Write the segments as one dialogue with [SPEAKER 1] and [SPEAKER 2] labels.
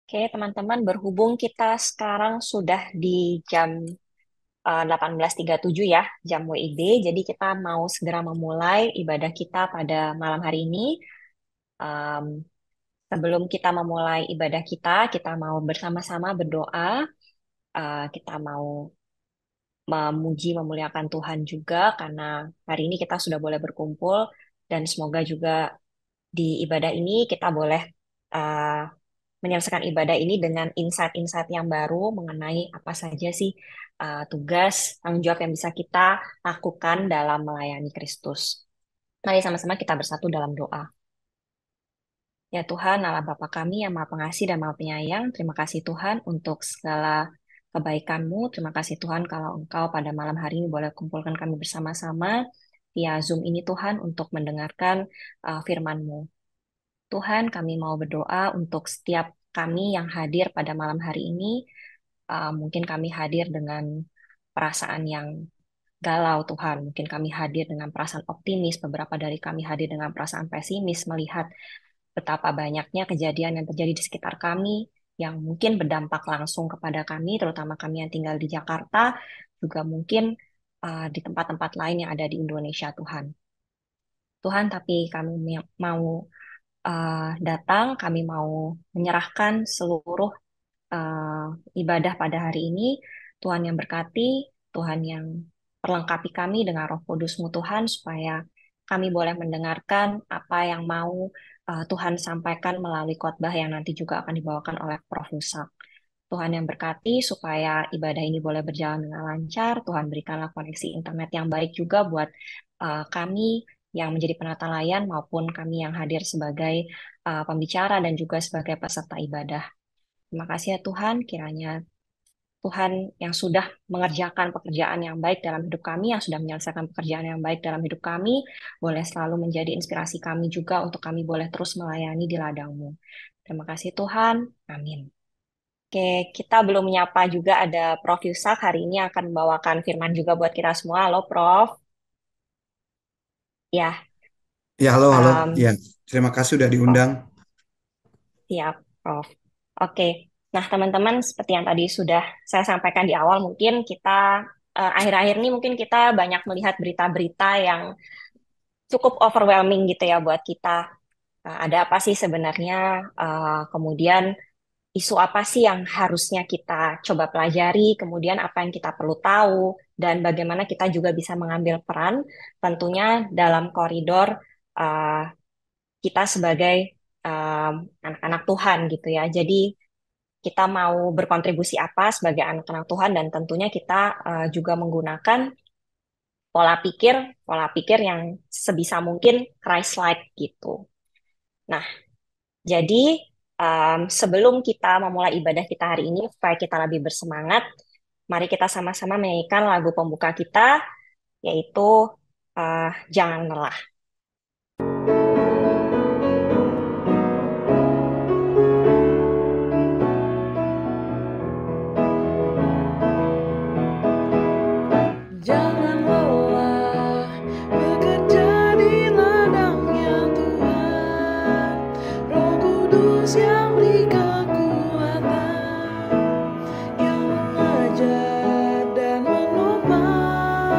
[SPEAKER 1] Oke, teman-teman, berhubung kita sekarang sudah di jam 18.37 ya, jam WIB, jadi kita mau segera memulai ibadah kita pada malam hari ini. Em, Sebelum kita memulai ibadah kita mau bersama-sama berdoa. Kita mau memuji, memuliakan Tuhan juga, karena hari ini kita sudah boleh berkumpul, dan semoga juga di ibadah ini kita boleh eh, menyelesaikan ibadah ini dengan insight-insight yang baru mengenai apa saja sih tugas, tanggung jawab yang bisa kita lakukan dalam melayani Kristus. Mari sama-sama kita bersatu dalam doa. Ya Tuhan, Allah Bapa kami yang Maha Pengasih dan Maha Penyayang, terima kasih Tuhan untuk segala kebaikan-Mu. Terima kasih Tuhan kalau Engkau pada malam hari ini boleh kumpulkan kami bersama-sama via Zoom ini Tuhan untuk mendengarkan firman-Mu. Tuhan, kami mau berdoa untuk setiap kami yang hadir pada malam hari ini. Mungkin kami hadir dengan perasaan yang galau, Tuhan. Mungkin kami hadir dengan perasaan optimis. Beberapa dari kami hadir dengan perasaan pesimis melihat betapa banyaknya kejadian yang terjadi di sekitar kami yang mungkin berdampak langsung kepada kami, terutama kami yang tinggal di Jakarta, juga mungkin di tempat-tempat lain yang ada di Indonesia, Tuhan. Tuhan, tapi kami mau datang, kami mau menyerahkan seluruh uh, ibadah pada hari ini. Tuhan yang berkati, Tuhan yang perlengkapi kami dengan Roh Kudus-Mu Tuhan, supaya kami boleh mendengarkan apa yang mau Tuhan sampaikan melalui khotbah yang nanti juga akan dibawakan oleh Prof. Musa. Tuhan yang berkati supaya ibadah ini boleh berjalan dengan lancar. Tuhan berikanlah koneksi internet yang baik juga buat kami yang menjadi penata layan maupun kami yang hadir sebagai pembicara dan juga sebagai peserta ibadah. Terima kasih ya Tuhan, kiranya Tuhan yang sudah mengerjakan pekerjaan yang baik dalam hidup kami, yang sudah menyelesaikan pekerjaan yang baik dalam hidup kami, boleh selalu menjadi inspirasi kami juga untuk kami boleh terus melayani di ladang-Mu. Terima kasih Tuhan, amin. Oke, kita belum menyapa juga ada Prof. Yusak hari ini akan membawakan firman juga buat kita semua. Halo Prof. Ya,
[SPEAKER 2] Ya, halo, halo.
[SPEAKER 1] em,
[SPEAKER 2] Ya, terima kasih sudah
[SPEAKER 1] oh,
[SPEAKER 2] diundang.
[SPEAKER 1] siap Prof. Oke, nah teman-teman seperti yang tadi sudah saya sampaikan di awal, mungkin kita akhir-akhir ini mungkin kita banyak melihat berita-berita yang cukup overwhelming gitu ya buat kita. Ada apa sih sebenarnya? Kemudian isu apa sih yang harusnya kita coba pelajari, kemudian apa yang kita perlu tahu, dan bagaimana kita juga bisa mengambil peran tentunya dalam koridor uh, kita sebagai um, anak-anak Tuhan gitu ya. Jadi kita mau berkontribusi apa sebagai anak-anak Tuhan, dan tentunya kita juga menggunakan pola pikir pola pikir yang sebisa mungkin Christ-like gitu. Nah, jadi sebelum kita memulai ibadah kita hari ini, supaya kita lebih bersemangat, mari kita sama-sama menyanyikan lagu pembuka kita, yaitu Jangan Lelah.
[SPEAKER 3] Jangan lelah bekerja di ladangnya Tuhan, Roh Kudus yang beri kekuatan, yang mengajar dan menopang.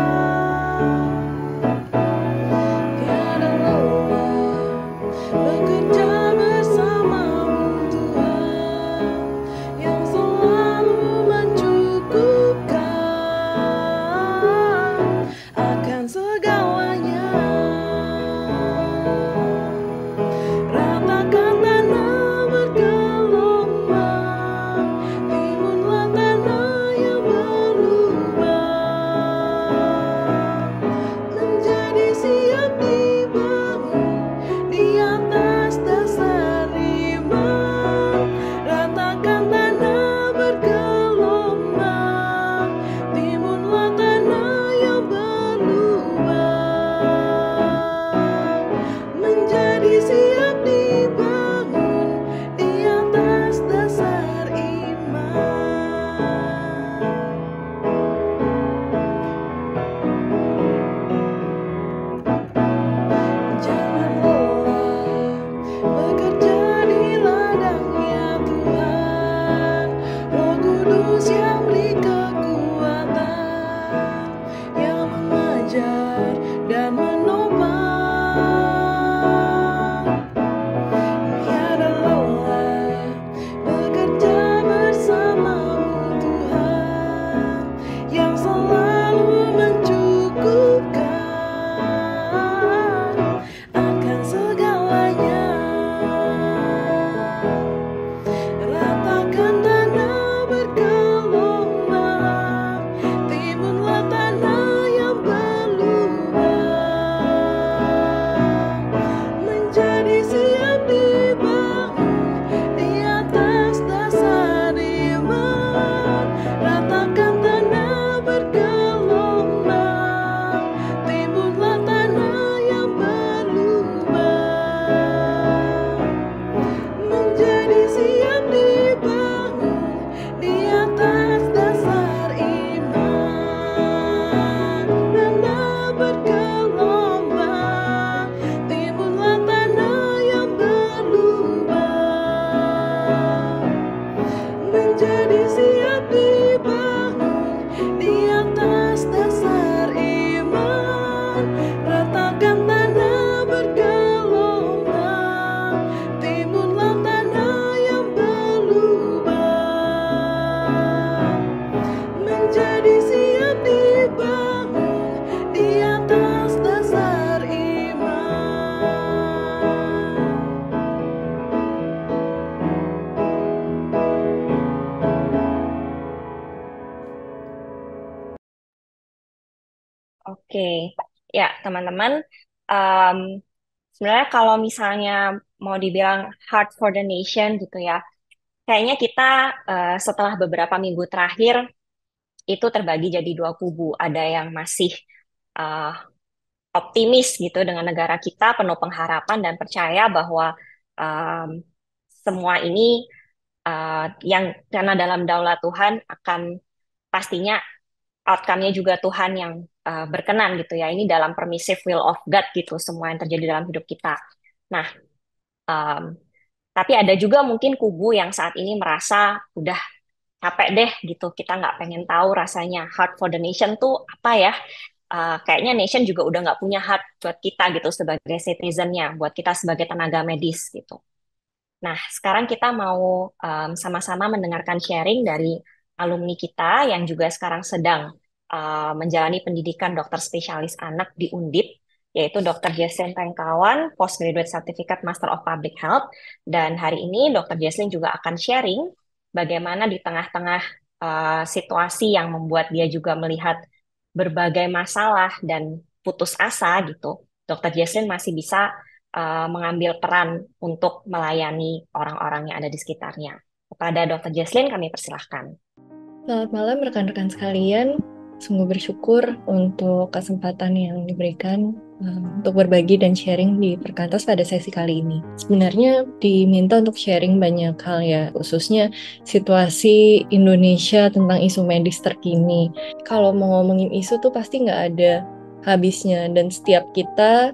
[SPEAKER 1] Oke, ya teman-teman, em, sebenarnya kalau misalnya mau dibilang Heart for the Nation gitu ya, kayaknya kita setelah beberapa minggu terakhir itu terbagi jadi dua kubu. Ada yang masih eh, optimis gitu dengan negara kita, penuh pengharapan dan percaya bahwa em, semua ini yang karena dalam daulat Tuhan akan pastinya outcome-nya juga Tuhan yang berkenan gitu ya. Ini dalam permissive will of God gitu, semua yang terjadi dalam hidup kita. Nah, em, tapi ada juga mungkin kubu yang saat ini merasa udah capek deh gitu, kita nggak pengen tahu rasanya heart for the nation tuh apa ya. Kayaknya nation juga udah nggak punya heart buat kita gitu sebagai citizennya, buat kita sebagai tenaga medis gitu. Nah, sekarang kita mau sama-sama mendengarkan sharing dari alumni kita yang juga sekarang sedang menjalani pendidikan dokter spesialis anak di Undip, yaitu Dr. Jesslyn Tengkawan, Postgraduate Certificate Master of Public Health. Dan hari ini Dr. Jesslyn juga akan sharing bagaimana di tengah-tengah situasi yang membuat dia juga melihat berbagai masalah dan putus asa gitu. Dr. Jesslyn masih bisa mengambil peran untuk melayani orang-orang yang ada di sekitarnya. Kepada Dr. Jesslyn kami persilahkan.
[SPEAKER 4] Selamat malam rekan-rekan sekalian. Sungguh bersyukur untuk kesempatan yang diberikan untuk berbagi dan sharing di Perkantas pada sesi kali ini. Sebenarnya diminta untuk sharing banyak hal ya, khususnya situasi Indonesia tentang isu medis terkini. Kalau mau ngomongin isu tuh pasti nggak ada habisnya, dan setiap kita,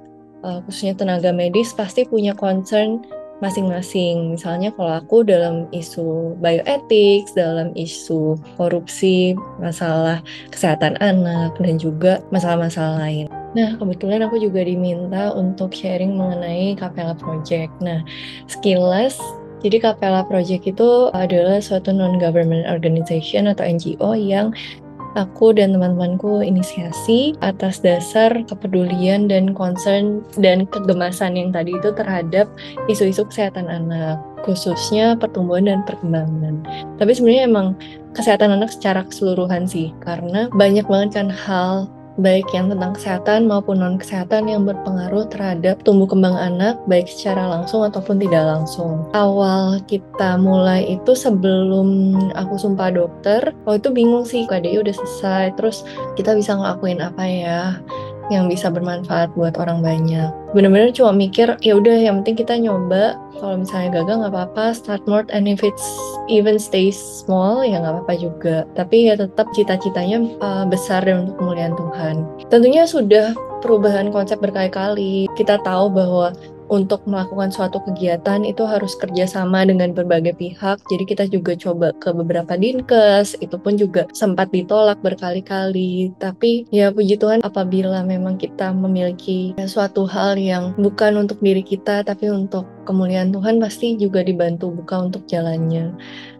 [SPEAKER 4] khususnya tenaga medis, pasti punya concern masing-masing. Misalnya kalau aku dalam isu bioethics, dalam isu korupsi, masalah kesehatan anak, dan juga masalah-masalah lain. Nah, kebetulan aku juga diminta untuk sharing mengenai Capella Project. Nah, sekilas, jadi Capella Project itu adalah suatu non-government organization atau NGO yang aku dan teman-temanku inisiasi atas dasar kepedulian dan concern dan kegemasan yang tadi itu terhadap isu-isu kesehatan anak, khususnya pertumbuhan dan perkembangan. Tapi sebenarnya emang kesehatan anak secara keseluruhan sih, karena banyak banget kan hal baik yang tentang kesehatan maupun non-kesehatan yang berpengaruh terhadap tumbuh kembang anak, baik secara langsung ataupun tidak langsung. Awal kita mulai itu sebelum aku sumpah dokter, waktu itu bingung sih, KDI udah selesai, terus kita bisa ngelakuin apa ya yang bisa bermanfaat buat orang banyak. Bener-bener cuma mikir, ya udah yang penting kita nyoba, kalau misalnya gagal nggak apa-apa, start more, and if it's even stays small ya nggak apa-apa juga. Tapi ya tetap cita-citanya besar dan untuk kemuliaan Tuhan. Tentunya sudah perubahan konsep berkali-kali. Kita tahu bahwa untuk melakukan suatu kegiatan itu harus kerjasama dengan berbagai pihak. Jadi kita juga coba ke beberapa dinkes, itu pun juga sempat ditolak berkali-kali. Tapi ya puji Tuhan, apabila memang kita memiliki suatu hal yang bukan untuk diri kita, tapi untuk kemuliaan Tuhan, pasti juga dibantu buka untuk jalannya.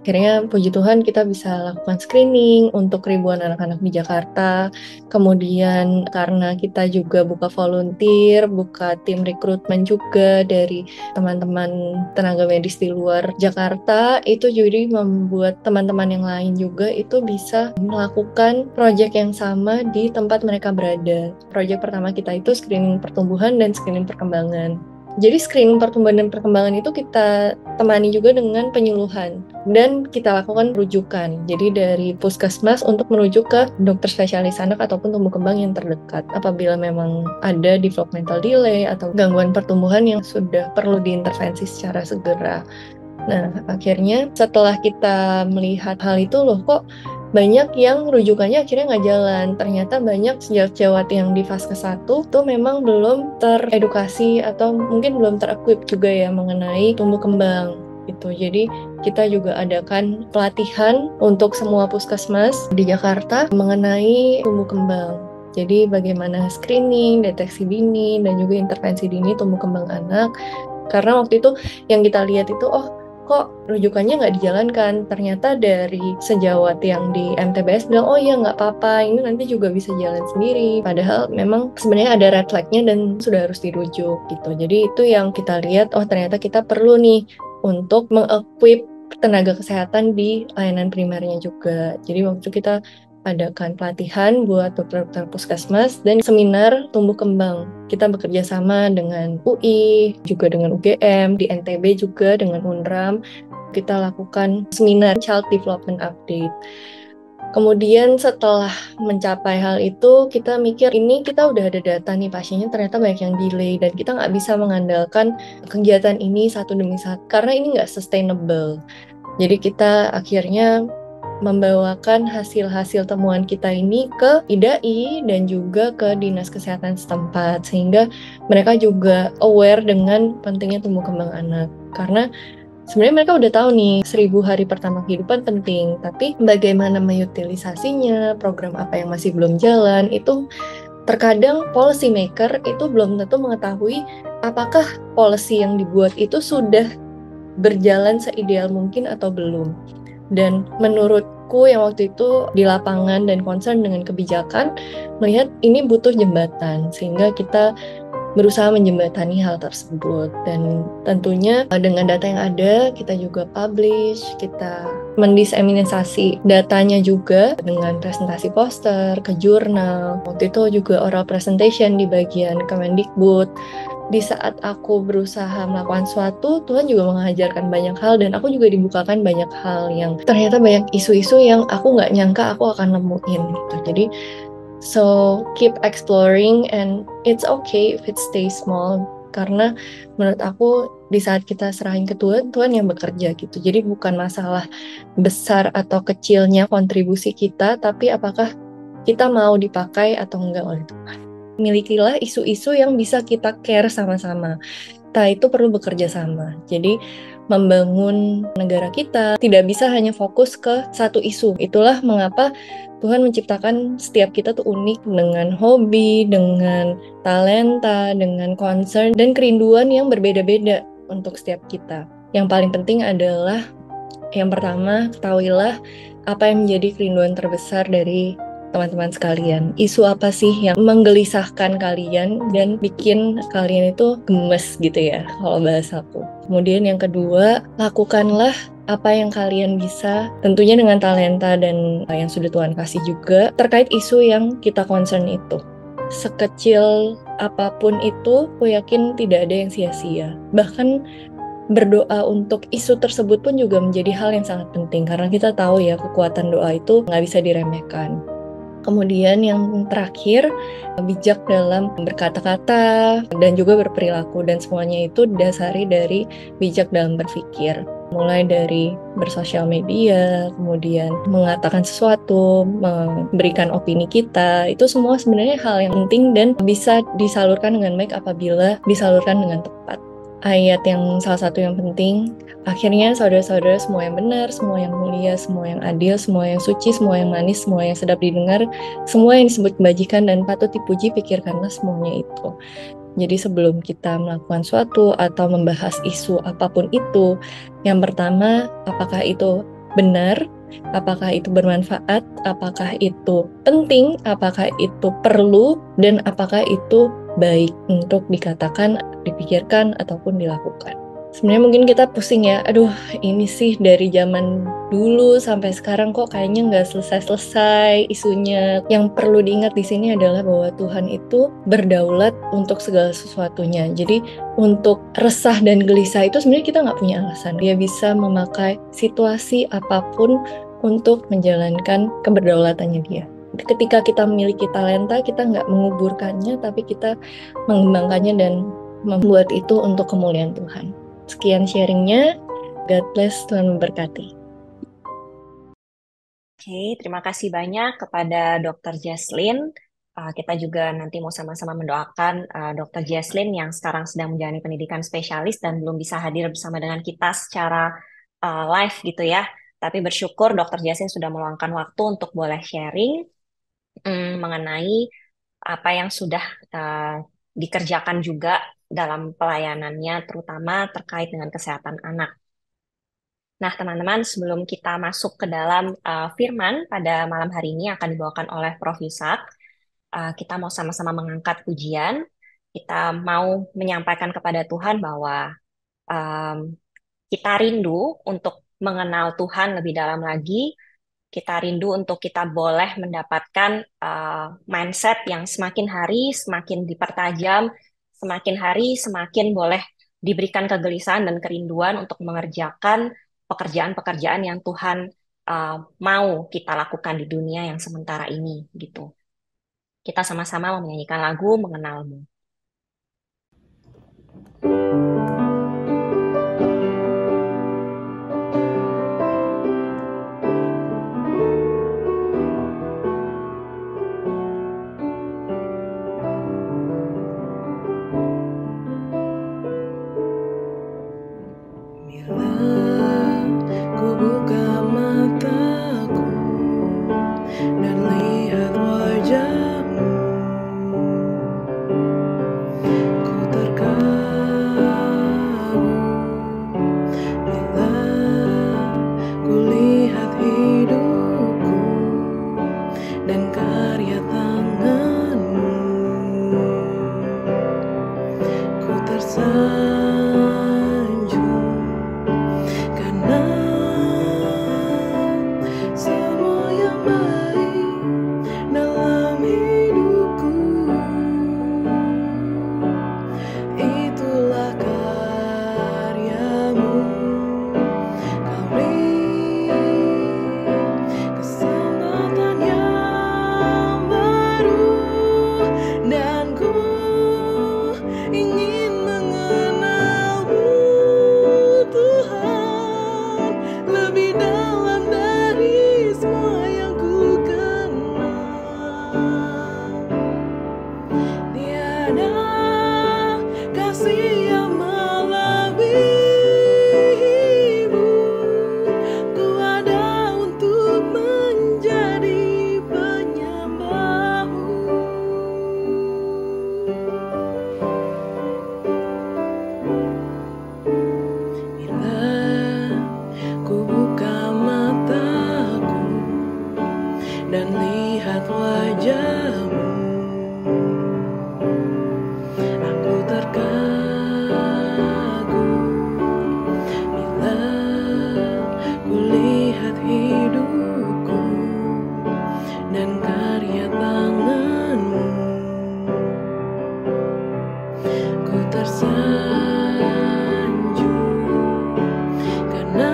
[SPEAKER 4] Akhirnya puji Tuhan kita bisa lakukan screening untuk ribuan anak-anak di Jakarta. Kemudian karena kita juga buka volunteer, buka tim rekrutmen juga dari teman-teman tenaga medis di luar Jakarta, itu jadi membuat teman-teman yang lain juga itu bisa melakukan proyek yang sama di tempat mereka berada. Proyek pertama kita itu screening pertumbuhan dan screening perkembangan. Jadi screening pertumbuhan dan perkembangan itu kita temani juga dengan penyuluhan dan kita lakukan rujukan. Jadi dari puskesmas untuk menuju ke dokter spesialis anak ataupun tumbuh kembang yang terdekat apabila memang ada developmental delay atau gangguan pertumbuhan yang sudah perlu diintervensi secara segera. Nah, akhirnya setelah kita melihat hal itu, loh kok banyak yang rujukannya akhirnya nggak jalan. Ternyata banyak sejawat yang di fase 1 tuh memang belum teredukasi atau mungkin belum terequip juga ya mengenai tumbuh kembang gitu. Jadi kita juga adakan pelatihan untuk semua puskesmas di Jakarta mengenai tumbuh kembang. Jadi bagaimana screening, deteksi dini, dan juga intervensi dini tumbuh kembang anak. Karena waktu itu yang kita lihat itu, kok rujukannya nggak dijalankan. Ternyata dari sejawat yang di MTBS bilang, oh iya nggak apa-apa, ini nanti juga bisa jalan sendiri. Padahal memang sebenarnya ada red flag-nya dan sudah harus dirujuk gitu. Jadi itu yang kita lihat, oh ternyata kita perlu nih untuk mengequip tenaga kesehatan di layanan primernya juga. Jadi waktu kita adakan pelatihan buat dokter-dokter puskesmas dan seminar tumbuh kembang. Kita bekerja sama dengan UI, juga dengan UGM, di NTB juga dengan UNRAM. Kita lakukan seminar Child Development Update. Kemudian setelah mencapai hal itu, kita mikir ini kita udah ada data nih pasiennya ternyata banyak yang delay dan kita nggak bisa mengandalkan kegiatan ini satu demi satu karena ini nggak sustainable. Jadi kita akhirnya membawakan hasil-hasil temuan kita ini ke IDAI dan juga ke Dinas Kesehatan setempat sehingga mereka juga aware dengan pentingnya tumbuh kembang anak. Karena sebenarnya mereka udah tahu nih 1000 hari pertama kehidupan penting, tapi bagaimana mengutilisasinya, program apa yang masih belum jalan, itu terkadang policy maker itu belum tentu mengetahui apakah policy yang dibuat itu sudah berjalan seideal mungkin atau belum. Dan menurutku yang waktu itu di lapangan dan concern dengan kebijakan, melihat ini butuh jembatan, sehingga kita berusaha menjembatani hal tersebut. Dan tentunya dengan data yang ada, kita juga publish, kita mendiseminasi datanya juga dengan presentasi poster ke jurnal. Waktu itu juga oral presentation di bagian Kemendikbud. Di saat aku berusaha melakukan sesuatu, Tuhan juga mengajarkan banyak hal dan aku juga dibukakan banyak hal yang ternyata banyak isu-isu yang aku nggak nyangka aku akan nemuin gitu. Jadi so keep exploring and it's okay if it stays small karena menurut aku di saat kita serahin ke Tuhan, Tuhan yang bekerja gitu. Jadi bukan masalah besar atau kecilnya kontribusi kita, tapi apakah kita mau dipakai atau enggak oleh Tuhan. Milikilah isu-isu yang bisa kita care sama-sama. Kita itu perlu bekerja sama. Jadi membangun negara kita tidak bisa hanya fokus ke satu isu. Itulah mengapa Tuhan menciptakan setiap kita tuh unik dengan hobi, dengan talenta, dengan concern, dan kerinduan yang berbeda-beda untuk setiap kita. Yang paling penting adalah yang pertama, ketahuilah apa yang menjadi kerinduan terbesar dari teman-teman sekalian. Isu apa sih yang menggelisahkan kalian dan bikin kalian itu gemes gitu ya, kalau bahasaku. Kemudian yang kedua, lakukanlah apa yang kalian bisa, tentunya dengan talenta dan yang sudah Tuhan kasih juga, terkait isu yang kita concern itu. Sekecil apapun itu, aku yakin tidak ada yang sia-sia. Bahkan berdoa untuk isu tersebut pun juga menjadi hal yang sangat penting, karena kita tahu ya kekuatan doa itu nggak bisa diremehkan. Kemudian yang terakhir, bijak dalam berkata-kata dan juga berperilaku, dan semuanya itu didasari dari bijak dalam berpikir. Mulai dari bersosial media, kemudian mengatakan sesuatu, memberikan opini kita, itu semua sebenarnya hal yang penting dan bisa disalurkan dengan baik apabila disalurkan dengan tepat. Ayat yang salah satu yang penting, akhirnya saudara-saudara semua yang benar, semua yang mulia, semua yang adil, semua yang suci, semua yang manis, semua yang sedap didengar, semua yang disebut kebajikan dan patut dipuji, pikirkanlah semuanya itu. Jadi sebelum kita melakukan suatu atau membahas isu apapun itu, yang pertama, apakah itu benar, apakah itu bermanfaat, apakah itu penting, apakah itu perlu, dan apakah itu baik untuk dikatakan, dipikirkan, ataupun dilakukan. Sebenarnya mungkin kita pusing ya, aduh ini sih dari zaman dulu sampai sekarang kok kayaknya nggak selesai-selesai isunya. Yang perlu diingat di sini adalah bahwa Tuhan itu berdaulat untuk segala sesuatunya. Jadi untuk resah dan gelisah itu sebenarnya kita nggak punya alasan. Dia bisa memakai situasi apapun untuk menjalankan keberdaulatannya dia. Ketika kita memiliki talenta, kita nggak menguburkannya, tapi kita mengembangkannya dan membuat itu untuk kemuliaan Tuhan. Sekian sharingnya. God bless, Tuhan memberkati.
[SPEAKER 1] Oke, terima kasih banyak kepada Dr. Jesslyn. Kita juga nanti mau sama-sama mendoakan Dr. Jesslyn yang sekarang sedang menjalani pendidikan spesialis dan belum bisa hadir bersama dengan kita secara live gitu ya. Tapi bersyukur Dr. Jesslyn sudah meluangkan waktu untuk boleh sharing mengenai apa yang sudah dikerjakan juga dalam pelayanannya, terutama terkait dengan kesehatan anak. Nah, teman-teman, sebelum kita masuk ke dalam firman pada malam hari ini akan dibawakan oleh Prof. Yusak, kita mau sama-sama mengangkat pujian. Kita mau menyampaikan kepada Tuhan bahwa kita rindu untuk mengenal Tuhan lebih dalam lagi. Kita rindu untuk kita boleh mendapatkan mindset yang semakin hari semakin dipertajam, semakin hari semakin boleh diberikan kegelisahan dan kerinduan untuk mengerjakan pekerjaan-pekerjaan yang Tuhan mau kita lakukan di dunia yang sementara ini gitu. Kita sama-sama menyanyikan lagu Mengenalmu.
[SPEAKER 3] Bila ku buka mataku dan lihat wajahmu, ku terkagum. Bila ku lihat hidupku dan karya tanganmu, ku tersanjung. Karena semua yang baik dalam hidupku, itulah karyamu. Kau beri kesempatan yang baru, dan ku ingin mengenalmu, Tuhan, lebih dalam dari semua yang ku kenal. Tiada kasih yang melebihimu. Ku ada untuk menjadi penyembahmu. Bila ku buka mataku dan lihat wajahmu, aku terkagum. Bila ku lihat hidupku dan karya tanganmu, ku tersanjung. Karena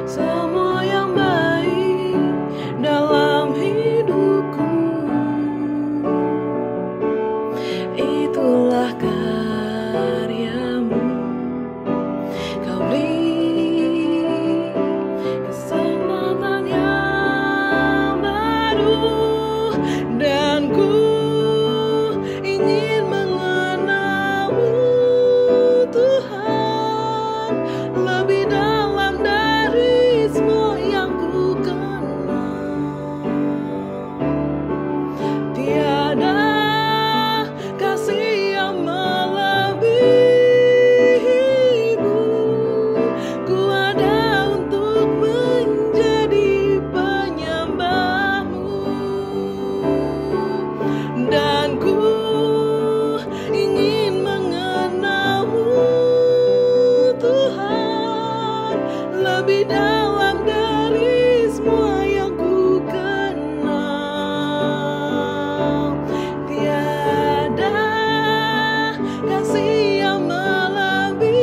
[SPEAKER 3] semua yang baik dalam hidupku, itulah karyamu. Kau beri kesempatan yang baru, dan ku ingin mengenalmu, Tuhan, lebih dalam dari semua yang ku kenal. Tiada kasih yang melebihimu. Ku ada untuk menjadi penyembahmu, dan ku ingin mengenalmu, Tuhan, lebih dalam dari semua yang ku kenal. Tiada kasih yang melebihimu.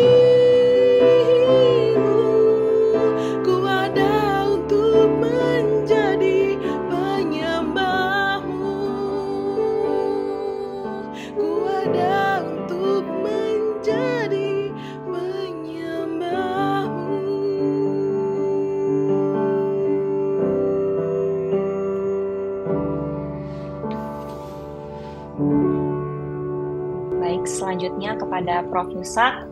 [SPEAKER 3] Ku ada untuk menjadi penyembahmu. Ku ada untuk menjadi penyembahmu.
[SPEAKER 1] Baik, selanjutnya kepada Prof. Yusak,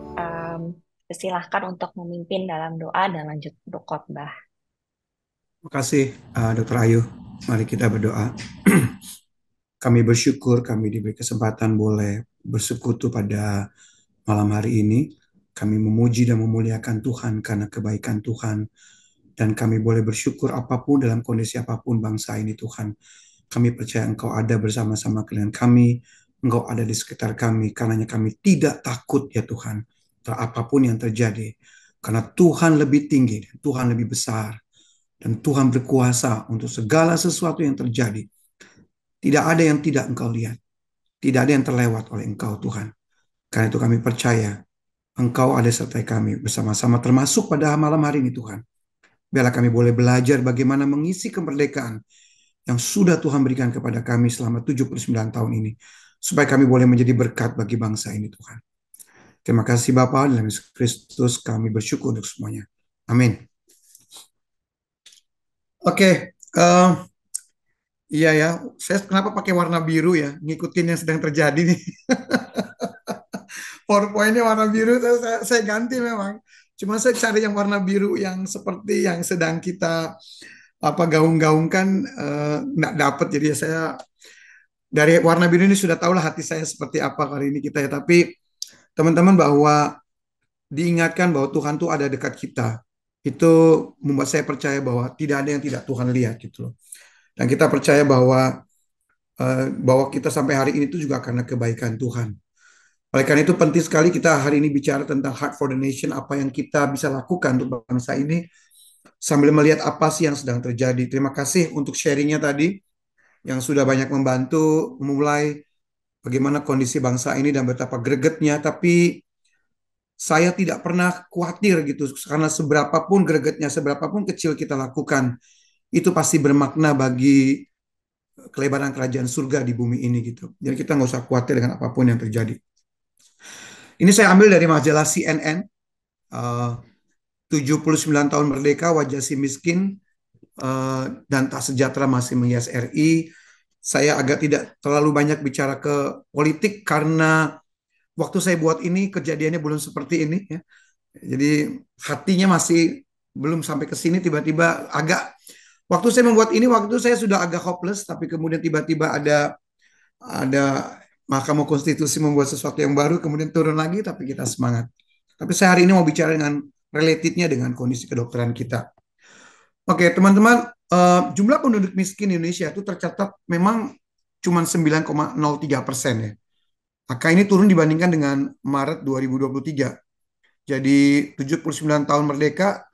[SPEAKER 1] silahkan untuk memimpin dalam doa dan lanjut untuk khotbah.
[SPEAKER 2] Terima kasih, Dr. Ayu. Mari kita berdoa. Kami bersyukur kami diberi kesempatan boleh bersekutu pada malam hari ini. Kami memuji dan memuliakan Tuhan karena kebaikan Tuhan. Dan kami boleh bersyukur apapun dalam kondisi apapun bangsa ini, Tuhan. Kami percaya Engkau ada bersama-sama dengan kami. Engkau ada di sekitar kami. Karenanya kami tidak takut ya Tuhan. Apapun yang terjadi. Karena Tuhan lebih tinggi, Tuhan lebih besar. Dan Tuhan berkuasa untuk segala sesuatu yang terjadi. Tidak ada yang tidak Engkau lihat. Tidak ada yang terlewat oleh Engkau, Tuhan. Karena itu kami percaya Engkau ada sertai kami bersama-sama, termasuk pada malam hari ini, Tuhan. Biarlah kami boleh belajar bagaimana mengisi kemerdekaan yang sudah Tuhan berikan kepada kami selama 79 tahun ini. Supaya kami boleh menjadi berkat bagi bangsa ini, Tuhan. Terima kasih Bapa, dalam Yesus Kristus kami bersyukur untuk semuanya. Amin. Oke, iya ya, saya kenapa pakai warna biru ya, ngikutin yang sedang terjadi nih. PowerPoint-nya warna biru, saya ganti memang. Cuma saya cari yang warna biru yang seperti yang sedang kita gaung-gaungkan, nggak dapat. Jadi saya dari warna biru ini sudah tahulah hati saya seperti apa kali ini kita ya. Tapi teman-teman, bahwa diingatkan bahwa Tuhan tuh ada dekat kita, itu membuat saya percaya bahwa tidak ada yang tidak Tuhan lihat gitu loh. Dan kita percaya bahwa kita sampai hari ini itu juga karena kebaikan Tuhan. Oleh karena itu penting sekali kita hari ini bicara tentang Heart for the Nation, apa yang kita bisa lakukan untuk bangsa ini sambil melihat apa sih yang sedang terjadi. Terima kasih untuk sharingnya tadi yang sudah banyak membantu memulai bagaimana kondisi bangsa ini dan betapa gregetnya. Tapi saya tidak pernah khawatir gitu, karena seberapapun gregetnya, seberapapun kecil kita lakukan, itu pasti bermakna bagi kelebaran kerajaan surga di bumi ini gitu. Jadi kita nggak usah khawatir dengan apapun yang terjadi. Ini saya ambil dari majalah CNN, 79 tahun merdeka, wajah si miskin dan tak sejahtera masih menghias RI. Saya agak tidak terlalu banyak bicara ke politik karena waktu saya buat ini kejadiannya belum seperti ini ya. Jadi hatinya masih belum sampai ke sini, tiba-tiba agak, waktu saya membuat ini, waktu itu saya sudah agak hopeless, tapi kemudian tiba-tiba ada Mahkamah Konstitusi membuat sesuatu yang baru, kemudian turun lagi, tapi kita semangat. Tapi saya hari ini mau bicara dengan relatednya dengan kondisi kedokteran kita. Oke, teman-teman, jumlah penduduk miskin di Indonesia itu tercatat memang cuma 9,03% ya. Angka ini turun dibandingkan dengan Maret 2023. Jadi 79 tahun merdeka,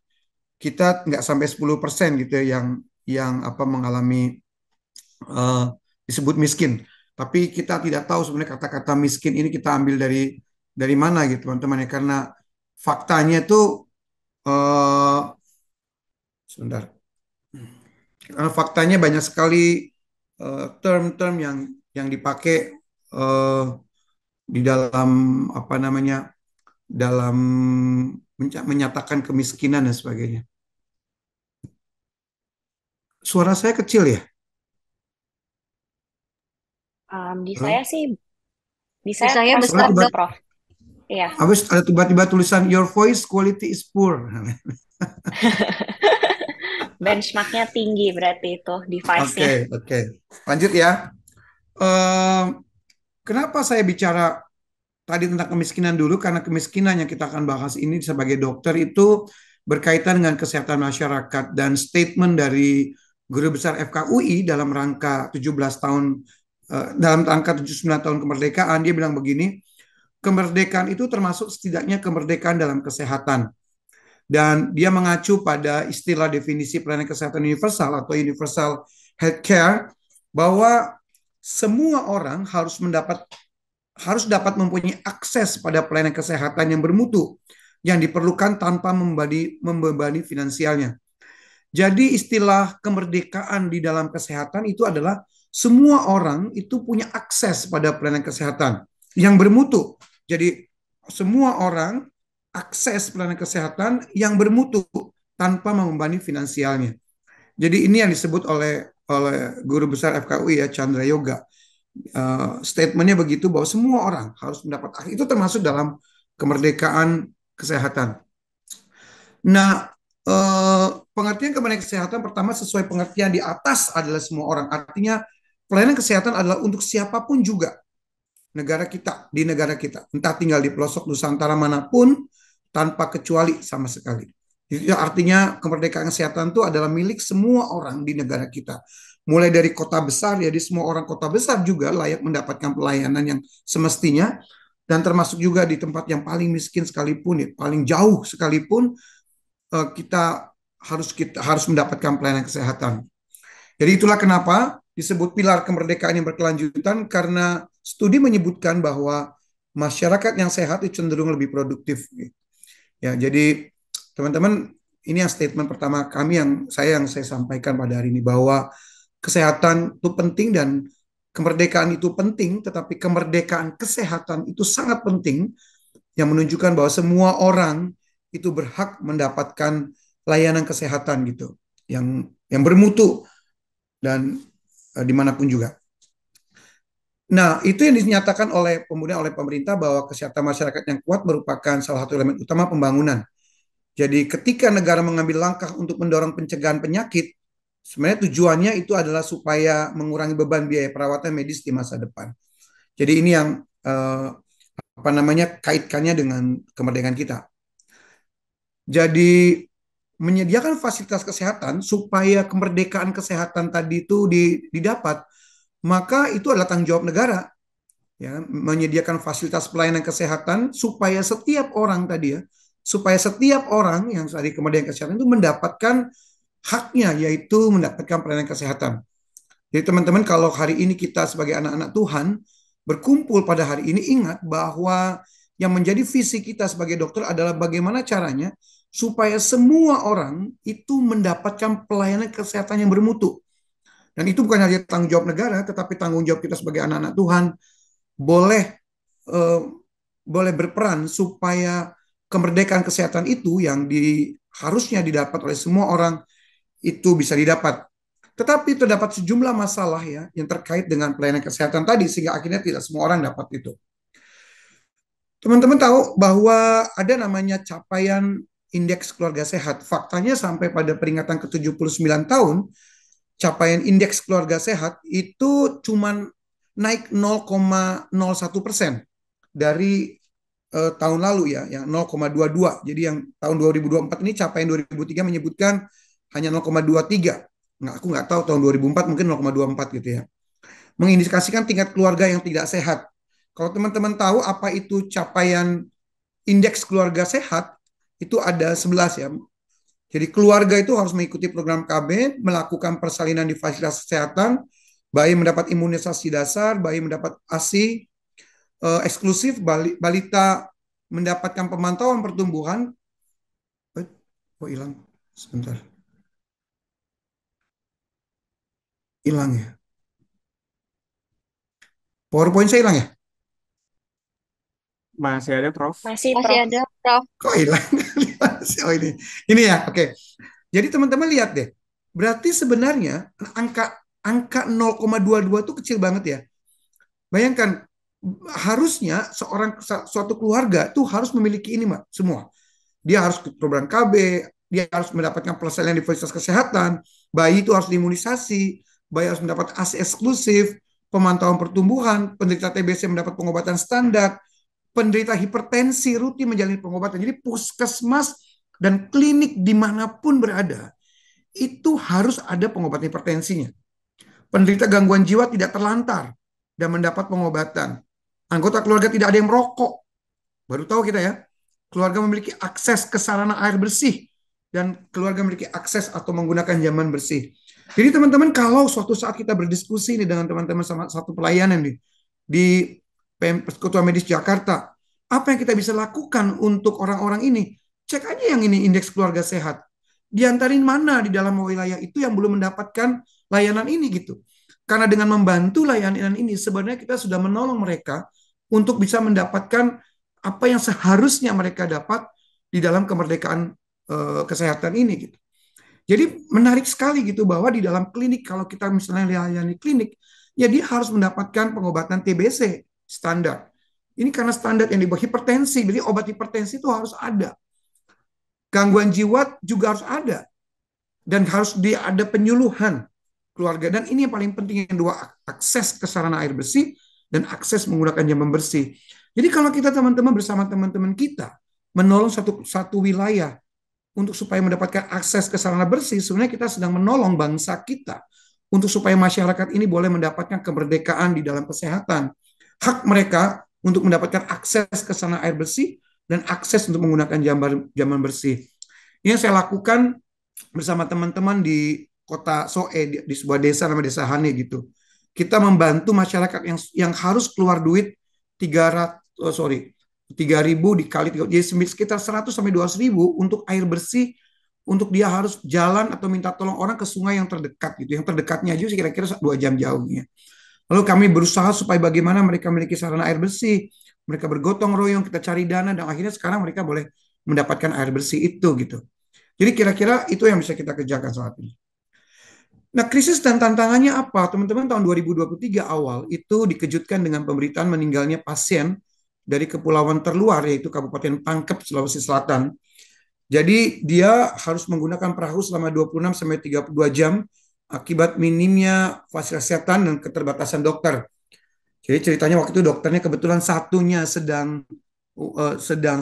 [SPEAKER 2] kita nggak sampai 10% gitu ya, yang mengalami disebut miskin. Tapi kita tidak tahu sebenarnya kata-kata miskin ini kita ambil dari mana gitu teman-teman ya, karena faktanya itu sebentar. Karena faktanya banyak sekali term-term yang dipakai di dalam dalam menyatakan kemiskinan dan sebagainya. Suara saya kecil ya?
[SPEAKER 1] Di
[SPEAKER 2] Halo?
[SPEAKER 1] saya sih, di
[SPEAKER 4] Di
[SPEAKER 1] saya
[SPEAKER 4] saya
[SPEAKER 1] keras
[SPEAKER 4] besar,
[SPEAKER 1] banget,
[SPEAKER 4] Dok.
[SPEAKER 1] Prof. Iya.
[SPEAKER 2] Habis ada tiba-tiba tulisan your voice quality is poor.
[SPEAKER 1] Benchmarknya tinggi berarti itu device-nya.
[SPEAKER 2] Oke. Lanjut ya. Kenapa saya bicara tadi tentang kemiskinan dulu? Karena kemiskinan yang kita akan bahas ini sebagai dokter itu berkaitan dengan kesehatan masyarakat, dan statement dari Guru Besar FKUI dalam rangka 17 tahun dalam rangka 79 tahun kemerdekaan, dia bilang begini, kemerdekaan itu termasuk setidaknya kemerdekaan dalam kesehatan. Dan dia mengacu pada istilah definisi pelayanan kesehatan universal atau universal healthcare, bahwa semua orang harus dapat mempunyai akses pada pelayanan kesehatan yang bermutu yang diperlukan tanpa membebani finansialnya. Jadi istilah kemerdekaan di dalam kesehatan itu adalah semua orang itu punya akses pada pelayanan kesehatan yang bermutu. Jadi semua orang akses pelayanan kesehatan yang bermutu tanpa membebani finansialnya. Jadi ini yang disebut oleh Guru Besar FKUI ya, Chandra Yoga. Statementnya begitu, bahwa semua orang harus mendapat akses. Itu termasuk dalam kemerdekaan kesehatan. Nah, pengertian kemerdekaan kesehatan pertama sesuai pengertian di atas adalah semua orang. Artinya pelayanan kesehatan adalah untuk siapapun juga di negara kita, entah tinggal di pelosok Nusantara manapun, tanpa kecuali sama sekali. Itu artinya kemerdekaan kesehatan itu adalah milik semua orang di negara kita. Mulai dari kota besar, jadi semua orang kota besar juga layak mendapatkan pelayanan yang semestinya, dan termasuk juga di tempat yang paling miskin sekalipun, ya, paling jauh sekalipun, kita harus mendapatkan pelayanan kesehatan. Jadi itulah kenapa disebut pilar kemerdekaan yang berkelanjutan, karena studi menyebutkan bahwa masyarakat yang sehat itu cenderung lebih produktif. Ya, jadi teman-teman, ini yang statement pertama kami yang saya sampaikan pada hari ini, bahwa kesehatan itu penting dan kemerdekaan itu penting, tetapi kemerdekaan kesehatan itu sangat penting, yang menunjukkan bahwa semua orang itu berhak mendapatkan layanan kesehatan gitu, yang bermutu dan dimanapun juga. Nah, itu yang dinyatakan kemudian oleh pemerintah, bahwa kesehatan masyarakat yang kuat merupakan salah satu elemen utama pembangunan. Jadi ketika negara mengambil langkah untuk mendorong pencegahan penyakit, sebenarnya tujuannya itu adalah supaya mengurangi beban biaya perawatan medis di masa depan. Jadi ini yang kaitkannya dengan kemerdekaan kita. Jadi menyediakan fasilitas kesehatan supaya kemerdekaan kesehatan tadi itu didapat, maka itu adalah tanggung jawab negara, ya, menyediakan fasilitas pelayanan kesehatan supaya setiap orang yang tadi kemerdekaan kesehatan itu mendapatkan haknya, yaitu mendapatkan pelayanan kesehatan. Jadi teman-teman, kalau hari ini kita sebagai anak-anak Tuhan berkumpul pada hari ini, ingat bahwa yang menjadi visi kita sebagai dokter adalah bagaimana caranya supaya semua orang itu mendapatkan pelayanan kesehatan yang bermutu. Dan itu bukan hanya tanggung jawab negara, tetapi tanggung jawab kita sebagai anak-anak Tuhan boleh berperan supaya kemerdekaan kesehatan itu yang harusnya didapat oleh semua orang itu bisa didapat. Tetapi terdapat sejumlah masalah, ya, yang terkait dengan pelayanan kesehatan tadi, sehingga akhirnya tidak semua orang dapat itu. Teman-teman tahu bahwa ada namanya capaian indeks keluarga sehat. Faktanya sampai pada peringatan ke-79 tahun, capaian indeks keluarga sehat itu cuma naik 0,01% dari tahun lalu, ya, yang 0,22. Jadi yang tahun 2024 ini capaian 2003 menyebutkan hanya 0,23. Aku nggak tahu tahun 2004 mungkin 0,24 gitu, ya. Mengindikasikan tingkat keluarga yang tidak sehat. Kalau teman-teman tahu apa itu capaian indeks keluarga sehat, itu ada 11, ya. Jadi keluarga itu harus mengikuti program KB, melakukan persalinan di fasilitas kesehatan, bayi mendapat imunisasi dasar, bayi mendapat ASI eksklusif, balita mendapatkan pemantauan pertumbuhan. Oh, hilang. Sebentar. Hilang, ya. PowerPoint saya hilang, ya?
[SPEAKER 5] Masih ada, Prof.
[SPEAKER 1] Masih,
[SPEAKER 4] Masih
[SPEAKER 1] Prof.
[SPEAKER 4] ada, Prof.
[SPEAKER 2] Kok hilang? Oh, ini. Ini, ya, oke. Jadi teman-teman lihat deh. Berarti sebenarnya angka 0,22 itu kecil banget, ya. Bayangkan, harusnya suatu keluarga tuh harus memiliki ini, Mbak, semua. Dia harus ke program KB, dia harus mendapatkan persalinan di fasilitas kesehatan, bayi itu harus diimunisasi, bayi harus mendapat ASI eksklusif, pemantauan pertumbuhan, penderita TBC mendapat pengobatan standar, penderita hipertensi rutin menjalani pengobatan. Jadi puskesmas dan klinik dimanapun berada, itu harus ada pengobatan hipertensinya. Penderita gangguan jiwa tidak terlantar dan mendapat pengobatan. Anggota keluarga tidak ada yang merokok. Baru tahu kita, ya. Keluarga memiliki akses ke sarana air bersih dan keluarga memiliki akses atau menggunakan jamban bersih. Jadi teman-teman, kalau suatu saat kita berdiskusi nih dengan teman-teman sama satu pelayanan nih di Persekutuan Medis Jakarta, apa yang kita bisa lakukan untuk orang-orang ini? Cek aja yang ini indeks keluarga sehat. Diantarin mana di dalam wilayah itu yang belum mendapatkan layanan ini gitu. Karena dengan membantu layanan ini sebenarnya kita sudah menolong mereka untuk bisa mendapatkan apa yang seharusnya mereka dapat di dalam kemerdekaan kesehatan ini gitu. Jadi menarik sekali gitu bahwa di dalam klinik, kalau kita misalnya layani klinik, ya dia harus mendapatkan pengobatan TBC standar. Ini karena standar yang dibuat hipertensi, jadi obat hipertensi itu harus ada. Gangguan jiwa juga harus ada. Dan harus ada penyuluhan keluarga. Dan ini yang paling penting, yang dua, akses ke sarana air bersih dan akses menggunakan jamban bersih. Jadi kalau kita teman-teman bersama teman-teman kita menolong satu wilayah untuk supaya mendapatkan akses ke sarana bersih, sebenarnya kita sedang menolong bangsa kita untuk supaya masyarakat ini boleh mendapatkan kemerdekaan di dalam kesehatan. Hak mereka untuk mendapatkan akses ke sarana air bersih dan akses untuk menggunakan jamban bersih. Ini yang saya lakukan bersama teman-teman di kota Soe, di sebuah desa namanya Desa Hane gitu. Kita membantu masyarakat yang harus keluar duit 3.000 dikali 3, jadi sekitar 100 sampai 200.000 untuk air bersih, untuk dia harus jalan atau minta tolong orang ke sungai yang terdekat gitu. Yang terdekatnya aja kira-kira 2 jam jauhnya. Lalu kami berusaha supaya bagaimana mereka memiliki sarana air bersih. Mereka bergotong royong, kita cari dana, dan akhirnya sekarang mereka boleh mendapatkan air bersih itu gitu. Jadi kira-kira itu yang bisa kita kerjakan saat ini. Nah, krisis dan tantangannya apa? Teman-teman, tahun 2023 awal itu dikejutkan dengan pemberitaan meninggalnya pasien dari kepulauan terluar, yaitu Kabupaten Pangkep, Sulawesi Selatan. Jadi dia harus menggunakan perahu selama 26 sampai 32 jam akibat minimnya fasilitas kesehatan dan keterbatasan dokter. Jadi ceritanya waktu itu dokternya kebetulan satunya sedang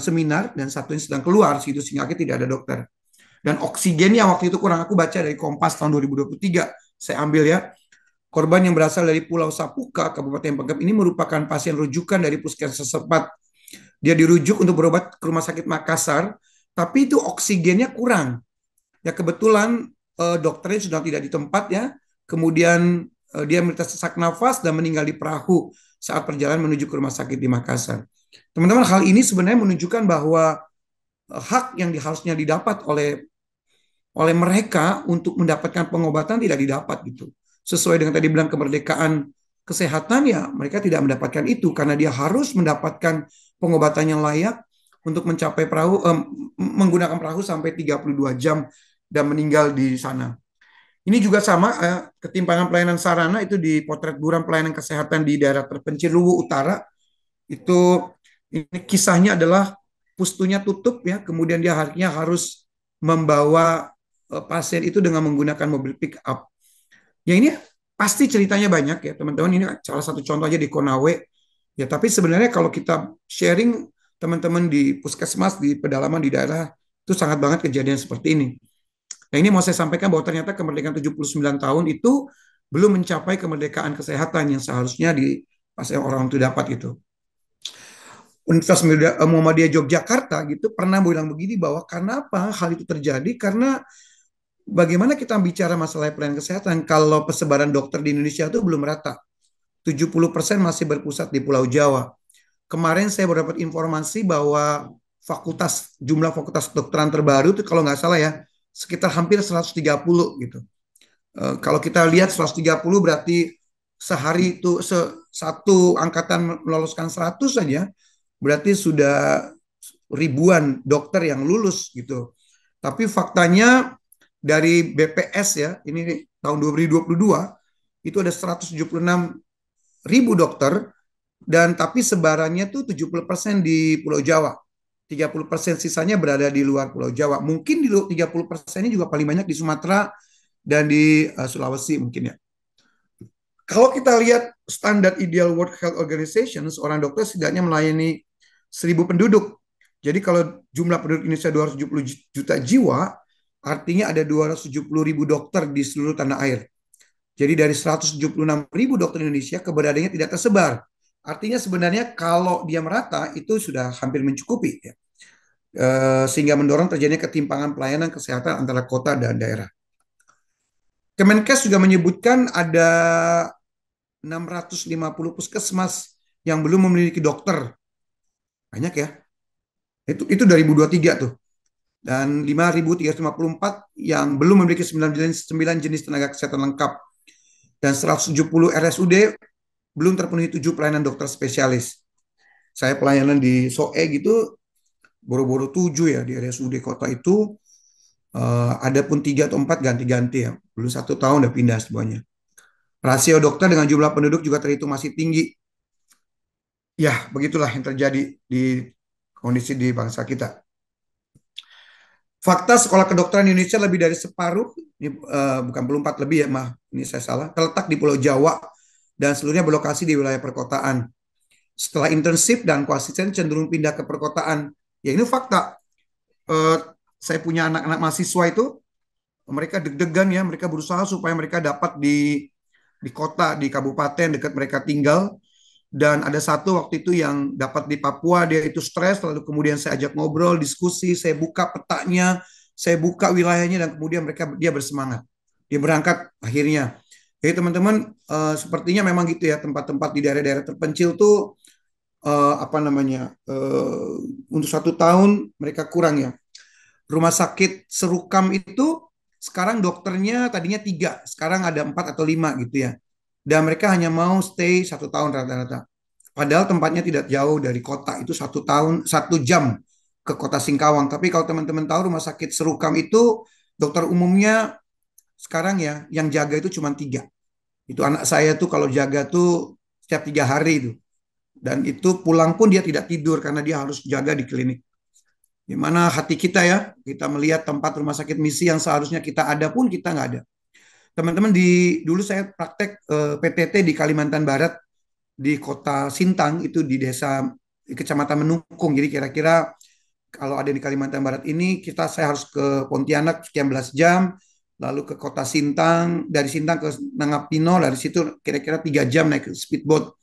[SPEAKER 2] seminar dan satunya sedang keluar, sehingga tidak ada dokter. Dan oksigennya waktu itu kurang, aku baca dari Kompas tahun 2023, saya ambil ya. Korban yang berasal dari Pulau Sapuka, Kabupaten Pangkep ini merupakan pasien rujukan dari puskesmas setempat. Dia dirujuk untuk berobat ke Rumah Sakit Makassar, tapi itu oksigennya kurang. Ya kebetulan dokternya sudah tidak di tempat ya. Kemudian dia menderita sesak nafas dan meninggal di perahu saat perjalanan menuju ke rumah sakit di Makassar. Teman-teman, hal ini sebenarnya menunjukkan bahwa hak yang harusnya didapat oleh mereka untuk mendapatkan pengobatan tidak didapat gitu. Sesuai dengan tadi bilang kemerdekaan kesehatan, ya mereka tidak mendapatkan itu karena dia harus mendapatkan pengobatan yang layak untuk mencapai menggunakan perahu sampai 32 jam dan meninggal di sana. Ini juga sama, ketimpangan pelayanan sarana itu di potret buram pelayanan kesehatan di daerah terpencil Luwu Utara. Itu ini kisahnya adalah pustunya tutup ya, kemudian dia akhirnya harus membawa pasien itu dengan menggunakan mobil pick up. Ya ini pasti ceritanya banyak ya teman-teman, ini salah satu contoh aja di Konawe. Ya tapi sebenarnya kalau kita sharing teman-teman di puskesmas, di pedalaman, di daerah, itu sangat banget kejadian seperti ini. Nah ini mau saya sampaikan bahwa ternyata kemerdekaan 79 tahun itu belum mencapai kemerdekaan kesehatan yang seharusnya orang itu dapat gitu. Universitas Muhammadiyah Yogyakarta gitu pernah bilang begini, bahwa karena apa hal itu terjadi, karena bagaimana kita bicara masalah pelayanan kesehatan kalau persebaran dokter di Indonesia itu belum rata. 70% masih berpusat di Pulau Jawa. Kemarin saya mendapat informasi bahwa jumlah fakultas kedokteran terbaru itu kalau nggak salah ya sekitar hampir 130 gitu. Kalau kita lihat 130 berarti sehari itu satu angkatan meloloskan 100 saja, berarti sudah ribuan dokter yang lulus gitu. Tapi faktanya dari BPS ya, ini tahun 2022 itu ada 176.000 dokter, dan tapi sebarannya tuh 70% di Pulau Jawa. 30% sisanya berada di luar Pulau Jawa. Mungkin di 30% ini juga paling banyak di Sumatera dan di Sulawesi mungkin ya. Kalau kita lihat standar ideal World Health Organization, seorang dokter setidaknya melayani 1.000 penduduk. Jadi kalau jumlah penduduk Indonesia 270 juta jiwa, artinya ada 270.000 dokter di seluruh tanah air. Jadi dari 176.000 dokter Indonesia, keberadaannya tidak tersebar. Artinya sebenarnya kalau dia merata itu sudah hampir mencukupi ya. Sehingga mendorong terjadinya ketimpangan pelayanan kesehatan antara kota dan daerah. Kemenkes juga menyebutkan ada 650 puskesmas yang belum memiliki dokter. Banyak ya. Itu 2023 tuh. Dan 5.354 yang belum memiliki 9 jenis tenaga kesehatan lengkap. Dan 170 RSUD belum terpenuhi 7 pelayanan dokter spesialis. Saya pelayanan di Soe gitu, boro-boro 7 ya di RSUD kota itu. Ada pun 3 atau 4 ganti-ganti ya. Belum 1 tahun udah pindah semuanya. Rasio dokter dengan jumlah penduduk juga terhitung masih tinggi. Ya, begitulah yang terjadi di kondisi di bangsa kita. Fakta sekolah kedokteran Indonesia lebih dari separuh, ini bukan 4 lebih ya, ini saya salah, terletak di Pulau Jawa dan seluruhnya berlokasi di wilayah perkotaan. Setelah internship dan koasisten cenderung pindah ke perkotaan. Ya ini fakta. Saya punya anak-anak mahasiswa itu, mereka deg-degan ya, mereka berusaha supaya mereka dapat di kota, di kabupaten dekat mereka tinggal. Dan ada satu waktu itu yang dapat di Papua, dia itu stres, lalu kemudian saya ajak ngobrol, diskusi, saya buka petanya, saya buka wilayahnya dan kemudian dia bersemangat. Dia berangkat akhirnya. Jadi teman-teman, sepertinya memang gitu ya, tempat-tempat di daerah-daerah terpencil tuh apa namanya, untuk 1 tahun mereka kurang ya. Rumah sakit Serukam itu sekarang dokternya tadinya 3, sekarang ada 4 atau 5 gitu ya. Dan mereka hanya mau stay 1 tahun rata-rata. Padahal tempatnya tidak jauh dari kota, itu 1 tahun 1 jam ke kota Singkawang. Tapi kalau teman-teman tahu rumah sakit Serukam itu dokter umumnya sekarang ya yang jaga itu cuma 3. Itu anak saya tuh kalau jaga tuh setiap 3 hari itu. Dan itu pulang pun dia tidak tidur karena dia harus jaga di klinik. Gimana hati kita ya, kita melihat tempat rumah sakit misi yang seharusnya kita ada pun kita nggak ada. Teman-teman, dulu saya praktek PTT di Kalimantan Barat, di kota Sintang, itu di desa di Kecamatan Menukung. Jadi kira-kira kalau ada di Kalimantan Barat ini, saya harus ke Pontianak sekian belas jam, lalu ke kota Sintang, dari Sintang ke Nangapino, dari situ kira-kira 3 jam naik speedboat.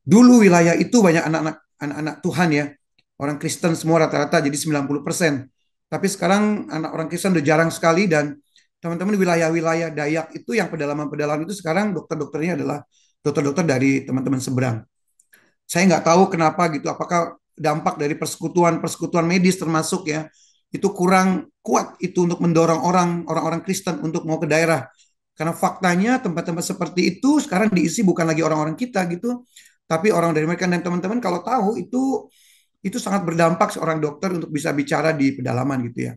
[SPEAKER 2] Dulu wilayah itu banyak anak-anak Tuhan ya, orang Kristen semua rata-rata jadi 90%. Tapi sekarang anak orang Kristen udah jarang sekali, dan teman-teman di wilayah-wilayah Dayak itu yang pedalaman-pedalaman itu sekarang dokter-dokternya adalah dokter-dokter dari teman-teman seberang. Saya nggak tahu kenapa gitu, apakah dampak dari persekutuan-persekutuan medis termasuk ya, itu kurang kuat itu untuk mendorong orang-orang Kristen untuk mau ke daerah. Karena faktanya tempat-tempat seperti itu sekarang diisi bukan lagi orang-orang kita gitu, tapi orang dari mereka. Dan teman-teman kalau tahu itu sangat berdampak seorang dokter untuk bisa bicara di pedalaman gitu ya.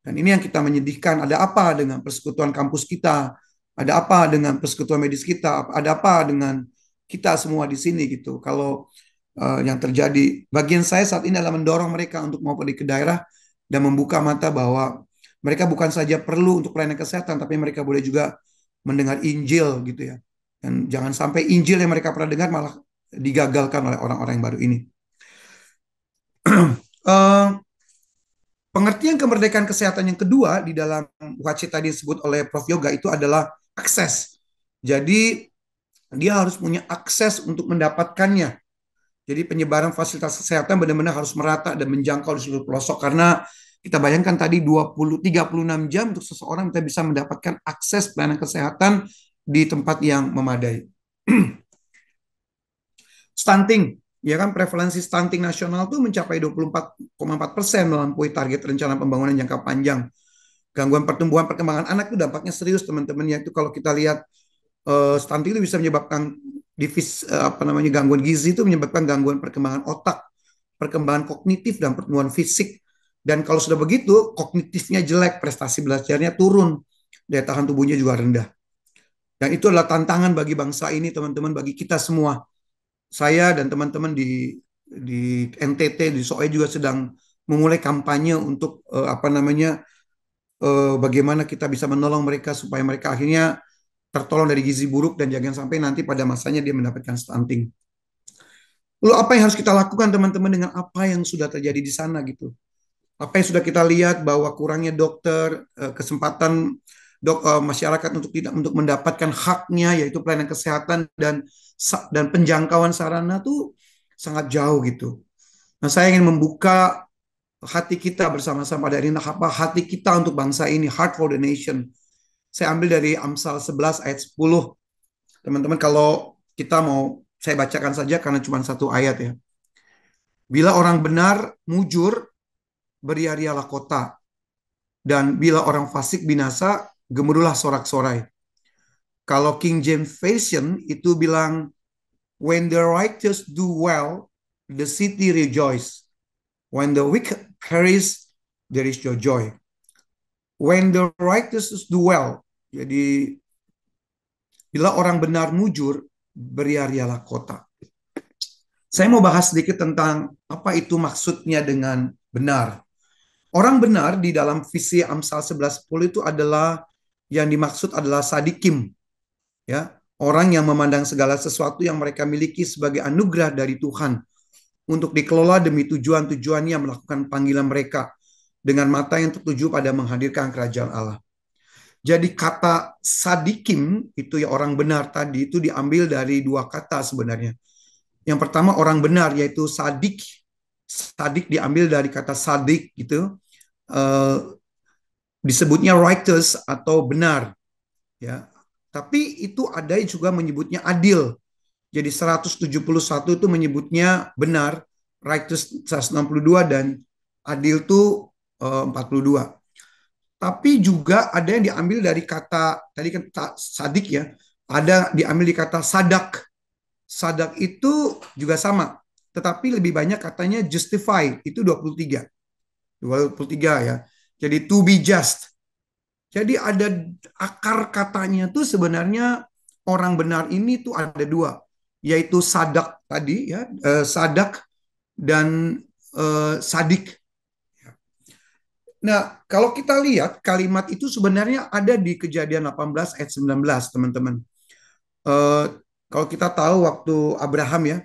[SPEAKER 2] Dan ini yang kita menyedihkan, ada apa dengan persekutuan kampus kita? Ada apa dengan persekutuan medis kita? Ada apa dengan kita semua di sini gitu? Kalau yang terjadi, bagian saya saat ini adalah mendorong mereka untuk mau pergi ke daerah dan membuka mata bahwa mereka bukan saja perlu untuk pelayanan kesehatan, tapi mereka boleh juga mendengar Injil gitu ya. Dan jangan sampai Injil yang mereka pernah dengar malah digagalkan oleh orang-orang yang baru ini. Pengertian kemerdekaan kesehatan yang kedua di dalam UHC tadi disebut oleh Prof. Yoga itu adalah akses. Jadi dia harus punya akses untuk mendapatkannya. Jadi penyebaran fasilitas kesehatan benar-benar harus merata dan menjangkau di seluruh pelosok, karena kita bayangkan tadi 36 jam untuk seseorang kita bisa mendapatkan akses pelayanan kesehatan di tempat yang memadai. Stunting, ya kan, prevalensi stunting nasional tuh mencapai 24,4%, melampaui target rencana pembangunan jangka panjang. Gangguan pertumbuhan perkembangan anak itu dampaknya serius teman-teman, yaitu kalau kita lihat stunting itu bisa menyebabkan gangguan gizi, itu menyebabkan gangguan perkembangan otak, perkembangan kognitif dan pertumbuhan fisik. Dan kalau sudah begitu, kognitifnya jelek, prestasi belajarnya turun, daya tahan tubuhnya juga rendah. Dan itu adalah tantangan bagi bangsa ini teman-teman, bagi kita semua. Saya dan teman-teman di NTT, di SOE juga sedang memulai kampanye untuk bagaimana kita bisa menolong mereka supaya mereka akhirnya tertolong dari gizi buruk dan jangan sampai nanti pada masanya dia mendapatkan stunting. Lalu apa yang harus kita lakukan teman-teman dengan apa yang sudah terjadi di sana gitu? Apa yang sudah kita lihat bahwa kurangnya dokter, kesempatan masyarakat untuk mendapatkan haknya yaitu pelayanan kesehatan dan penjangkauan sarana tuh sangat jauh gitu. Nah, saya ingin membuka hati kita bersama-sama dari apa hati kita untuk bangsa ini, heart for the nation. Saya ambil dari Amsal 11 ayat 10. Teman-teman, kalau kita mau, saya bacakan saja karena cuma 1 ayat ya. Bila orang benar mujur, beria-rialah kota. Dan bila orang fasik binasa, gemuruhlah sorak-sorai. Kalau King James Version itu bilang, when the righteous do well, the city rejoice. When the wicked perish, there is no joy. When the righteous do well, jadi bila orang benar mujur, beria-rialah kota. Saya mau bahas sedikit tentang apa itu maksudnya dengan benar. Orang benar di dalam visi Amsal 11:10 itu adalah yang dimaksud adalah sadikim, ya, orang yang memandang segala sesuatu yang mereka miliki sebagai anugerah dari Tuhan untuk dikelola demi tujuan-tujuannya, melakukan panggilan mereka dengan mata yang tertuju pada menghadirkan kerajaan Allah. Jadi kata sadikim itu ya orang benar tadi itu diambil dari 2 kata sebenarnya. Yang pertama orang benar yaitu sadik. Sadik diambil dari kata sadik gitu. disebutnya righteous atau benar, ya. Tapi itu ada juga menyebutnya adil. Jadi 171 itu menyebutnya benar, righteous 162 dan adil itu 42. Tapi juga ada yang diambil dari kata tadi kan sadik ya. Ada diambil di kata sadak. Sadak itu juga sama. Tetapi lebih banyak katanya justify itu 23. 23 ya. Jadi to be just. Jadi ada akar katanya tuh sebenarnya orang benar ini tuh ada dua, yaitu sadak tadi ya, sadak dan sadik. Nah, kalau kita lihat kalimat itu sebenarnya ada di Kejadian 18 ayat 19, teman-teman. Eh, Kalau kita tahu waktu Abraham ya,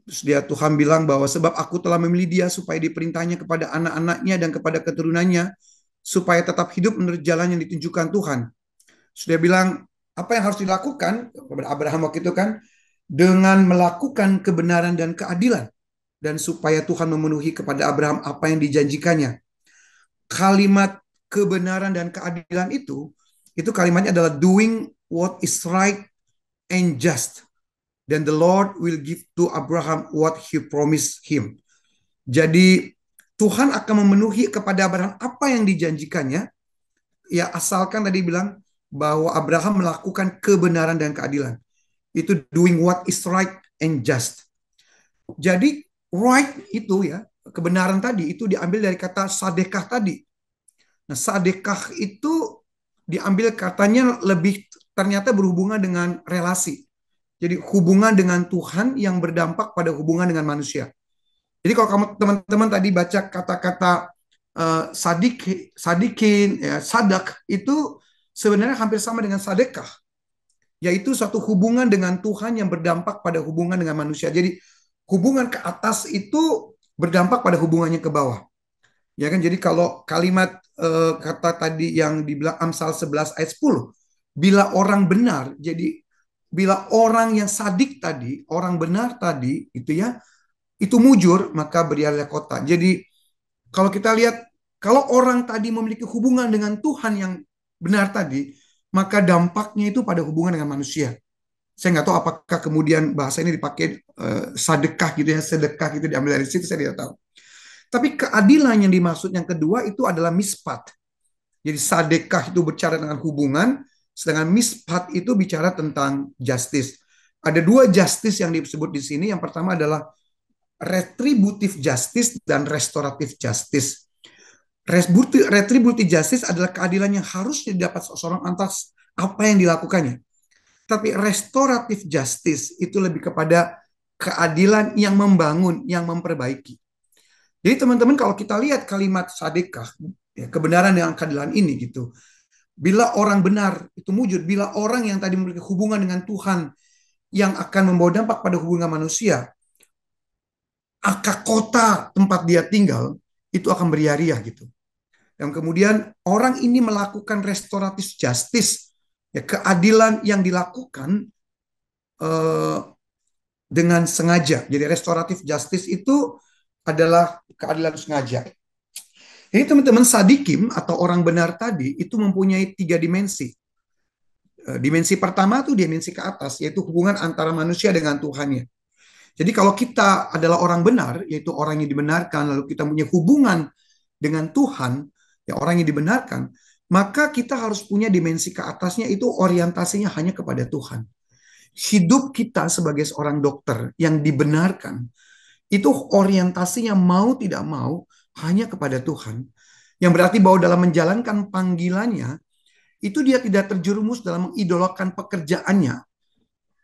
[SPEAKER 2] terus Tuhan bilang bahwa sebab aku telah memilih dia supaya diperintahnya kepada anak-anaknya dan kepada keturunannya, supaya tetap hidup menurut jalan yang ditunjukkan Tuhan. Sudah bilang apa yang harus dilakukan kepada Abraham waktu itu kan, dengan melakukan kebenaran dan keadilan, dan supaya Tuhan memenuhi kepada Abraham apa yang dijanjikannya. Kalimat kebenaran dan keadilan itu kalimatnya adalah doing what is right and just. Then the Lord will give to Abraham what he promised him. Jadi Tuhan akan memenuhi kepada Abraham apa yang dijanjikannya. Ya asalkan tadi bilang bahwa Abraham melakukan kebenaran dan keadilan. Itu doing what is right and just. Jadi right itu ya, kebenaran tadi itu diambil dari kata sadekah tadi. Nah, sadekah itu diambil katanya lebih ternyata berhubungan dengan relasi. Jadi hubungan dengan Tuhan yang berdampak pada hubungan dengan manusia. Jadi kalau kamu teman-teman tadi baca kata-kata sadikin, ya, sadak itu sebenarnya hampir sama dengan sadekah, yaitu suatu hubungan dengan Tuhan yang berdampak pada hubungan dengan manusia. Jadi hubungan ke atas itu berdampak pada hubungannya ke bawah. Ya kan, jadi kalau kalimat kata tadi yang dibilang Amsal 11 ayat 10, bila orang benar, jadi bila orang yang sadik tadi, orang benar tadi itu ya, itu mujur, maka berialah kota. Jadi kalau kita lihat, kalau orang tadi memiliki hubungan dengan Tuhan yang benar tadi, maka dampaknya itu pada hubungan dengan manusia. Saya nggak tahu apakah kemudian bahasa ini dipakai sedekah gitu ya, sedekah gitu diambil dari situ, saya tidak tahu. Tapi keadilan yang dimaksud yang kedua itu adalah mispat. Jadi sedekah itu bicara dengan hubungan, sedangkan mispat itu bicara tentang justice. Ada dua justice yang disebut di sini. Yang pertama adalah retributive justice dan restorative justice. Retributive justice adalah keadilan yang harus didapat seseorang atas apa yang dilakukannya. Tapi restorative justice itu lebih kepada keadilan yang membangun, yang memperbaiki. Jadi teman-teman kalau kita lihat kalimat sadekah, ya, kebenaran dan keadilan ini gitu. Bila orang benar itu wujud, bila orang yang tadi memiliki hubungan dengan Tuhan yang akan membawa dampak pada hubungan manusia, akar kota tempat dia tinggal itu akan beria-ria gitu. Dan kemudian orang ini melakukan restoratif justice, ya, keadilan yang dilakukan dengan sengaja. Jadi restoratif justice itu adalah keadilan sengaja. Jadi teman-teman, sadikim atau orang benar tadi itu mempunyai 3 dimensi. Dimensi pertama itu dimensi ke atas, yaitu hubungan antara manusia dengan Tuhannya. Jadi kalau kita adalah orang benar, yaitu orang yang dibenarkan, lalu kita punya hubungan dengan Tuhan, ya orang yang dibenarkan, maka kita harus punya dimensi ke atasnya, itu orientasinya hanya kepada Tuhan. Hidup kita sebagai seorang dokter yang dibenarkan, itu orientasinya mau tidak mau hanya kepada Tuhan. Yang berarti bahwa dalam menjalankan panggilannya, itu dia tidak terjerumus dalam mengidolakan pekerjaannya.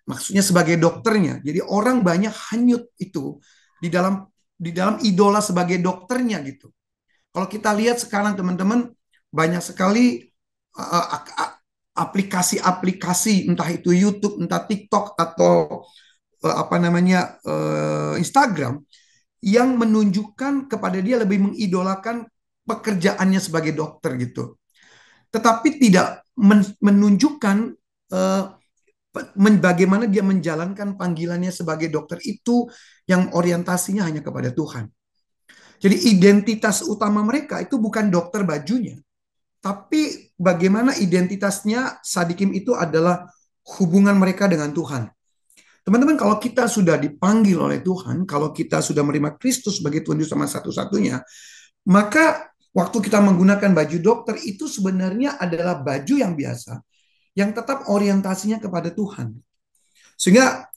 [SPEAKER 2] Maksudnya sebagai dokternya. Jadi orang banyak hanyut itu di dalam idola sebagai dokternya gitu. Kalau kita lihat sekarang teman-teman, banyak sekali aplikasi-aplikasi, entah itu YouTube, entah TikTok atau Instagram, yang menunjukkan kepada dia lebih mengidolakan pekerjaannya sebagai dokter gitu. Tetapi tidak menunjukkan bagaimana dia menjalankan panggilannya sebagai dokter itu yang orientasinya hanya kepada Tuhan. Jadi identitas utama mereka itu bukan dokter bajunya, Tapi bagaimana identitasnya Sadikim itu adalah hubungan mereka dengan Tuhan. Teman-teman, kalau kita sudah dipanggil oleh Tuhan, kalau kita sudah menerima Kristus sebagai Tuhan Yesus sama satu-satunya, maka waktu kita menggunakan baju dokter itu sebenarnya adalah baju yang biasa, yang tetap orientasinya kepada Tuhan. Sehingga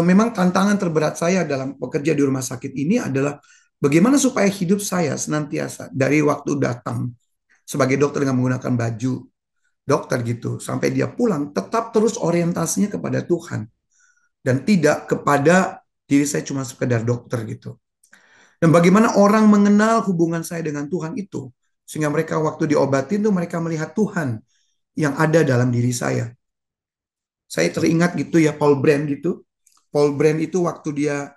[SPEAKER 2] memang tantangan terberat saya dalam bekerja di rumah sakit ini adalah bagaimana supaya hidup saya senantiasa dari waktu datang sebagai dokter dengan menggunakan baju dokter gitu, sampai dia pulang tetap terus orientasinya kepada Tuhan dan tidak kepada diri saya cuma sekedar dokter gitu. Dan bagaimana orang mengenal hubungan saya dengan Tuhan itu, sehingga mereka waktu diobatin tuh mereka melihat Tuhan yang ada dalam diri saya. Saya teringat gitu ya Paul Brand gitu. Paul Brand itu waktu dia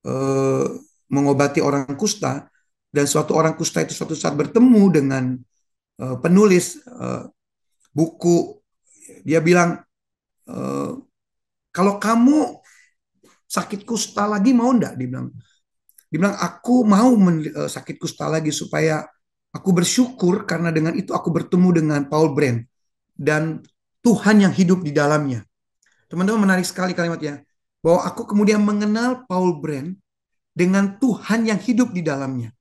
[SPEAKER 2] eh, mengobati orang kusta, dan suatu orang kusta itu suatu saat bertemu dengan penulis buku, dia bilang, eh, kalau kamu sakit kusta lagi mau enggak? Dia bilang aku mau sakit kusta lagi supaya aku bersyukur karena dengan itu aku bertemu dengan Paul Brand dan Tuhan yang hidup di dalamnya. Teman-teman, menarik sekali kalimatnya, bahwa aku kemudian mengenal Paul Brand dengan Tuhan yang hidup di dalamnya.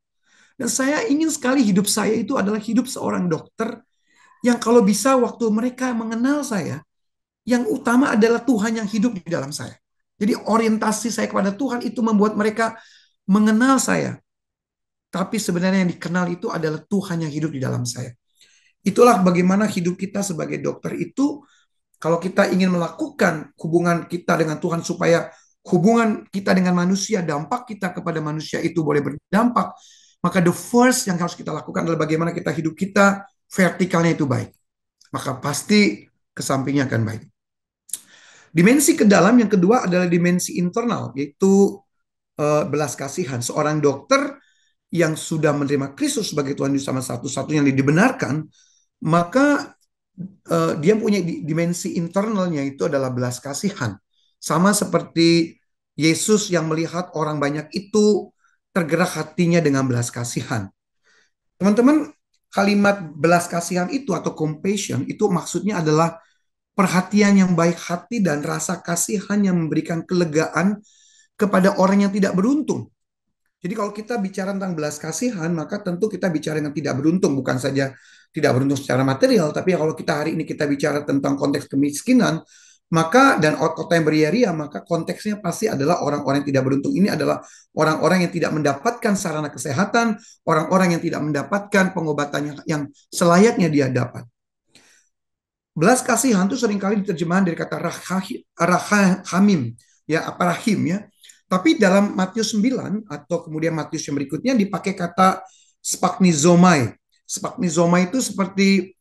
[SPEAKER 2] Dan saya ingin sekali hidup saya itu adalah hidup seorang dokter yang kalau bisa waktu mereka mengenal saya, yang utama adalah Tuhan yang hidup di dalam saya. Jadi orientasi saya kepada Tuhan itu membuat mereka mengenal saya. Tapi sebenarnya yang dikenal itu adalah Tuhan yang hidup di dalam saya. Itulah bagaimana hidup kita sebagai dokter itu, kalau kita ingin melakukan hubungan kita dengan Tuhan supaya hubungan kita dengan manusia, dampak kita kepada manusia itu boleh berdampak, maka the first yang harus kita lakukan adalah bagaimana kita hidup kita vertikalnya itu baik. Maka pasti ke sampingnya akan baik. Dimensi ke dalam yang kedua adalah dimensi internal, yaitu belas kasihan. Seorang dokter yang sudah menerima Kristus sebagai Tuhan Yesus sama satu-satunya yang dibenarkan, maka dia punya dimensi internalnya itu adalah belas kasihan. Sama seperti Yesus yang melihat orang banyak itu tergerak hatinya dengan belas kasihan. Teman-teman, kalimat belas kasihan itu atau compassion itu maksudnya adalah perhatian yang baik hati dan rasa kasihan yang memberikan kelegaan kepada orang yang tidak beruntung. Jadi kalau kita bicara tentang belas kasihan, maka tentu kita bicara dengan tidak beruntung, bukan saja tidak beruntung secara material, tapi kalau kita hari ini kita bicara tentang konteks kemiskinan, maka dan kota yang beria-ria, maka konteksnya pasti adalah orang-orang yang tidak beruntung. Ini adalah orang-orang yang tidak mendapatkan sarana kesehatan, orang-orang yang tidak mendapatkan pengobatan yang selayaknya dia dapat. Belas kasihan itu seringkali diterjemahkan dari kata rahamim, ya, apa rahim ya. Tapi dalam Matius 9 atau kemudian Matius yang berikutnya dipakai kata spaknizomai. Spaknizomai itu seperti,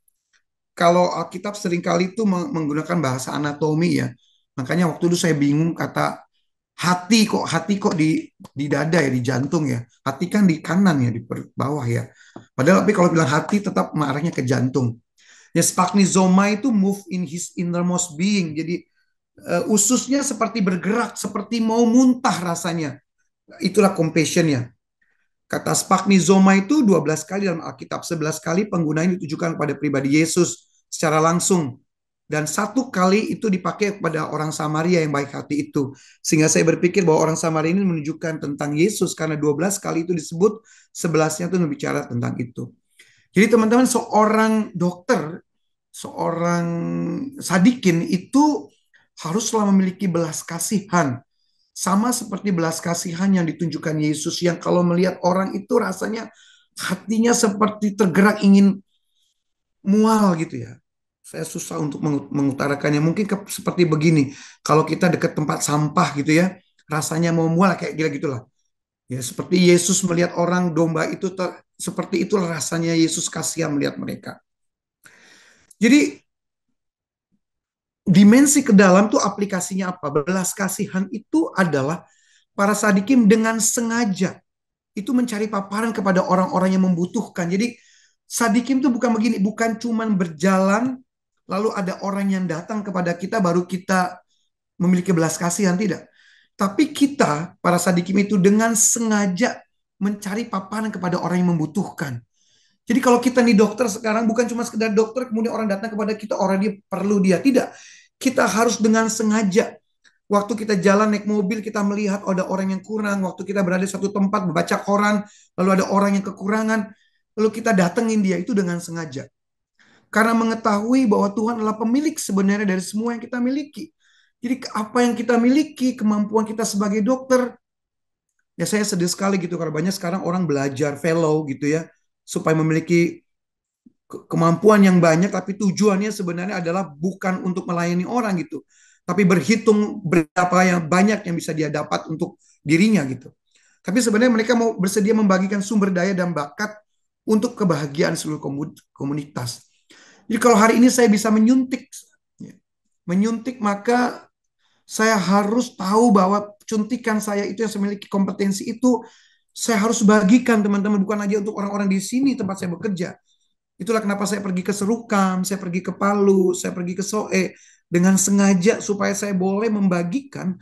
[SPEAKER 2] kalau Alkitab seringkali itu menggunakan bahasa anatomi ya. Makanya waktu itu saya bingung kata hati kok di dada ya, di jantung ya. Hati kan di kanan ya, di bawah ya. Padahal tapi kalau bilang hati tetap mengarahnya ke jantung. Ya, spaknizoma itu move in his innermost being. Jadi ususnya seperti bergerak, seperti mau muntah rasanya. Itulah compassion-nya. Kata spaknizoma itu 12 kali dalam Alkitab, 11 kali penggunaan ditujukan pada pribadi Yesus secara langsung. Dan satu kali itu dipakai kepada orang Samaria yang baik hati itu. Sehingga saya berpikir bahwa orang Samaria ini menunjukkan tentang Yesus, karena 12 kali itu disebut, 11-nya itu berbicara tentang itu. Jadi teman-teman, seorang dokter, seorang sadikin itu haruslah memiliki belas kasihan. Sama seperti belas kasihan yang ditunjukkan Yesus, yang kalau melihat orang itu rasanya hatinya seperti tergerak ingin mual gitu ya. Saya susah untuk mengutarakannya. Mungkin seperti begini, kalau kita dekat tempat sampah gitu ya, rasanya mau mual kayak gila gitulah. Ya, seperti Yesus melihat orang domba itu, seperti itulah rasanya Yesus kasihan melihat mereka. Jadi dimensi ke dalam tuh aplikasinya apa? Belas kasihan itu adalah para sadikim dengan sengaja itu mencari paparan kepada orang-orang yang membutuhkan. Jadi sadikim itu bukan begini, bukan cuman berjalan lalu ada orang yang datang kepada kita baru kita memiliki belas kasihan, tidak. Tapi kita, para sadikim itu dengan sengaja mencari paparan kepada orang yang membutuhkan. Jadi kalau kita nih dokter sekarang bukan cuma sekedar dokter kemudian orang datang kepada kita orang dia perlu dia tidak. Kita harus dengan sengaja. Waktu kita jalan naik mobil kita melihat ada orang yang kurang. Waktu kita berada di satu tempat membaca koran lalu ada orang yang kekurangan. Lalu kita datengin dia itu dengan sengaja. Karena mengetahui bahwa Tuhan adalah pemilik sebenarnya dari semua yang kita miliki. Jadi apa yang kita miliki, kemampuan kita sebagai dokter, ya saya sedih sekali gitu karena banyak sekarang orang belajar fellow gitu ya supaya memiliki kemampuan yang banyak tapi tujuannya sebenarnya adalah bukan untuk melayani orang gitu tapi berhitung berapa yang banyak yang bisa dia dapat untuk dirinya gitu. Tapi sebenarnya mereka mau bersedia membagikan sumber daya dan bakat untuk kebahagiaan seluruh komunitas. Jadi kalau hari ini saya bisa menyuntik ya, menyuntik maka saya harus tahu bahwa suntikan saya itu yang saya memiliki kompetensi itu saya harus bagikan teman-teman bukan aja untuk orang-orang di sini tempat saya bekerja. Itulah kenapa saya pergi ke Serukam, saya pergi ke Palu, saya pergi ke Soe dengan sengaja supaya saya boleh membagikan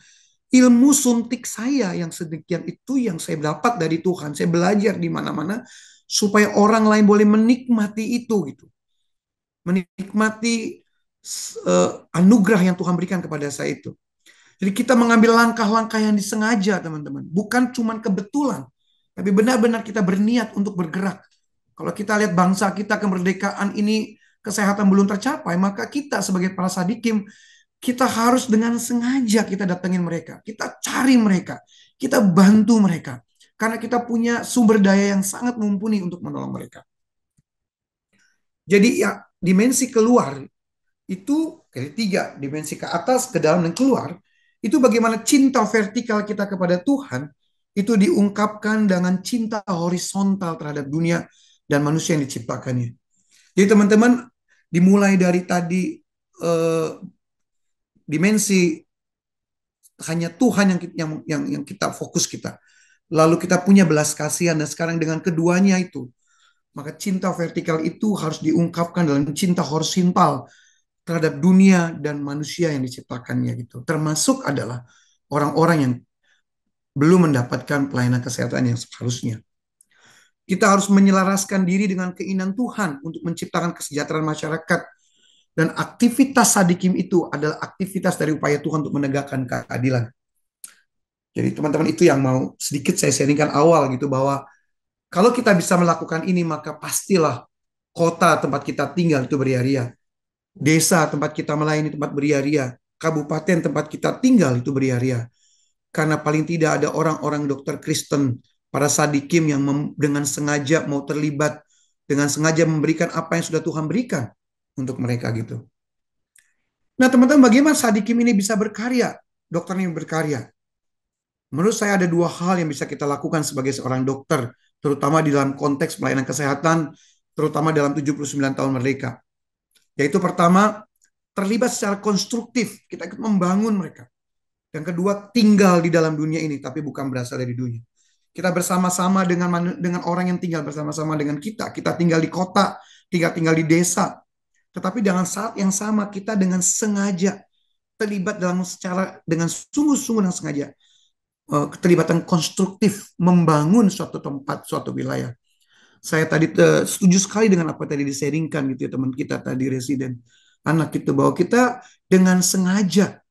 [SPEAKER 2] ilmu suntik saya yang sedemikian itu yang saya dapat dari Tuhan. Saya belajar di mana-mana supaya orang lain boleh menikmati itu gitu. Menikmati anugerah yang Tuhan berikan kepada saya itu. Jadi kita mengambil langkah-langkah yang disengaja teman-teman. Bukan cuma kebetulan. Tapi benar-benar kita berniat untuk bergerak. Kalau kita lihat bangsa kita kemerdekaan ini kesehatan belum tercapai, maka kita sebagai para sadikim, kita harus dengan sengaja kita datengin mereka. Kita cari mereka. Kita bantu mereka. Karena kita punya sumber daya yang sangat mumpuni untuk menolong mereka. Jadi ya dimensi keluar itu ketiga, dimensi ke atas, ke dalam, dan keluar. Itu bagaimana cinta vertikal kita kepada Tuhan itu diungkapkan dengan cinta horizontal terhadap dunia dan manusia yang diciptakannya. Jadi teman-teman dimulai dari tadi dimensi hanya Tuhan yang kita fokus kita. Lalu kita punya belas kasihan dan sekarang dengan keduanya itu maka cinta vertikal itu harus diungkapkan dalam cinta horizontal terhadap dunia dan manusia yang diciptakannya gitu. Termasuk adalah orang-orang yang belum mendapatkan pelayanan kesehatan yang seharusnya. Kita harus menyelaraskan diri dengan keinginan Tuhan untuk menciptakan kesejahteraan masyarakat. Dan aktivitas sadikim itu adalah aktivitas dari upaya Tuhan untuk menegakkan keadilan. Jadi teman-teman itu yang mau sedikit saya sharingkan awal gitu bahwa kalau kita bisa melakukan ini maka pastilah kota tempat kita tinggal itu beria-ria. Desa tempat kita melayani tempat beria-ria. Kabupaten tempat kita tinggal itu beria-ria. Karena paling tidak ada orang-orang dokter Kristen, para sadikim yang dengan sengaja mau terlibat, dengan sengaja memberikan apa yang sudah Tuhan berikan untuk mereka gitu. Nah teman-teman bagaimana sadikim ini bisa berkarya? Dokter ini berkarya. Menurut saya ada dua hal yang bisa kita lakukan sebagai seorang dokter, terutama di dalam konteks pelayanan kesehatan, terutama dalam 79 tahun merdeka. Yaitu pertama, terlibat secara konstruktif. Kita ikut membangun mereka. Yang kedua, tinggal di dalam dunia ini, tapi bukan berasal dari dunia. Kita bersama-sama dengan orang yang tinggal bersama-sama dengan kita. Kita tinggal di kota, tinggal di desa. Tetapi dengan saat yang sama, kita dengan sengaja terlibat dengan sungguh-sungguh dan sengaja. Keterlibatan konstruktif membangun suatu tempat, suatu wilayah. Saya tadi setuju sekali dengan apa tadi diseringkan gitu ya teman kita tadi residen anak itu bahwa kita dengan sengaja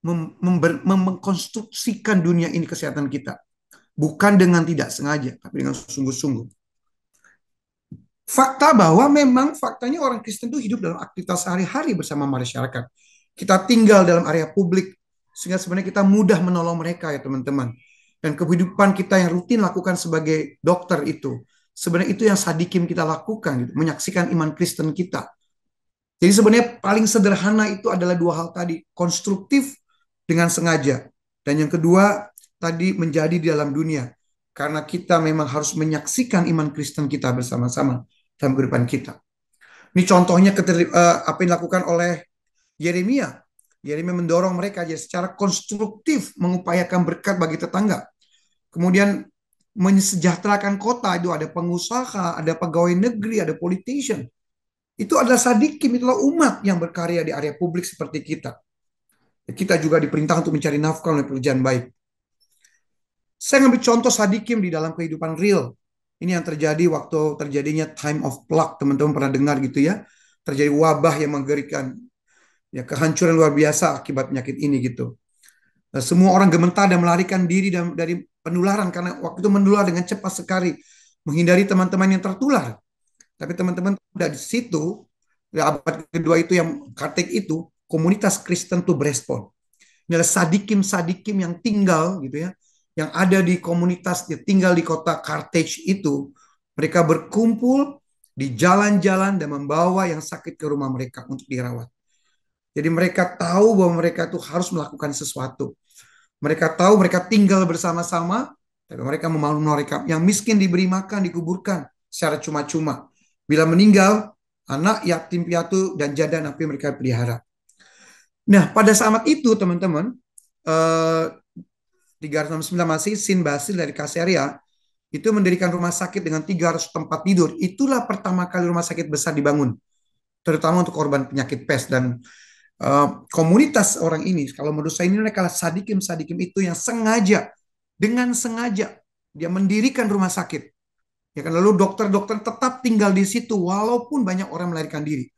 [SPEAKER 2] mengkonstruksikan dunia ini kesehatan kita bukan dengan tidak sengaja tapi dengan sungguh-sungguh. Fakta bahwa memang faktanya orang Kristen itu hidup dalam aktivitas sehari-hari bersama masyarakat. Kita tinggal dalam area publik sehingga sebenarnya kita mudah menolong mereka ya teman-teman. Dan kehidupan kita yang rutin lakukan sebagai dokter itu sebenarnya itu yang sadikim kita lakukan gitu, menyaksikan iman Kristen kita. Jadi sebenarnya paling sederhana itu adalah dua hal tadi, konstruktif dengan sengaja. Dan yang kedua tadi menjadi di dalam dunia. Karena kita memang harus menyaksikan iman Kristen kita bersama-sama dalam kehidupan kita. Ini contohnya apa yang dilakukan oleh Yeremia. Yeremia mendorong mereka aja secara konstruktif mengupayakan berkat bagi tetangga. Kemudian mensejahterakan kota, itu ada pengusaha, ada pegawai negeri, ada politician. Itu adalah sadikim, itulah umat yang berkarya di area publik seperti kita. Kita juga diperintahkan untuk mencari nafkah oleh pekerjaan baik. Saya ngambil contoh sadikim di dalam kehidupan real. Ini yang terjadi waktu terjadinya time of plague, teman-teman pernah dengar gitu ya. Terjadi wabah yang mengerikan, ya kehancuran luar biasa akibat penyakit ini gitu. Nah, semua orang gemetar dan melarikan diri dari penularan karena waktu itu menular dengan cepat sekali, menghindari teman-teman yang tertular. Tapi teman-teman udah di situ, di abad kedua itu yang Kartik itu, komunitas Kristen tuh berespon. Ini adalah sadikim-sadikim yang tinggal gitu ya, yang ada di komunitas, tinggal di kota Carthage itu. Mereka berkumpul di jalan-jalan dan membawa yang sakit ke rumah mereka untuk dirawat. Jadi mereka tahu bahwa mereka itu harus melakukan sesuatu. Mereka tahu mereka tinggal bersama-sama, tapi mereka memalu mereka. Yang miskin diberi makan, dikuburkan secara cuma-cuma. Bila meninggal, anak yatim piatu dan janda napi mereka pelihara. Nah, pada saat itu teman-teman, 369 masih Sin Basil dari Kaseria itu mendirikan rumah sakit dengan 300 tempat tidur. Itulah pertama kali rumah sakit besar dibangun, terutama untuk korban penyakit pes. Dan komunitas orang ini, kalau menurut saya ini mereka sadikim-sadikim itu yang sengaja, dengan sengaja dia mendirikan rumah sakit. Ya kan, lalu dokter-dokter tetap tinggal di situ walaupun banyak orang melarikan diri.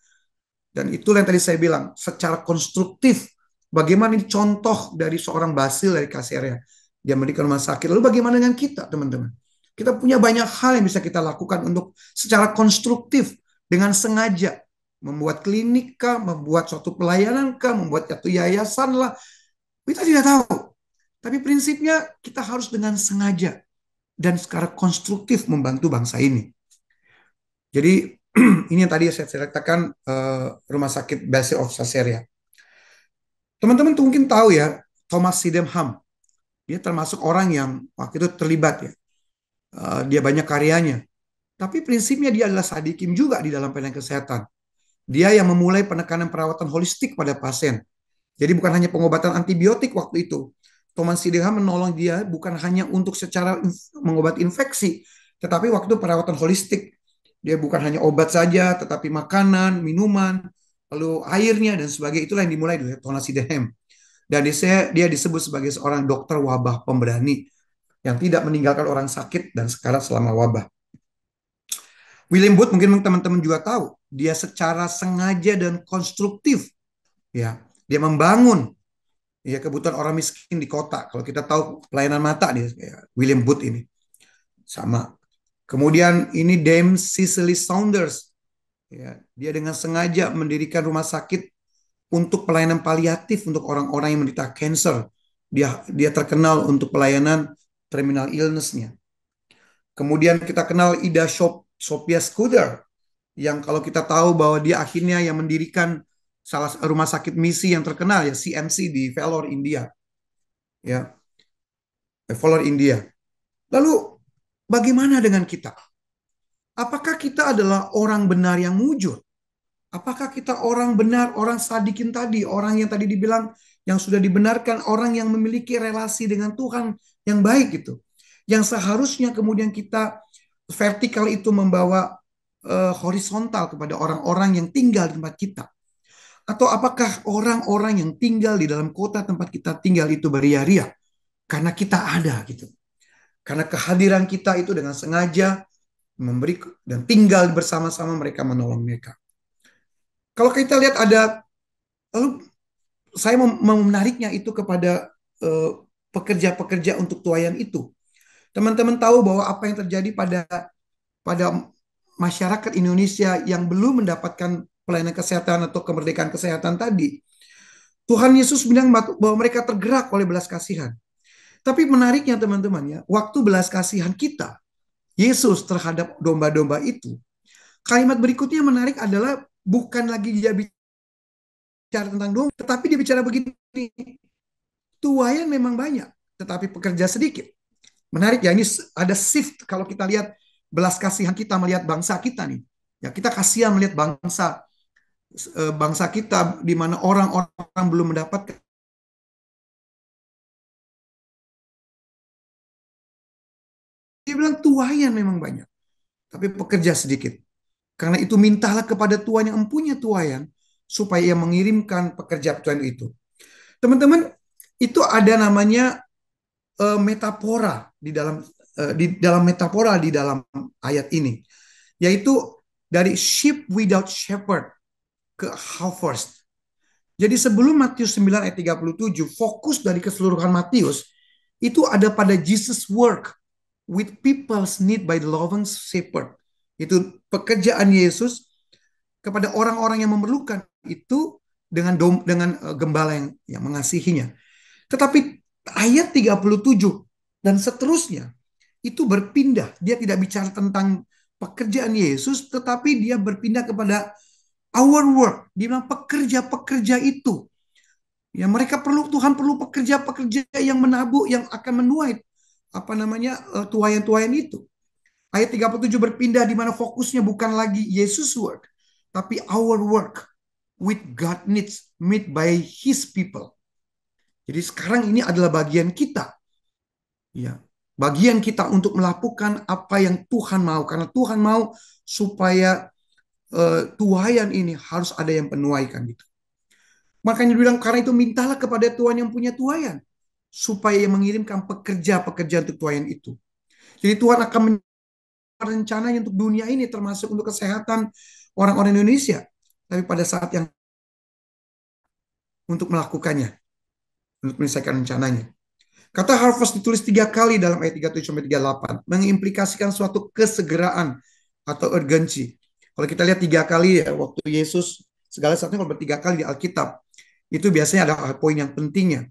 [SPEAKER 2] Dan itulah yang tadi saya bilang, secara konstruktif, bagaimana ini contoh dari seorang Basil dari Kaseria. Dia mendirikan rumah sakit. Lalu bagaimana dengan kita, teman-teman? Kita punya banyak hal yang bisa kita lakukan untuk secara konstruktif, dengan sengaja. Membuat klinik kah, membuat suatu pelayanan kah, membuat satu yayasan lah. Kita tidak tahu. Tapi prinsipnya kita harus dengan sengaja dan secara konstruktif membantu bangsa ini. Jadi ini yang tadi saya ceritakan, rumah sakit Basil of Caesarea. Teman-teman tuh mungkin tahu ya, Thomas Sydenham. Dia termasuk orang yang waktu itu terlibat ya. Dia banyak karyanya. Tapi prinsipnya dia adalah sadikim juga di dalam pelayanan kesehatan. Dia yang memulai penekanan perawatan holistik pada pasien. Jadi bukan hanya pengobatan antibiotik waktu itu. Thomas Sydenham menolong dia bukan hanya untuk secara mengobati infeksi, tetapi waktu perawatan holistik. Dia bukan hanya obat saja, tetapi makanan, minuman, lalu airnya dan sebagainya. Itulah yang dimulai oleh Thomas Sydenham. Dan dia disebut sebagai seorang dokter wabah pemberani yang tidak meninggalkan orang sakit dan sekarat selama wabah. William Booth mungkin teman-teman juga tahu, dia secara sengaja dan konstruktif ya, dia membangun ya kebutuhan orang miskin di kota. Kalau kita tahu pelayanan mata dia ya, William Booth ini sama. Kemudian ini Dame Cicely Saunders ya, dia dengan sengaja mendirikan rumah sakit untuk pelayanan paliatif untuk orang-orang yang menderita kanker. Dia terkenal untuk pelayanan terminal illness-nya. Kemudian kita kenal Ida Sophia Scudder, yang kalau kita tahu bahwa dia akhirnya yang mendirikan salah rumah sakit misi yang terkenal ya, CMC di Vellore, India. Ya, Vellore, India. Lalu bagaimana dengan kita? Apakah kita adalah orang benar yang mujur? Apakah kita orang benar, orang sadikin tadi, orang yang tadi dibilang yang sudah dibenarkan, orang yang memiliki relasi dengan Tuhan yang baik gitu. Yang seharusnya kemudian kita vertikal itu membawa horizontal kepada orang-orang yang tinggal di tempat kita. Atau apakah orang-orang yang tinggal di dalam kota tempat kita tinggal itu beria-ria karena kita ada gitu. Karena kehadiran kita itu dengan sengaja memberi dan tinggal bersama-sama mereka, menolong mereka. Kalau kita lihat ada, lalu saya mau menariknya itu kepada pekerja-pekerja untuk tuayan itu. Teman-teman tahu bahwa apa yang terjadi pada masyarakat Indonesia yang belum mendapatkan pelayanan kesehatan atau kemerdekaan kesehatan tadi. Tuhan Yesus bilang bahwa mereka tergerak oleh belas kasihan. Tapi menariknya teman-teman ya, waktu belas kasihan kita, Yesus terhadap domba-domba itu, kalimat berikutnya menarik adalah bukan lagi dia bicara tentang domba, tetapi dia bicara begini, tuayan memang banyak, tetapi pekerja sedikit. Menarik ya, ini ada shift kalau kita lihat belas kasihan kita melihat bangsa kita nih. Ya, kita kasihan melihat bangsa kita di mana orang-orang belum mendapatkan. Dia bilang tuayan memang banyak, tapi pekerja sedikit. Karena itu mintalah kepada Tuhan yang mempunyai tuayan supaya ia mengirimkan pekerja Tuhan itu. Teman-teman, itu ada namanya metafora di dalam di dalam metafora di dalam ayat ini, yaitu dari sheep without shepherd ke how first. Jadi sebelum Matius 9 ayat 37, fokus dari keseluruhan Matius itu ada pada Jesus work with people's need by the loving shepherd. Itu pekerjaan Yesus kepada orang-orang yang memerlukan itu dengan gembala yang mengasihinya. Tetapi ayat 37 dan seterusnya itu berpindah. Dia tidak bicara tentang pekerjaan Yesus, tetapi dia berpindah kepada our work. Dia bilang pekerja-pekerja itu. Ya, mereka Tuhan perlu pekerja-pekerja yang menabur, yang akan menuai tuaian-tuaian itu. Ayat 37 berpindah di mana fokusnya bukan lagi Yesus work, tapi our work with God needs made by His people. Jadi sekarang ini adalah bagian kita. Ya, bagian kita untuk melakukan apa yang Tuhan mau, karena Tuhan mau supaya tuaian ini harus ada yang penuaikan gitu. Makanya dibilang karena itu mintalah kepada Tuhan yang punya tuaian supaya mengirimkan pekerja-pekerja untuk tuaian itu. Jadi Tuhan akan rencananya untuk dunia ini termasuk untuk kesehatan orang-orang Indonesia. Tapi pada saat yang untuk melakukannya, untuk menyelesaikan rencananya. Kata harvest ditulis 3 kali dalam ayat 37-38, mengimplikasikan suatu kesegeraan atau urgency. Kalau kita lihat 3 kali ya, waktu Yesus, segala sesuatu kalau ber3 kali di Alkitab, itu biasanya ada poin yang pentingnya.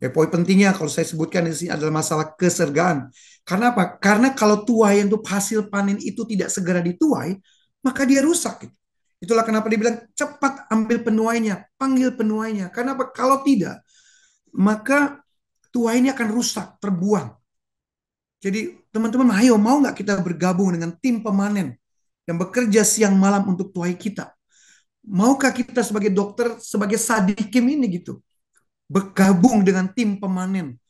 [SPEAKER 2] Ya, poin pentingnya kalau saya sebutkan di sini adalah masalah kesergaan. Karena apa? Karena kalau tuai untuk hasil panen itu tidak segera dituai, maka dia rusak. Itulah kenapa dia bilang cepat ambil penuainya, panggil penuainya. Karena apa? Kalau tidak, maka tuai ini akan rusak, terbuang. Jadi teman-teman, ayo mau nggak kita bergabung dengan tim pemanen yang bekerja siang malam untuk tuai kita? Maukah kita sebagai dokter, sebagai sadikim ini gitu, bergabung dengan tim pemanen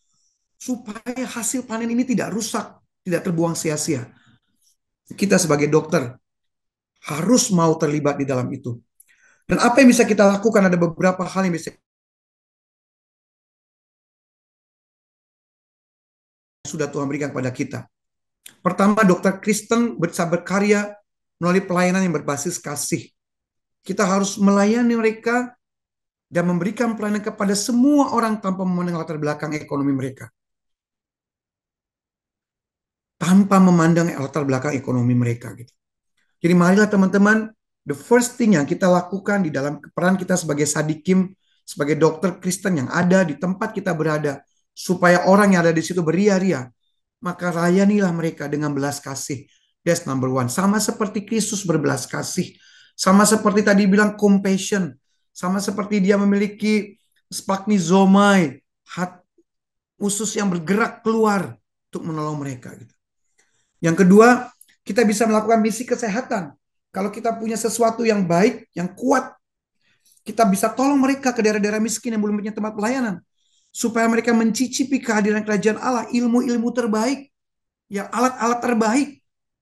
[SPEAKER 2] supaya hasil panen ini tidak rusak, tidak terbuang sia-sia? Kita sebagai dokter harus mau terlibat di dalam itu. Dan apa yang bisa kita lakukan? Ada beberapa hal yang bisa sudah Tuhan berikan kepada kita. Pertama, dokter Kristen bisa berkarya melalui pelayanan yang berbasis kasih. Kita harus melayani mereka dan memberikan pelayanan kepada semua orang tanpa memandang latar belakang ekonomi mereka. Tanpa memandang latar belakang ekonomi mereka gitu. Jadi marilah teman-teman, the first thing yang kita lakukan di dalam peran kita sebagai sadikim, sebagai dokter Kristen yang ada di tempat kita berada, supaya orang yang ada di situ beria-ria, maka layanilah mereka dengan belas kasih. That's number one. Sama seperti Kristus berbelas kasih. Sama seperti tadi bilang compassion. Sama seperti dia memiliki splagmizomai, usus yang bergerak keluar untuk menolong mereka. Gitu. Yang kedua, kita bisa melakukan misi kesehatan. Kalau kita punya sesuatu yang baik, yang kuat, kita bisa tolong mereka ke daerah-daerah miskin yang belum punya tempat pelayanan. Supaya mereka mencicipi kehadiran kerajaan Allah, ilmu-ilmu terbaik, ya alat-alat terbaik.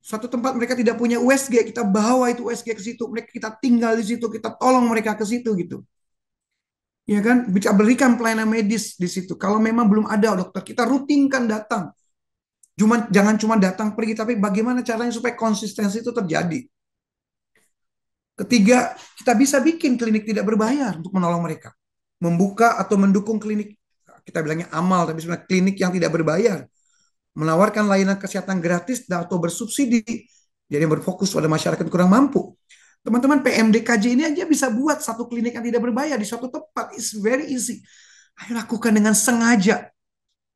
[SPEAKER 2] Suatu tempat mereka tidak punya USG, kita bawa itu USG ke situ, mereka kita tinggal di situ, kita tolong mereka ke situ gitu. Ya kan, bisa berikan pelayanan medis di situ. Kalau memang belum ada dokter, kita rutinkan datang. Jangan cuma datang pergi, tapi bagaimana caranya supaya konsistensi itu terjadi. Ketiga, kita bisa bikin klinik tidak berbayar untuk menolong mereka. Membuka atau mendukung klinik, kita bilangnya amal, tapi sebenarnya klinik yang tidak berbayar. Menawarkan layanan kesehatan gratis atau bersubsidi. Jadi berfokus pada masyarakat kurang mampu. Teman-teman, PMDKJ ini aja bisa buat satu klinik yang tidak berbayar di suatu tempat. It's very easy. Ayo lakukan dengan sengaja.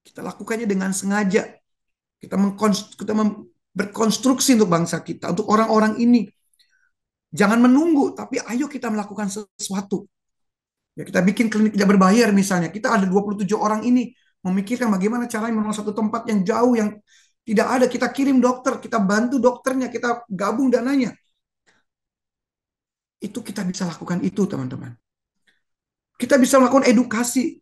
[SPEAKER 2] Kita lakukannya dengan sengaja. Kita berkonstruksi untuk bangsa kita, untuk orang-orang ini. Jangan menunggu, tapi ayo kita melakukan sesuatu. Ya, kita bikin klinik tidak berbayar misalnya. Kita ada 27 orang ini memikirkan bagaimana caranya menolong satu tempat yang jauh yang tidak ada. Kita kirim dokter, kita bantu dokternya, kita gabung dananya. Itu kita bisa lakukan itu, teman-teman. Kita bisa melakukan edukasi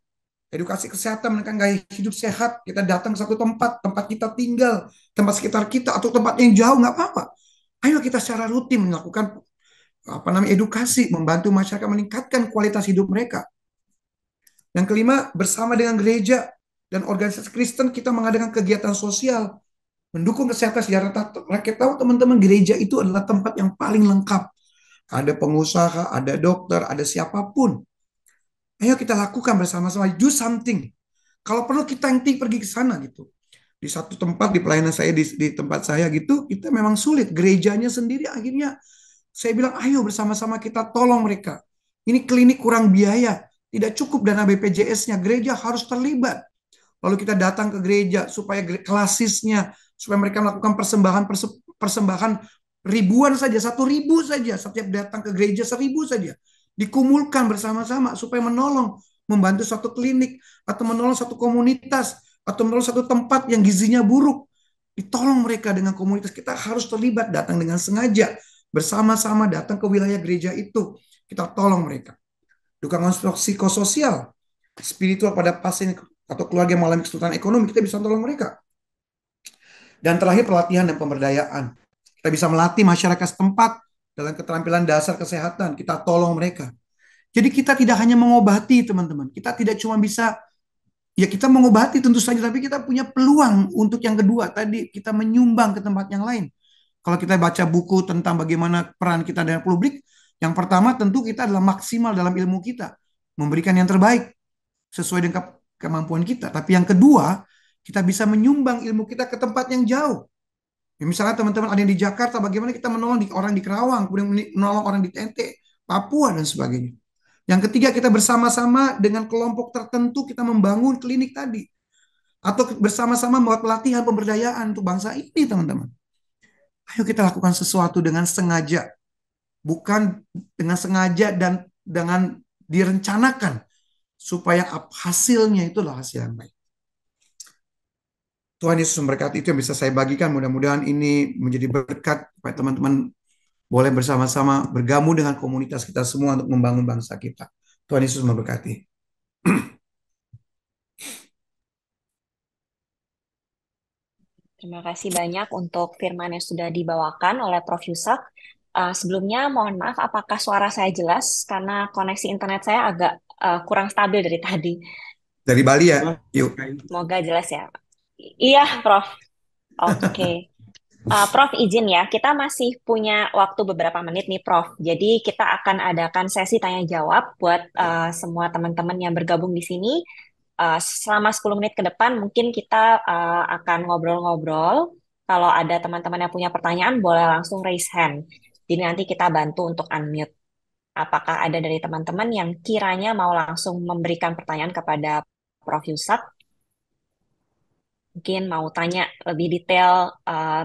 [SPEAKER 2] kesehatan, menekan gaya hidup sehat. Kita datang ke satu tempat kita tinggal, tempat sekitar kita atau tempat yang jauh, nggak apa-apa. Ayo kita secara rutin melakukan edukasi, membantu masyarakat meningkatkan kualitas hidup mereka. Yang kelima, bersama dengan gereja dan organisasi Kristen kita mengadakan kegiatan sosial Mendukung kesehatan secara rakyat tahu teman-teman, gereja itu adalah tempat yang paling lengkap. Ada pengusaha, ada dokter, ada siapapun. Ayo kita lakukan bersama-sama, do something. Kalau perlu kita yang pergi ke sana gitu. Di satu tempat, di pelayanan saya, di tempat saya gitu, kita memang sulit. Gerejanya sendiri akhirnya saya bilang, ayo bersama-sama kita tolong mereka. Ini klinik kurang biaya, tidak cukup dana BPJS-nya, gereja harus terlibat. Lalu kita datang ke gereja supaya klasisnya, supaya mereka melakukan persembahan ribuan saja, 1.000 saja, setiap datang ke gereja 1.000 saja. Dikumulkan bersama-sama supaya menolong, membantu satu klinik, atau menolong satu komunitas, atau menolong satu tempat yang gizinya buruk. Ditolong mereka dengan komunitas. Kita harus terlibat, datang dengan sengaja, bersama-sama datang ke wilayah gereja itu. Kita tolong mereka. Dukungan psikososial, spiritual pada pasien atau keluarga yang mengalami kesulitan ekonomi, kita bisa tolong mereka. Dan terakhir, pelatihan dan pemberdayaan. Kita bisa melatih masyarakat setempat dalam keterampilan dasar kesehatan. Kita tolong mereka. Jadi kita tidak hanya mengobati, teman-teman. Kita tidak cuma bisa, ya kita mengobati tentu saja, tapi kita punya peluang untuk yang kedua. Tadi kita menyumbang ke tempat yang lain. Kalau kita baca buku tentang bagaimana peran kita dalam publik, yang pertama tentu kita adalah maksimal dalam ilmu kita. Memberikan yang terbaik sesuai dengan kemampuan kita. Tapi yang kedua, kita bisa menyumbang ilmu kita ke tempat yang jauh. Ya, misalnya teman-teman ada yang di Jakarta, bagaimana kita menolong orang di Kerawang, kemudian menolong orang di TNT, Papua, dan sebagainya. Yang ketiga, kita bersama-sama dengan kelompok tertentu kita membangun klinik tadi. Atau bersama-sama membuat pelatihan pemberdayaan untuk bangsa ini, teman-teman. Ayo kita lakukan sesuatu dengan sengaja. Bukan dengan sengaja dan dengan direncanakan. Supaya hasilnya itulah hasil yang baik. Tuhan Yesus memberkati. Itu yang bisa saya bagikan. Mudah-mudahan ini menjadi berkat supaya teman-teman boleh bersama-sama bergabung dengan komunitas kita semua untuk membangun bangsa kita. Tuhan Yesus memberkati.
[SPEAKER 1] Terima kasih banyak untuk firman yang sudah dibawakan oleh Prof. Yusak. Sebelumnya mohon maaf apakah suara saya jelas karena koneksi internet saya agak kurang stabil dari tadi.
[SPEAKER 2] Dari Bali ya? Yuk.
[SPEAKER 1] Semoga jelas ya. Iya, Prof. Oke. Prof, izin ya, kita masih punya waktu beberapa menit nih, Prof. Jadi kita akan adakan sesi tanya jawab buat semua teman-teman yang bergabung di sini. Selama 10 menit ke depan mungkin kita akan ngobrol-ngobrol. Kalau ada teman-teman yang punya pertanyaan, boleh langsung raise hand. Jadi nanti kita bantu untuk unmute. Apakah ada dari teman-teman yang kiranya mau langsung memberikan pertanyaan kepada Prof. Yusak? Mungkin mau tanya lebih detail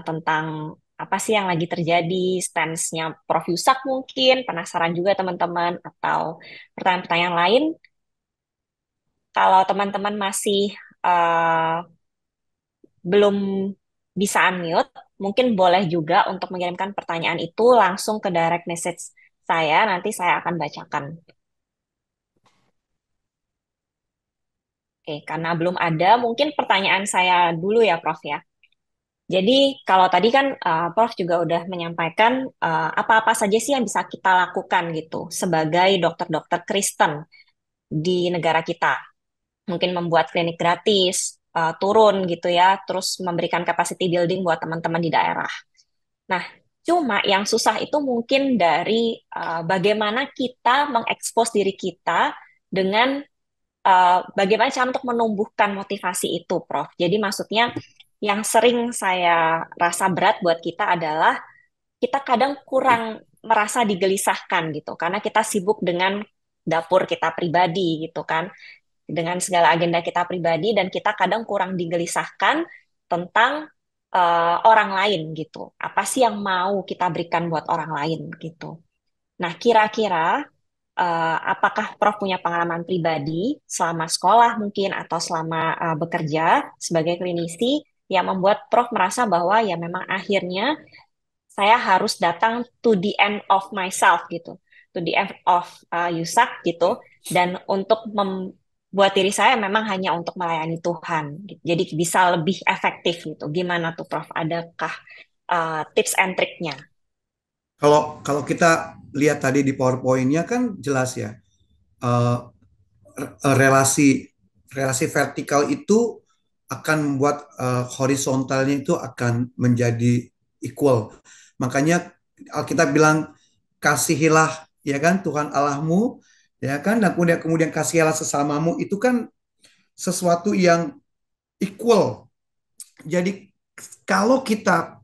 [SPEAKER 1] tentang apa sih yang lagi terjadi, stance-nya Prof. Yusak mungkin, penasaran juga teman-teman, atau pertanyaan-pertanyaan lain. Kalau teman-teman masih uh, belum bisa unmute, mungkin boleh juga untuk mengirimkan pertanyaan itu langsung ke direct message saya, nanti saya akan bacakan. Oke, karena belum ada, mungkin pertanyaan saya dulu ya, Prof ya. Jadi kalau tadi kan Prof juga udah menyampaikan apa-apa saja sih yang bisa kita lakukan gitu sebagai dokter-dokter Kristen di negara kita. Mungkin membuat klinik gratis, turun gitu ya, terus memberikan capacity building buat teman-teman di daerah. Nah, cuma yang susah itu mungkin dari bagaimana kita mengekspos diri kita dengan bagaimana cara untuk menumbuhkan motivasi itu, Prof. Jadi maksudnya yang sering saya rasa berat buat kita adalah kita kadang kurang merasa digelisahkan gitu, karena kita sibuk dengan dapur kita pribadi gitu kan, dengan segala agenda kita pribadi dan kita kadang kurang digelisahkan tentang orang lain gitu. Apa sih yang mau kita berikan buat orang lain gitu. Nah, kira-kira apakah Prof punya pengalaman pribadi selama sekolah mungkin atau selama bekerja sebagai klinisi yang membuat Prof merasa bahwa ya memang akhirnya saya harus datang to the end of myself gitu, to the end of Yusak gitu, dan untuk membuat diri saya memang hanya untuk melayani Tuhan, gitu. Jadi bisa lebih efektif gitu. Gimana tuh Prof? Adakah tips and triknya?
[SPEAKER 2] Kalau kita lihat tadi di PowerPoint-nya kan jelas ya, relasi relasi vertikal itu akan membuat horizontalnya itu akan menjadi equal. Makanya Alkitab bilang kasihilah ya kan Tuhan Allahmu ya kan, dan kemudian kemudian kasihilah sesamamu, itu kan sesuatu yang equal. Jadi kalau kita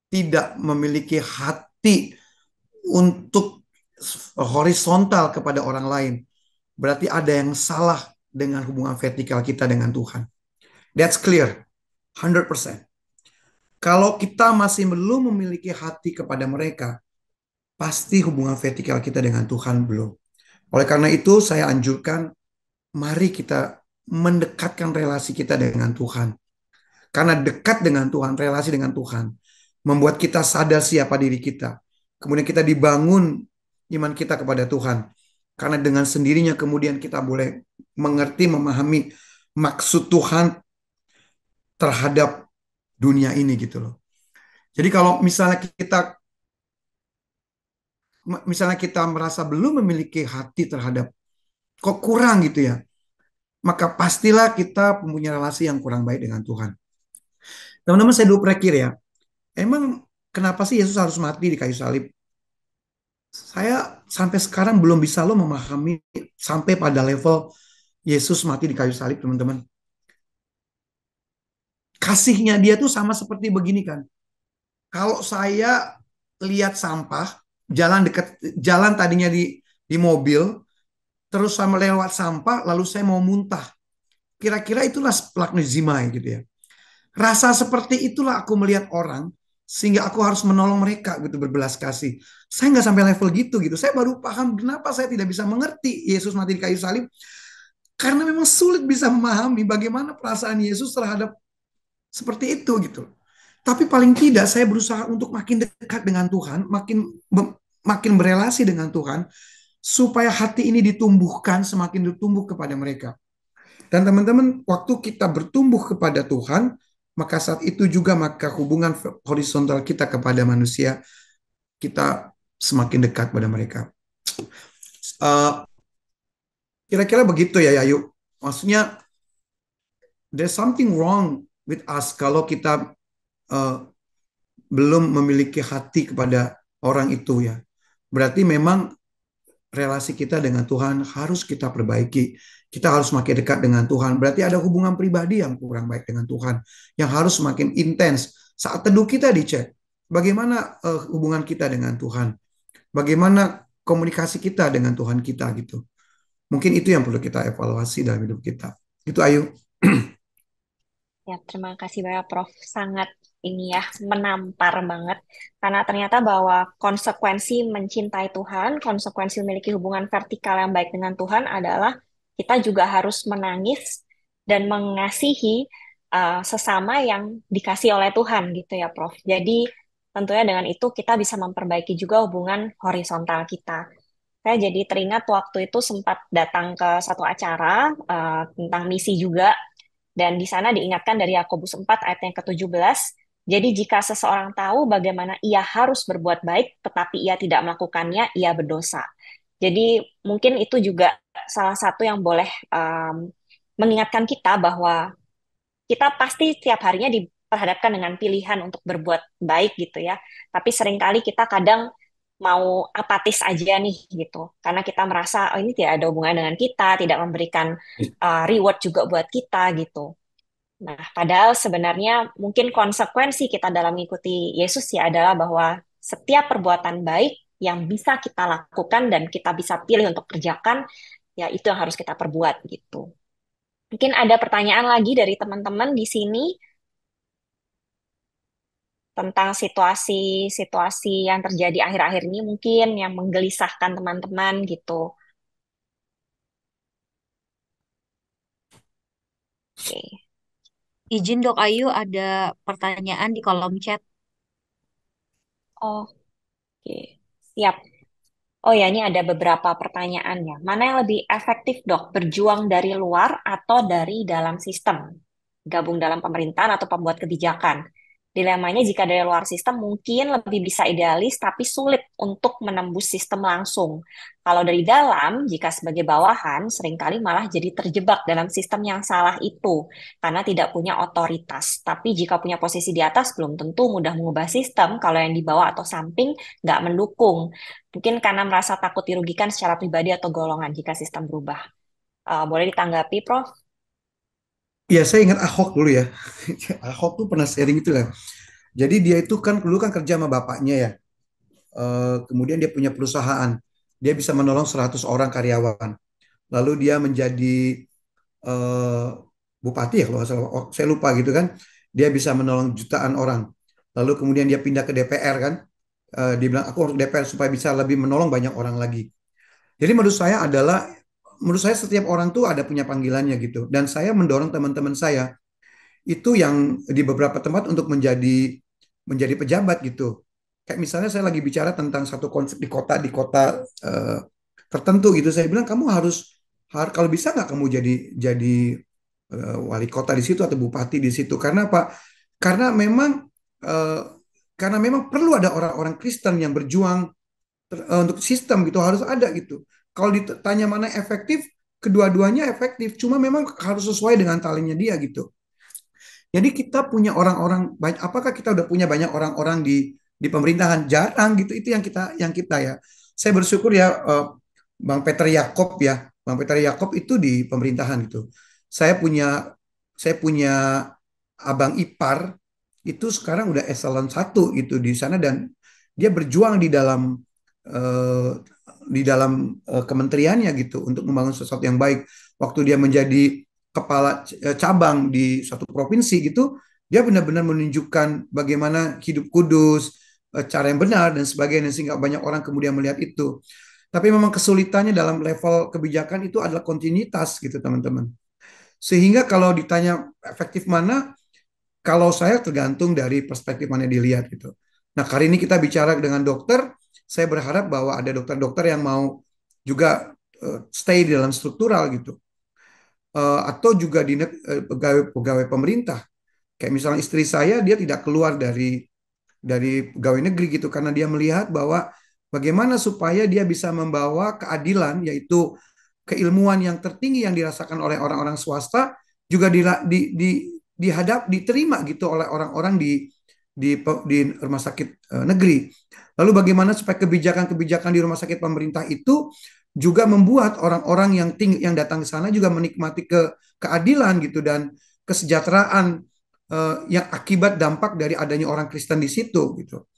[SPEAKER 2] tidak memiliki hati untuk horizontal kepada orang lain, berarti ada yang salah dengan hubungan vertikal kita dengan Tuhan. That's clear, 100%. Kalau kita masih belum memiliki hati kepada mereka, pasti hubungan vertikal kita dengan Tuhan belum. Oleh karena itu, saya anjurkan, mari kita mendekatkan relasi kita dengan Tuhan. Karena dekat dengan Tuhan, relasi dengan Tuhan, membuat kita sadar siapa diri kita. Kemudian kita dibangun iman kita kepada Tuhan. Karena dengan sendirinya kemudian kita boleh mengerti, memahami maksud Tuhan terhadap dunia ini gitu loh. Jadi kalau misalnya kita merasa belum memiliki hati terhadap, kok kurang gitu ya, maka pastilah kita mempunyai relasi yang kurang baik dengan Tuhan. Teman-teman, saya dulu prakir ya, emang kenapa sih Yesus harus mati di kayu salib? Saya sampai sekarang belum bisa loh memahami sampai pada level Yesus mati di kayu salib, teman-teman. Kasihnya dia tuh sama seperti begini kan. Kalau saya lihat sampah, jalan tadinya di mobil, terus sama lewat sampah, lalu saya mau muntah. Kira-kira itulah splagnizimai gitu ya. Rasa seperti itulah aku melihat orang, sehingga aku harus menolong mereka gitu, berbelas kasih. Saya nggak sampai level gitu. Saya baru paham kenapa saya tidak bisa mengerti Yesus mati di kayu salib. Karena memang sulit bisa memahami bagaimana perasaan Yesus terhadap seperti itu gitu. Tapi paling tidak saya berusaha untuk makin dekat dengan Tuhan, makin berelasi dengan Tuhan, supaya hati ini ditumbuhkan, semakin ditumbuh kepada mereka. Dan teman-teman, waktu kita bertumbuh kepada Tuhan, maka saat itu juga maka hubungan horizontal kita kepada manusia, kita semakin dekat pada mereka. Kira-kira begitu ya Yayu. Maksudnya, there's something wrong with us kalau kita uh, belum memiliki hati kepada orang itu ya. Berarti memang relasi kita dengan Tuhan harus kita perbaiki. Kita harus makin dekat dengan Tuhan. Berarti ada hubungan pribadi yang kurang baik dengan Tuhan, yang harus semakin intens. Saat teduh kita dicek, bagaimana hubungan kita dengan Tuhan, bagaimana komunikasi kita dengan Tuhan kita gitu. Mungkin itu yang perlu kita evaluasi dalam hidup kita. Itu Ayu.
[SPEAKER 1] Ya, terima kasih banyak Prof. Sangat ini ya, menampar banget. Karena ternyata bahwa konsekuensi mencintai Tuhan, konsekuensi memiliki hubungan vertikal yang baik dengan Tuhan adalah kita juga harus menangis dan mengasihi sesama yang dikasih oleh Tuhan gitu ya, Prof. Jadi tentunya dengan itu kita bisa memperbaiki juga hubungan horizontal kita. Saya jadi teringat waktu itu sempat datang ke satu acara tentang misi juga, dan di sana diingatkan dari Yakobus 4 ayat yang ke-17, jadi jika seseorang tahu bagaimana ia harus berbuat baik, tetapi ia tidak melakukannya, ia berdosa. Jadi mungkin itu juga salah satu yang boleh mengingatkan kita bahwa kita pasti setiap harinya diperhadapkan dengan pilihan untuk berbuat baik gitu ya. Tapi seringkali kita kadang mau apatis aja nih gitu. Karena kita merasa oh, ini tidak ada hubungan dengan kita, tidak memberikan reward juga buat kita gitu. Nah, padahal sebenarnya mungkin konsekuensi kita dalam mengikuti Yesus ya adalah bahwa setiap perbuatan baik yang bisa kita lakukan dan kita bisa pilih untuk kerjakan, ya itu yang harus kita perbuat gitu. Mungkin ada pertanyaan lagi dari teman-teman di sini tentang situasi-situasi yang terjadi akhir-akhir ini mungkin yang menggelisahkan teman-teman gitu. Oke.
[SPEAKER 5] Izin Dok Ayu, ada pertanyaan di kolom chat.
[SPEAKER 1] Oke, siap. Oh ya, ini ada beberapa pertanyaan ya. Mana yang lebih efektif, Dok? Berjuang dari luar atau dari dalam sistem? Gabung dalam pemerintahan atau pembuat kebijakan? Dilemanya jika dari luar sistem mungkin lebih bisa idealis, tapi sulit untuk menembus sistem langsung. Kalau dari dalam, jika sebagai bawahan, seringkali malah jadi terjebak dalam sistem yang salah itu, karena tidak punya otoritas. Tapi jika punya posisi di atas, belum tentu mudah mengubah sistem kalau yang di bawah atau samping nggak mendukung. Mungkin karena merasa takut dirugikan secara pribadi atau golongan jika sistem berubah. Boleh ditanggapi, Prof?
[SPEAKER 2] Ya, saya ingat Ahok dulu ya. Ahok tuh pernah sharing itu lah. Jadi dia itu kan dulu kan kerja sama bapaknya ya. Kemudian dia punya perusahaan. Dia bisa menolong 100 orang karyawan. Lalu dia menjadi eh, bupati ya kalau nggak salah. Oh, saya lupa gitu kan. Dia bisa menolong jutaan orang. Lalu kemudian dia pindah ke DPR kan. Dia bilang aku harus DPR supaya bisa lebih menolong banyak orang lagi. Jadi menurut saya setiap orang tuh ada punya panggilannya gitu. Dan saya mendorong teman-teman saya itu yang di beberapa tempat untuk menjadi pejabat gitu. Kayak misalnya saya lagi bicara tentang satu konsep di kota eh, tertentu gitu. Saya bilang kamu kalau bisa nggak kamu jadi wali kota di situ atau bupati di situ. Karena apa? Karena memang eh, karena memang perlu ada orang-orang Kristen yang berjuang untuk sistem gitu harus ada gitu. Kalau ditanya mana efektif, kedua-duanya efektif. Cuma memang harus sesuai dengan talentnya dia gitu. Jadi kita punya orang-orang banyak. Apakah kita udah punya banyak orang-orang di pemerintahan? Jarang gitu. Itu yang kita ya. Saya bersyukur ya Bang Peter Yakob ya. Bang Peter Yakob itu di pemerintahan gitu. Saya punya saya punya abang ipar itu sekarang udah eselon 1 gitu di sana dan dia berjuang eh, di dalam kementeriannya gitu untuk membangun sesuatu yang baik. Waktu dia menjadi kepala cabang di suatu provinsi gitu, dia benar-benar menunjukkan bagaimana hidup kudus, cara yang benar dan sebagainya sehingga banyak orang kemudian melihat itu. Tapi memang kesulitannya dalam level kebijakan itu adalah kontinuitas gitu teman-teman. Sehingga kalau ditanya efektif mana, kalau saya tergantung dari perspektif mana dilihat gitu. Nah, kali ini kita bicara dengan dokter, saya berharap bahwa ada dokter-dokter yang mau juga stay di dalam struktural gitu. Atau juga di pegawai pemerintah. Kayak misalnya istri saya, dia tidak keluar dari pegawai negeri gitu karena dia melihat bahwa bagaimana supaya dia bisa membawa keadilan yaitu keilmuan yang tertinggi yang dirasakan oleh orang-orang swasta juga diterima gitu oleh orang-orang di rumah sakit negeri. Lalu bagaimana supaya kebijakan-kebijakan di rumah sakit pemerintah itu juga membuat orang-orang yang datang ke sana juga menikmati keadilan gitu dan kesejahteraan yang akibat dampak dari adanya orang Kristen di situ gitu.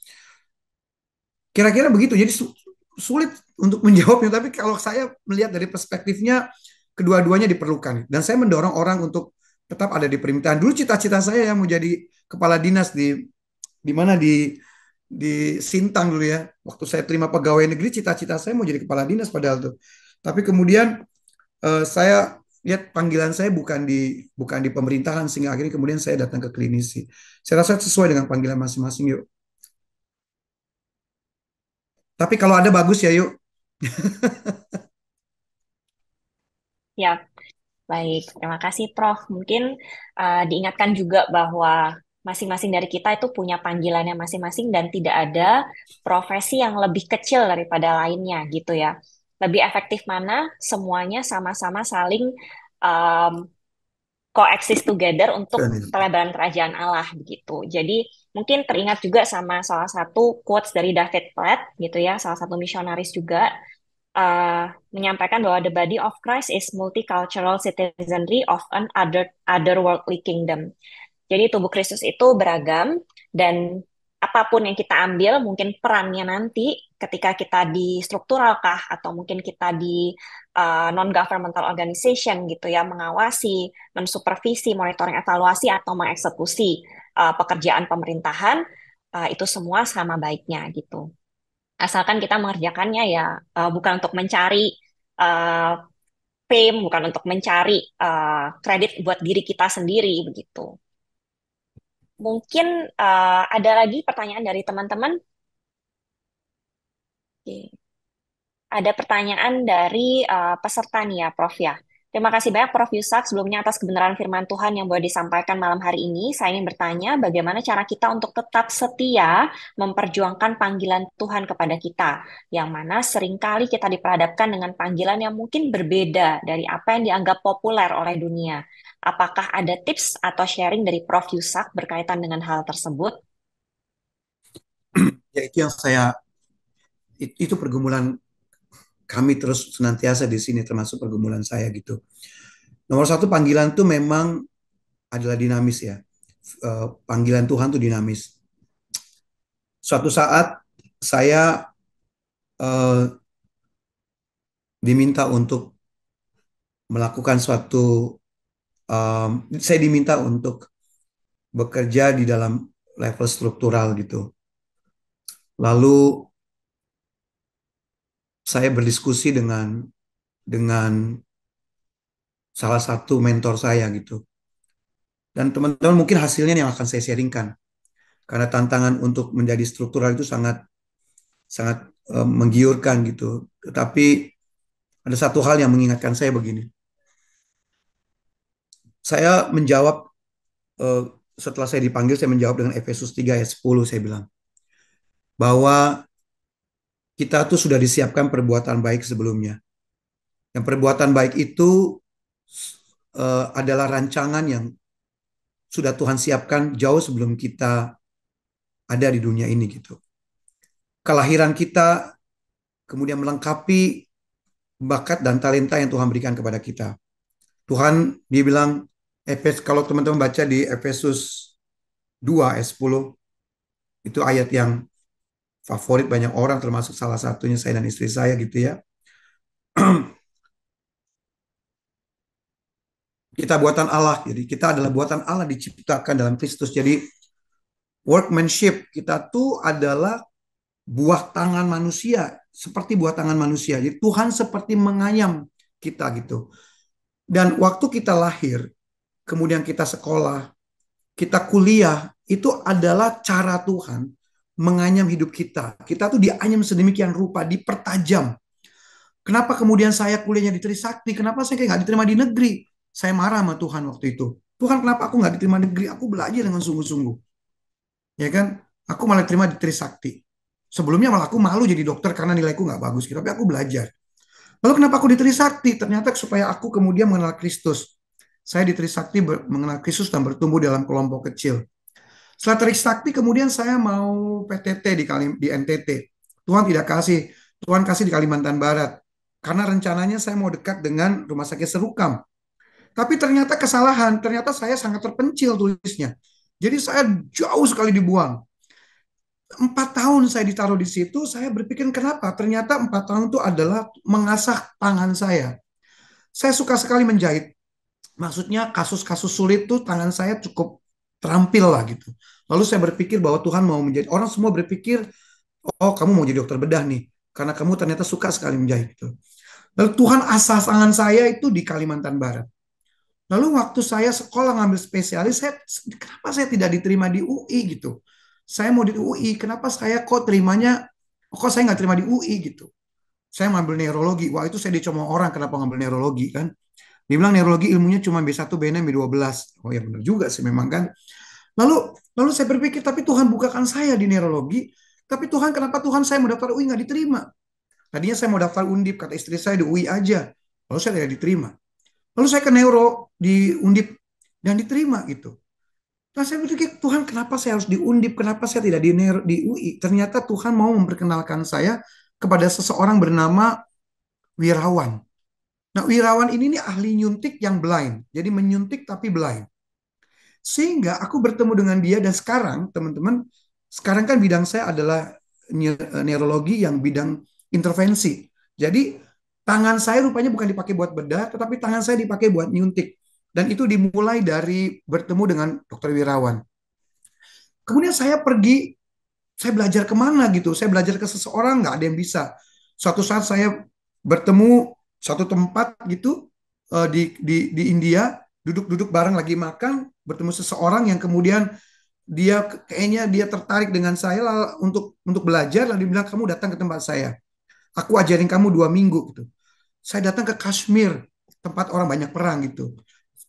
[SPEAKER 2] Kira-kira begitu. Jadi sulit untuk menjawabnya, tapi kalau saya melihat dari perspektifnya kedua-duanya diperlukan. Dan saya mendorong orang untuk tetap ada di pemerintahan. Dulu cita-cita saya yang mau jadi kepala dinas di mana di Sintang dulu ya. Waktu saya terima pegawai negeri, cita-cita saya mau jadi kepala dinas padahal tuh. Tapi kemudian saya lihat panggilan saya bukan di pemerintahan sehingga akhirnya kemudian saya datang ke klinisi. Saya rasa sesuai dengan panggilan masing-masing yuk. Tapi kalau ada bagus ya yuk.
[SPEAKER 1] Ya, baik. Terima kasih, Prof. Mungkin diingatkan juga bahwa masing-masing dari kita itu punya panggilannya masing-masing dan tidak ada profesi yang lebih kecil daripada lainnya gitu ya. Lebih efektif mana? Semuanya sama-sama saling um, coexist together untuk pelebaran kerajaan Allah begitu. Jadi mungkin teringat juga sama salah satu quotes dari David Platt gitu ya, salah satu misionaris juga menyampaikan bahwa the body of Christ is multicultural citizenry of an otherworldly kingdom. Jadi tubuh Kristus itu beragam dan apapun yang kita ambil, mungkin perannya nanti ketika kita di struktural kah atau mungkin kita di non-governmental organization gitu ya, mengawasi, mensupervisi, monitoring, evaluasi atau mengeksekusi pekerjaan pemerintahan, itu semua sama baiknya gitu. Asalkan kita mengerjakannya ya bukan untuk mencari uh, fame, bukan untuk mencari kredit buat diri kita sendiri begitu. Mungkin ada lagi pertanyaan dari teman-teman? Oke. Ada pertanyaan dari peserta nih ya, Prof ya. Terima kasih banyak Prof. Yusak sebelumnya atas kebenaran firman Tuhan yang boleh disampaikan malam hari ini. Saya ingin bertanya bagaimana cara kita untuk tetap setia memperjuangkan panggilan Tuhan kepada kita, yang mana seringkali kita diperhadapkan dengan panggilan yang mungkin berbeda dari apa yang dianggap populer oleh dunia. Apakah ada tips atau sharing dari Prof. Yusak berkaitan dengan hal tersebut?
[SPEAKER 2] Ya itu yang itu pergumulan kami terus senantiasa di sini, termasuk pergumulan saya gitu. Nomor satu, panggilan itu memang adalah dinamis ya. Panggilan Tuhan itu dinamis. Suatu saat saya eh, diminta untuk melakukan saya diminta untuk bekerja di dalam level struktural gitu. Lalu saya berdiskusi dengan salah satu mentor saya gitu. Dan teman-teman mungkin hasilnya yang akan saya sharingkan. Karena tantangan untuk menjadi struktural itu sangat sangat menggiurkan gitu. Tetapi ada satu hal yang mengingatkan saya begini. Saya menjawab eh, setelah saya dipanggil, saya menjawab dengan Efesus 3 ayat 10, saya bilang bahwa kita tuh sudah disiapkan perbuatan baik sebelumnya. Yang perbuatan baik itu adalah rancangan yang sudah Tuhan siapkan jauh sebelum kita ada di dunia ini gitu. Kelahiran kita kemudian melengkapi bakat dan talenta yang Tuhan berikan kepada kita. Tuhan, dia bilang, kalau teman-teman baca di Efesus 2 ayat 10, itu ayat yang favorit banyak orang, termasuk salah satunya saya dan istri saya gitu ya. Kita buatan Allah, jadi kita adalah buatan Allah diciptakan dalam Kristus. Jadi workmanship kita tuh adalah buah tangan manusia, seperti buah tangan manusia. Jadi Tuhan seperti menganyam kita gitu. Dan waktu kita lahir, kemudian kita sekolah, kita kuliah, itu adalah cara Tuhan menganyam hidup kita. Kita tuh dianyam sedemikian rupa, dipertajam. Kenapa kemudian saya kuliahnya di Trisakti? Kenapa saya kayak nggak diterima di negeri? Saya marah sama Tuhan waktu itu. Tuhan, kenapa aku nggak diterima di negeri? Aku belajar dengan sungguh-sungguh. Ya kan? Aku malah terima di Trisakti. Sebelumnya malah aku malu jadi dokter karena nilaiku nggak bagus. Tapi aku belajar. Lalu kenapa aku di Trisakti? Ternyata supaya aku kemudian mengenal Kristus. Saya di Trisakti mengenal Kristus dan bertumbuh dalam kelompok kecil. Setelah Trisakti kemudian saya mau PTT di NTT. Tuhan tidak kasih. Tuhan kasih di Kalimantan Barat. Karena rencananya saya mau dekat dengan Rumah Sakit Serukam. Tapi ternyata kesalahan. Ternyata saya sangat terpencil tulisnya. Jadi saya jauh sekali dibuang. 4 tahun saya ditaruh di situ, saya berpikir kenapa? Ternyata 4 tahun itu adalah mengasah tangan saya. Saya suka sekali menjahit. Maksudnya kasus-kasus sulit tuh tangan saya cukup terampil lah gitu. Lalu saya berpikir bahwa Tuhan mau menjadi, orang semua berpikir, oh kamu mau jadi dokter bedah nih. Karena kamu ternyata suka sekali menjahit gitu. Lalu Tuhan asah tangan saya itu di Kalimantan Barat. Lalu waktu saya sekolah ngambil spesialis, kenapa saya tidak diterima di UI gitu? Saya mau di UI, kenapa saya kok saya nggak terima di UI gitu? Saya ngambil neurologi, wah itu saya dicomong orang kenapa ngambil neurologi kan? Dia bilang neurologi ilmunya cuma B1, B6, B12. Oh ya benar juga sih memang kan. Lalu saya berpikir, tapi Tuhan bukakan saya di neurologi, tapi Tuhan kenapa Tuhan saya mau daftar UI nggak diterima? Tadinya saya mau daftar Undip, kata istri saya di UI aja. Lalu saya tidak diterima. Lalu saya ke neuro di Undip dan diterima gitu. Nah saya berpikir Tuhan kenapa saya harus di Undip, kenapa saya tidak di UI? Ternyata Tuhan mau memperkenalkan saya kepada seseorang bernama Wirawan. Nah Wirawan ini nih ahli nyuntik yang blind, jadi menyuntik tapi blind. Sehingga aku bertemu dengan dia dan sekarang teman-teman, sekarang kan bidang saya adalah neurologi yang bidang intervensi. Jadi tangan saya rupanya bukan dipakai buat bedah, tetapi tangan saya dipakai buat nyuntik. Dan itu dimulai dari bertemu dengan dokter Wirawan. Kemudian saya belajar kemana gitu. Saya belajar ke seseorang, nggak ada yang bisa. Suatu saat saya bertemu satu tempat gitu di India, duduk-duduk bareng lagi makan, bertemu seseorang yang kemudian kayaknya dia tertarik dengan saya untuk belajar, lalu dia bilang kamu datang ke tempat saya. Aku ajarin kamu 2 minggu gitu. Saya datang ke Kashmir tempat orang banyak perang gitu.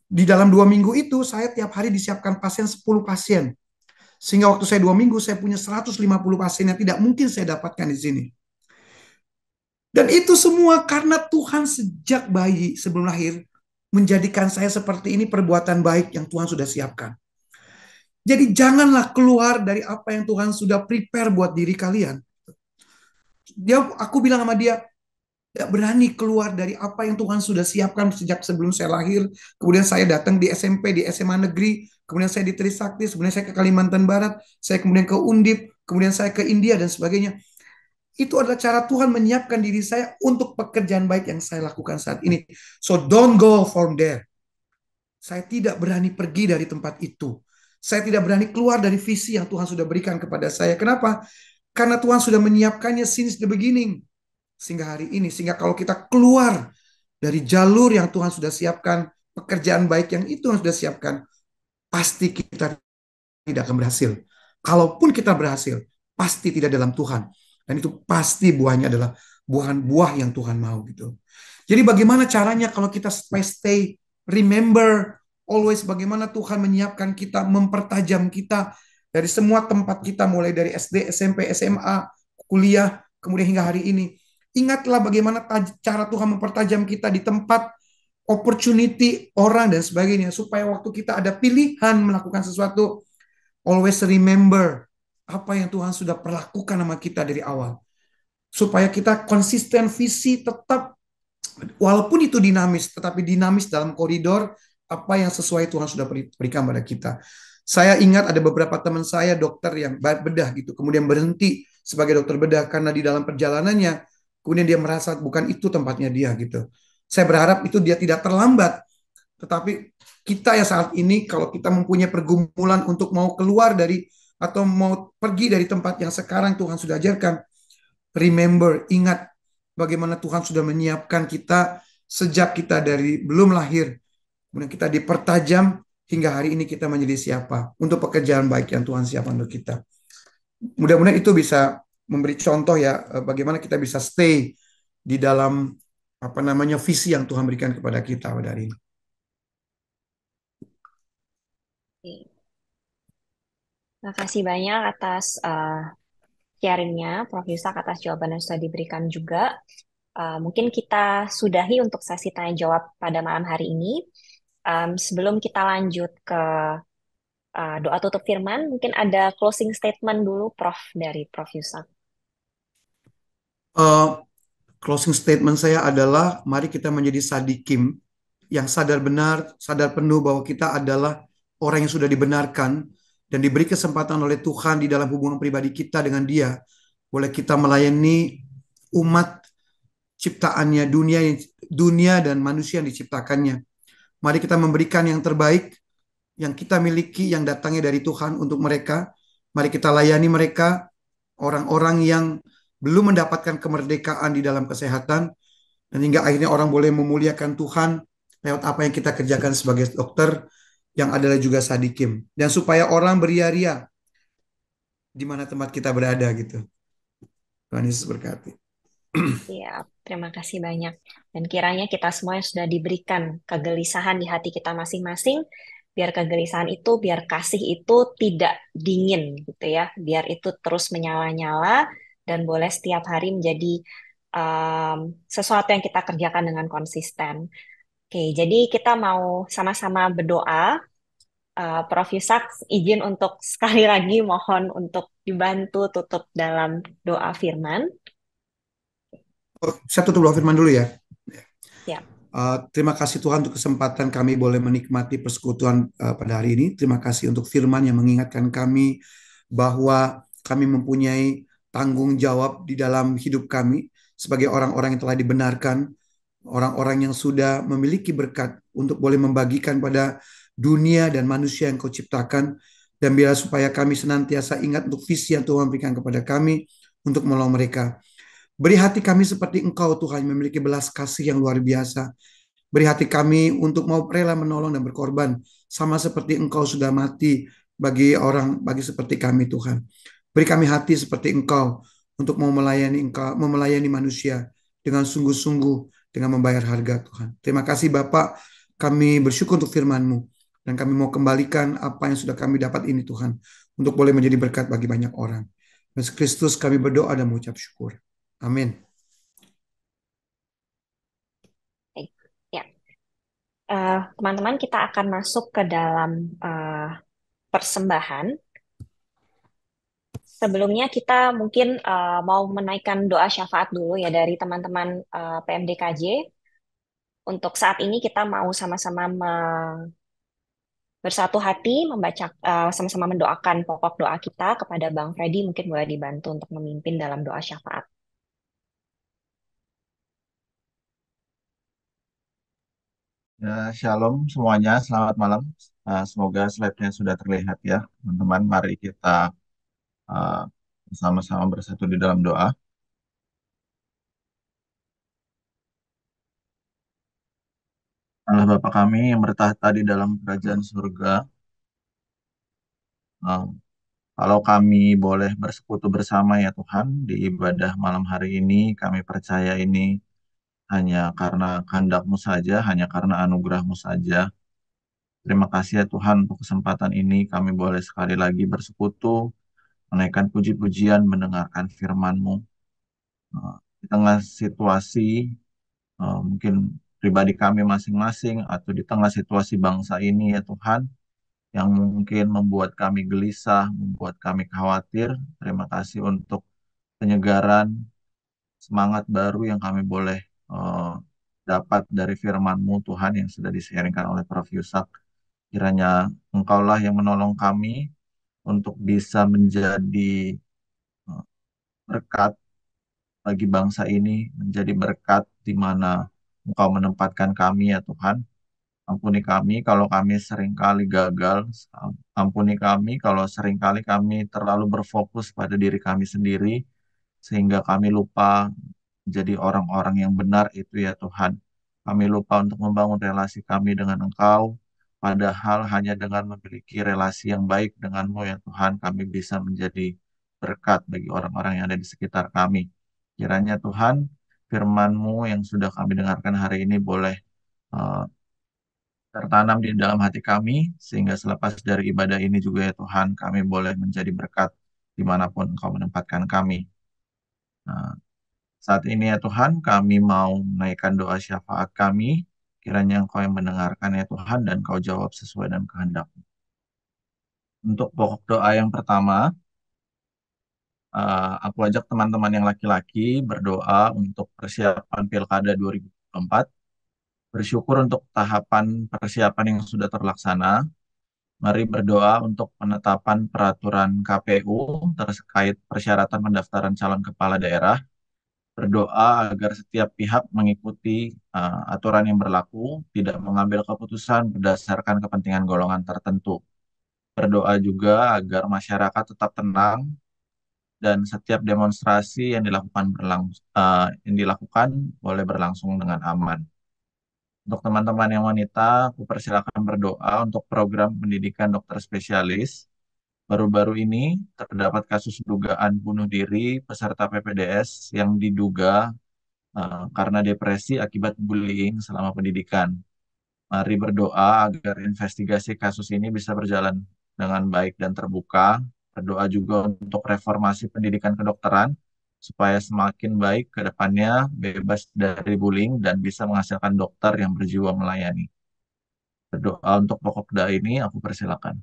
[SPEAKER 2] Di dalam 2 minggu itu saya tiap hari disiapkan pasien 10 pasien. Sehingga waktu saya 2 minggu saya punya 150 pasien yang tidak mungkin saya dapatkan di sini. Dan itu semua karena Tuhan sejak bayi sebelum lahir menjadikan saya seperti ini, perbuatan baik yang Tuhan sudah siapkan. Jadi janganlah keluar dari apa yang Tuhan sudah prepare buat diri kalian. Aku bilang sama dia, tidak berani keluar dari apa yang Tuhan sudah siapkan sejak sebelum saya lahir. Kemudian saya datang di SMP, di SMA negeri, kemudian saya di Trisakti, kemudian saya ke Kalimantan Barat, saya kemudian ke Undip, kemudian saya ke India dan sebagainya. Itu adalah cara Tuhan menyiapkan diri saya untuk pekerjaan baik yang saya lakukan saat ini. So don't go from there. Saya tidak berani pergi dari tempat itu. Saya tidak berani keluar dari visi yang Tuhan sudah berikan kepada saya. Kenapa? Karena Tuhan sudah menyiapkannya since the beginning. Sehingga hari ini, sehingga kalau kita keluar dari jalur yang Tuhan sudah siapkan, pekerjaan baik yang itu yang sudah siapkan, pasti kita tidak akan berhasil. Kalaupun kita berhasil, pasti tidak dalam Tuhan. Dan itu pasti buahnya adalah buah-buah yang Tuhan mau gitu. Jadi bagaimana caranya kalau kita stay, remember, always bagaimana Tuhan menyiapkan kita, mempertajam kita dari semua tempat kita, mulai dari SD, SMP, SMA, kuliah, kemudian hingga hari ini. Ingatlah bagaimana cara Tuhan mempertajam kita di tempat opportunity, orang, dan sebagainya. Supaya waktu kita ada pilihan melakukan sesuatu, always remember apa yang Tuhan sudah perlakukan sama kita dari awal. Supaya kita konsisten visi tetap, walaupun itu dinamis, tetapi dinamis dalam koridor apa yang sesuai Tuhan sudah berikan pada kita. Saya ingat ada beberapa teman saya dokter yang bedah gitu, kemudian berhenti sebagai dokter bedah karena di dalam perjalanannya kemudian dia merasa bukan itu tempatnya dia gitu. Saya berharap itu dia tidak terlambat. Tetapi kita ya saat ini kalau kita mempunyai pergumulan untuk mau keluar dari atau mau pergi dari tempat yang sekarang Tuhan sudah ajarkan, remember, ingat bagaimana Tuhan sudah menyiapkan kita sejak kita dari belum lahir. Kemudian kita dipertajam hingga hari ini kita menjadi siapa untuk pekerjaan baik yang Tuhan siapkan untuk kita. Mudah-mudahan itu bisa memberi contoh ya bagaimana kita bisa stay di dalam visi yang Tuhan berikan kepada kita pada hari ini.
[SPEAKER 1] Terima kasih banyak atas sharingnya, Prof. Yusak, atas jawaban yang sudah diberikan juga. Mungkin kita sudahi untuk sesi tanya jawab pada malam hari ini. Sebelum kita lanjut ke doa tutup firman, mungkin ada closing statement dulu, Prof, dari Prof. Yusak.
[SPEAKER 2] Closing statement saya adalah mari kita menjadi sadikim yang sadar benar, sadar penuh bahwa kita adalah orang yang sudah dibenarkan dan diberi kesempatan oleh Tuhan di dalam hubungan pribadi kita dengan Dia. Boleh kita melayani umat ciptaannya, dunia dan manusia yang diciptakannya. Mari kita memberikan yang terbaik yang kita miliki, yang datangnya dari Tuhan untuk mereka. Mari kita layani mereka, orang-orang yang belum mendapatkan kemerdekaan di dalam kesehatan, dan hingga akhirnya orang boleh memuliakan Tuhan lewat apa yang kita kerjakan sebagai dokter, yang adalah juga sadikim. Dan supaya orang beria-ria di mana tempat kita berada gitu. Tuhan Yesus berkati.
[SPEAKER 1] Ya, terima kasih banyak. Dan kiranya kita semua yang sudah diberikan kegelisahan di hati kita masing-masing, biar kegelisahan itu, biar kasih itu tidak dingin gitu ya, biar itu terus menyala-nyala dan boleh setiap hari menjadi sesuatu yang kita kerjakan dengan konsisten. Oke, jadi kita mau sama-sama berdoa. Prof. Yusak, izin untuk sekali lagi mohon untuk dibantu tutup dalam doa firman.
[SPEAKER 2] Saya tutup doa firman dulu ya.
[SPEAKER 1] Ya.
[SPEAKER 2] Terima kasih Tuhan untuk kesempatan kami boleh menikmati persekutuan pada hari ini. Terima kasih untuk firman yang mengingatkan kami bahwa kami mempunyai tanggung jawab di dalam hidup kami sebagai orang-orang yang telah dibenarkan, orang-orang yang sudah memiliki berkat untuk boleh membagikan pada dunia dan manusia yang Kau ciptakan. Dan biarlah supaya kami senantiasa ingat untuk visi yang Tuhan berikan kepada kami untuk menolong mereka. Beri hati kami seperti Engkau Tuhan yang memiliki belas kasih yang luar biasa. Beri hati kami untuk mau rela menolong dan berkorban sama seperti Engkau sudah mati bagi seperti kami Tuhan. Beri kami hati seperti Engkau untuk mau melayani Engkau, mau melayani manusia dengan sungguh-sungguh, dengan membayar harga Tuhan. Terima kasih Bapak, kami bersyukur untuk firman-Mu. Dan kami mau kembalikan apa yang sudah kami dapat ini Tuhan, untuk boleh menjadi berkat bagi banyak orang. Yesus Kristus kami berdoa dan mengucap syukur. Amin.
[SPEAKER 1] Baik. Ya, teman-teman kita akan masuk ke dalam persembahan. Sebelumnya kita mungkin mau menaikkan doa syafaat dulu ya dari teman-teman PMDKJ. Untuk saat ini kita mau sama-sama bersatu hati membaca sama-sama mendoakan pokok doa kita kepada Bang Freddy. Mungkin boleh dibantu untuk memimpin dalam doa syafaat.
[SPEAKER 6] Ya, shalom semuanya, selamat malam. Semoga slide-nya sudah terlihat ya, teman-teman. Mari kita uh, sama-sama bersatu di dalam doa. Allah Bapa kami yang bertahta di dalam kerajaan surga, uh, kalau kami boleh bersekutu bersama ya Tuhan, di ibadah malam hari ini, kami percaya ini hanya karena kehendak-Mu saja, hanya karena anugerah-Mu saja. Terima kasih ya Tuhan untuk kesempatan ini, kami boleh sekali lagi bersekutu, menaikkan puji-pujian, mendengarkan firman-Mu. Di tengah situasi mungkin pribadi kami masing-masing atau di tengah situasi bangsa ini ya Tuhan yang mungkin membuat kami gelisah, membuat kami khawatir. Terima kasih untuk penyegaran, semangat baru yang kami boleh eh, dapat dari firman-Mu Tuhan yang sudah disiarkan oleh Prof. Yusak. Kiranya Engkaulah yang menolong kami untuk bisa menjadi berkat bagi bangsa ini, menjadi berkat di mana Engkau menempatkan kami ya Tuhan. Ampuni kami kalau kami seringkali gagal. Ampuni kami kalau seringkali kami terlalu berfokus pada diri kami sendiri, sehingga kami lupa menjadi orang-orang yang benar itu ya Tuhan. Kami lupa untuk membangun relasi kami dengan Engkau, padahal hanya dengan memiliki relasi yang baik denganmu ya Tuhan, kami bisa menjadi berkat bagi orang-orang yang ada di sekitar kami. Kiranya Tuhan, firman-Mu yang sudah kami dengarkan hari ini boleh eh, tertanam di dalam hati kami, sehingga selepas dari ibadah ini juga ya Tuhan, kami boleh menjadi berkat dimanapun Engkau menempatkan kami. Nah, saat ini ya Tuhan, kami mau menaikkan doa syafaat kami, kiranya Engkau yang mendengarkan ya Tuhan, dan Kau jawab sesuai dengan kehendak. Untuk pokok doa yang pertama, aku ajak teman-teman yang laki-laki berdoa untuk persiapan Pilkada 2024, bersyukur untuk tahapan persiapan yang sudah terlaksana. Mari berdoa untuk penetapan peraturan KPU terkait persyaratan pendaftaran calon kepala daerah. Berdoa agar setiap pihak mengikuti aturan yang berlaku, tidak mengambil keputusan berdasarkan kepentingan golongan tertentu. Berdoa juga agar masyarakat tetap tenang dan setiap demonstrasi yang dilakukan boleh berlangsung dengan aman. Untuk teman-teman yang wanita, aku persilakan berdoa untuk program pendidikan dokter spesialis. Baru-baru ini terdapat kasus dugaan bunuh diri peserta PPDS yang diduga karena depresi akibat bullying selama pendidikan. Mari berdoa agar investigasi kasus ini bisa berjalan dengan baik dan terbuka. Berdoa juga untuk reformasi pendidikan kedokteran supaya semakin baik ke depannya, bebas dari bullying dan bisa menghasilkan dokter yang berjiwa melayani. Berdoa untuk pokok doa ini, aku persilakan.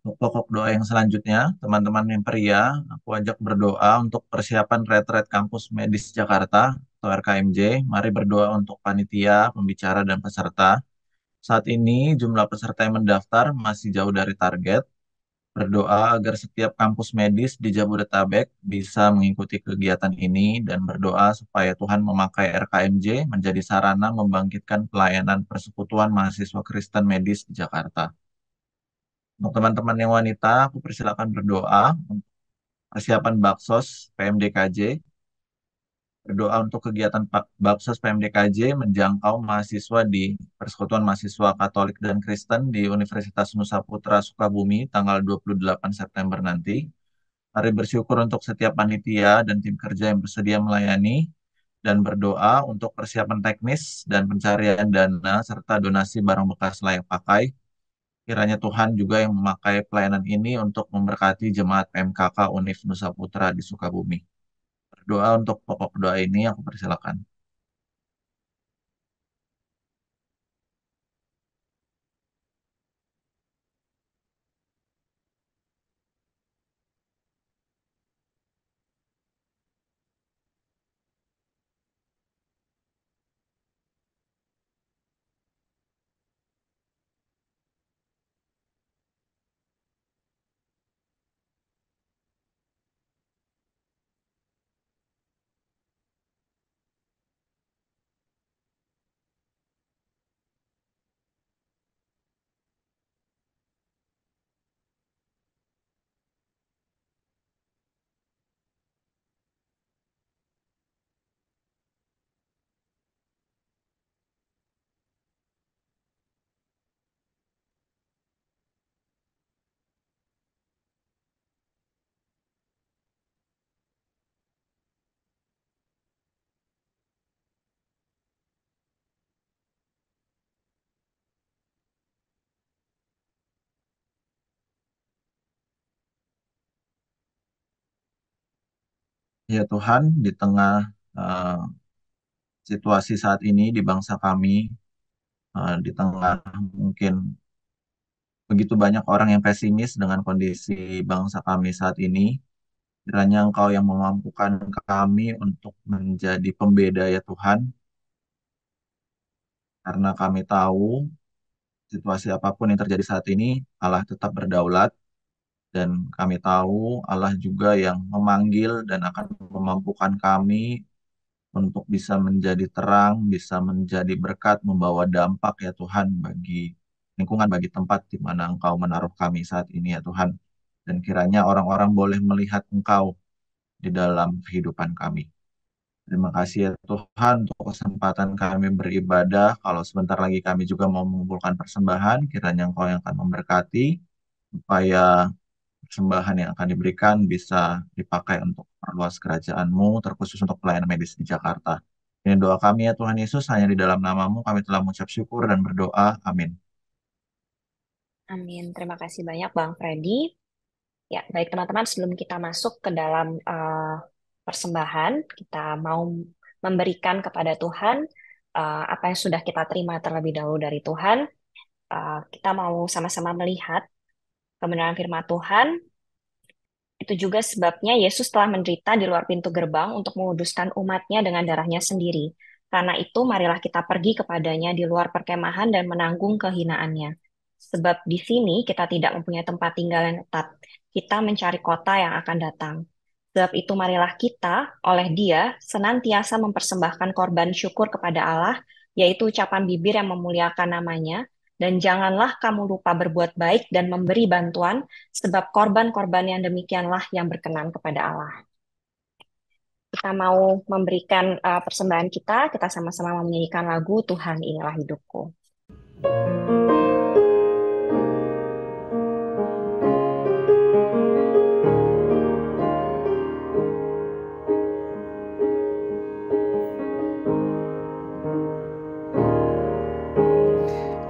[SPEAKER 6] Untuk pokok doa yang selanjutnya, teman-teman yang pria, aku ajak berdoa untuk persiapan retret kampus medis Jakarta atau RKMJ. Mari berdoa untuk panitia, pembicara, dan peserta. Saat ini jumlah peserta yang mendaftar masih jauh dari target. Berdoa agar setiap kampus medis di Jabodetabek bisa mengikuti kegiatan ini dan berdoa supaya Tuhan memakai RKMJ menjadi sarana membangkitkan pelayanan persekutuan mahasiswa Kristen medis di Jakarta. Untuk teman-teman yang wanita, aku persilakan berdoa untuk persiapan Baksos PMDKJ. Berdoa untuk kegiatan Baksos PMDKJ menjangkau mahasiswa di Persekutuan Mahasiswa Katolik dan Kristen di Universitas Nusa Putra Sukabumi tanggal 28 September nanti. Mari bersyukur untuk setiap panitia dan tim kerja yang bersedia melayani dan berdoa untuk persiapan teknis dan pencarian dana serta donasi barang bekas layak pakai. Kiranya Tuhan juga yang memakai pelayanan ini untuk memberkati jemaat PMKK Univ Nusa Putra di Sukabumi. Berdoa untuk pokok doa ini, aku persilakan. Ya Tuhan, di tengah eh, situasi saat ini di bangsa kami, di tengah mungkin begitu banyak orang yang pesimis dengan kondisi bangsa kami saat ini, kiranya Engkau yang memampukan kami untuk menjadi pembeda ya Tuhan, karena kami tahu situasi apapun yang terjadi saat ini, Allah tetap berdaulat, dan kami tahu Allah juga yang memanggil dan akan memampukan kami untuk bisa menjadi terang, bisa menjadi berkat, membawa dampak ya Tuhan bagi lingkungan, bagi tempat di mana Engkau menaruh kami saat ini ya Tuhan. Dan kiranya orang-orang boleh melihat Engkau di dalam kehidupan kami. Terima kasih ya Tuhan untuk kesempatan kami beribadah. Kalau sebentar lagi kami juga mau mengumpulkan persembahan, kiranya Engkau yang akan memberkati supaya persembahan yang akan diberikan bisa dipakai untuk perluas kerajaan-Mu, terkhusus untuk pelayanan medis di Jakarta. Ini doa kami ya Tuhan Yesus, hanya di dalam nama-Mu kami telah mengucap syukur dan berdoa. Amin.
[SPEAKER 1] Amin. Terima kasih banyak Bang Freddy. Ya, baik teman-teman, sebelum kita masuk ke dalam persembahan, kita mau memberikan kepada Tuhan apa yang sudah kita terima terlebih dahulu dari Tuhan. Kita mau sama-sama melihat kebenaran firman Tuhan. Itu juga sebabnya Yesus telah menderita di luar pintu gerbang untuk menguduskan umatnya dengan darahnya sendiri. Karena itu, marilah kita pergi kepadanya di luar perkemahan dan menanggung kehinaannya. Sebab di sini kita tidak mempunyai tempat tinggal yang tetap. Kita mencari kota yang akan datang. Sebab itu, marilah kita oleh Dia senantiasa mempersembahkan korban syukur kepada Allah, yaitu ucapan bibir yang memuliakan namanya, dan janganlah kamu lupa berbuat baik dan memberi bantuan, sebab korban-korban yang demikianlah yang berkenan kepada Allah. Kita mau memberikan persembahan kita sama-sama menyanyikan lagu Tuhan Inilah Hidupku.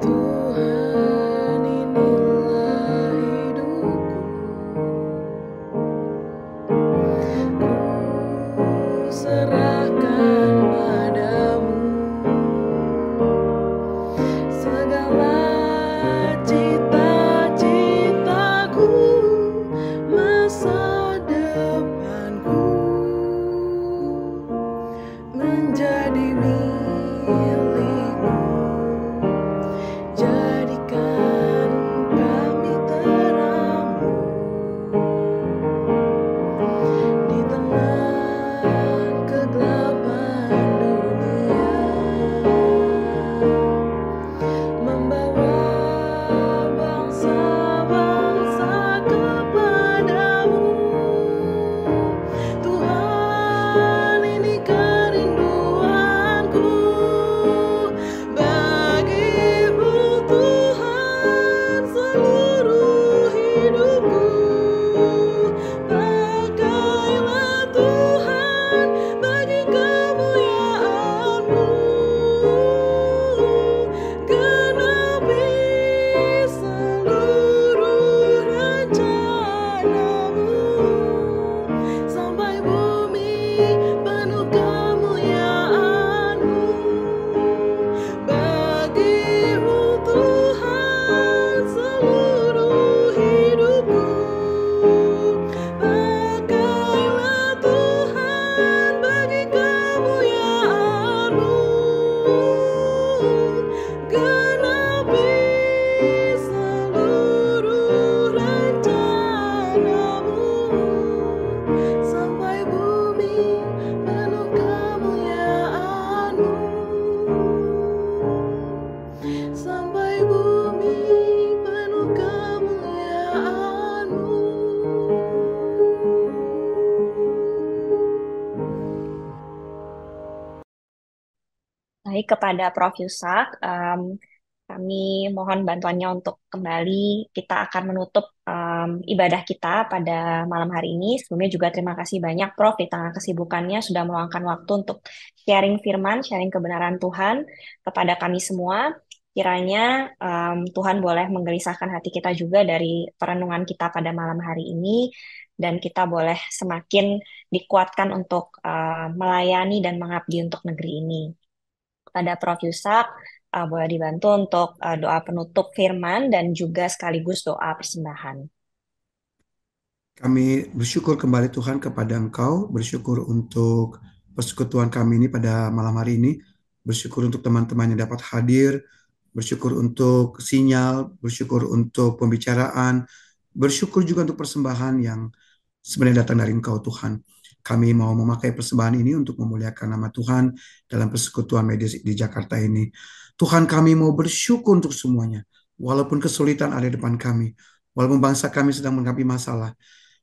[SPEAKER 3] Tuhan inilah hidupku, ku serahkan padamu segala
[SPEAKER 1] Baik, kepada Prof. Yusak, kami mohon bantuannya untuk kembali. Kita akan menutup ibadah kita pada malam hari ini. Sebelumnya juga terima kasih banyak Prof. Di tengah kesibukannya sudah meluangkan waktu untuk sharing firman, sharing kebenaran Tuhan kepada kami semua. Kiranya Tuhan boleh menggelisahkan hati kita juga dari perenungan kita pada malam hari ini, dan kita boleh semakin dikuatkan untuk melayani dan mengabdi untuk negeri ini. Pada Prof. Yusak, boleh dibantu untuk doa penutup firman dan juga sekaligus doa persembahan.
[SPEAKER 2] Kami bersyukur kembali Tuhan kepada Engkau, bersyukur untuk persekutuan kami ini pada malam hari ini, bersyukur untuk teman-teman yang dapat hadir, bersyukur untuk sinyal, bersyukur untuk pembicaraan, bersyukur juga untuk persembahan yang sebenarnya datang dari Engkau Tuhan. Kami mau memakai persembahan ini untuk memuliakan nama Tuhan dalam persekutuan medis di Jakarta ini. Tuhan, kami mau bersyukur untuk semuanya, walaupun kesulitan ada di depan kami, walaupun bangsa kami sedang menghadapi masalah.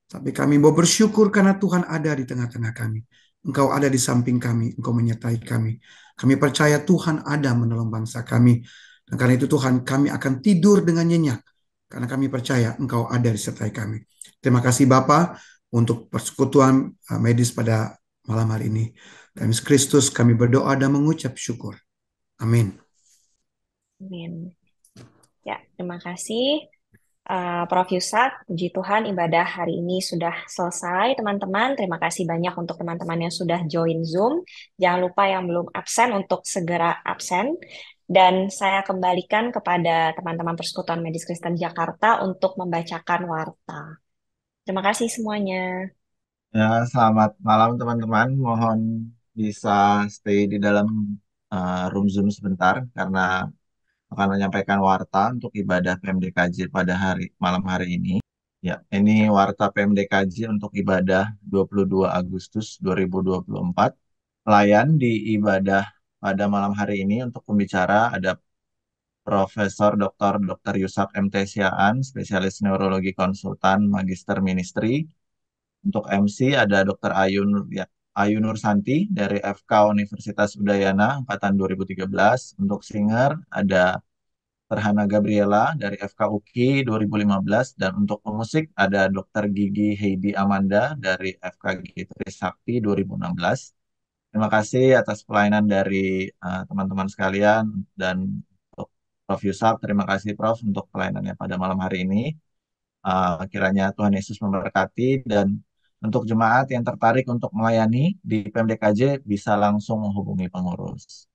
[SPEAKER 2] Tapi kami mau bersyukur karena Tuhan ada di tengah-tengah kami. Engkau ada di samping kami, Engkau menyertai kami. Kami percaya Tuhan ada menolong bangsa kami. Dan karena itu Tuhan, kami akan tidur dengan nyenyak. Karena kami percaya Engkau ada di sertai kami. Terima kasih Bapa untuk persekutuan medis pada malam hari ini. Kami Kristus, kami berdoa dan mengucap syukur. Amin.
[SPEAKER 1] Amin. Ya, terima kasih. Prof. Yusak, puji Tuhan ibadah hari ini sudah selesai teman-teman. Terima kasih banyak untuk teman-teman yang sudah join Zoom. Jangan lupa yang belum absen untuk segera absen. Dan saya kembalikan kepada teman-teman Persekutuan Medis Kristen Jakarta untuk membacakan warta. Terima kasih semuanya.
[SPEAKER 6] Ya, selamat malam teman-teman. Mohon bisa stay di dalam room Zoom sebentar karena akan menyampaikan warta untuk ibadah PMDKJ pada malam hari ini. Ya, ini warta PMDKJ untuk ibadah 22 Agustus 2024. Pelayan di ibadah pada malam hari ini untuk pembicara ada Profesor Dr. Yusak MT Siaan, spesialis neurologi konsultan, magister ministry. Untuk MC ada Dr. Ayu Nursanti dari FK Universitas Udayana angkatan 2013. Untuk singer ada Farhana Gabriela dari FK UKI 2015, dan untuk pemusik ada Dr. Gigi Heidi Amanda dari FKG Trisakti 2016. Terima kasih atas pelayanan dari teman-teman sekalian, dan untuk Prof. Yusuf, terima kasih Prof untuk pelayanannya pada malam hari ini. Kiranya Tuhan Yesus memberkati, dan untuk jemaat yang tertarik untuk melayani di PMDKJ bisa langsung menghubungi pengurus.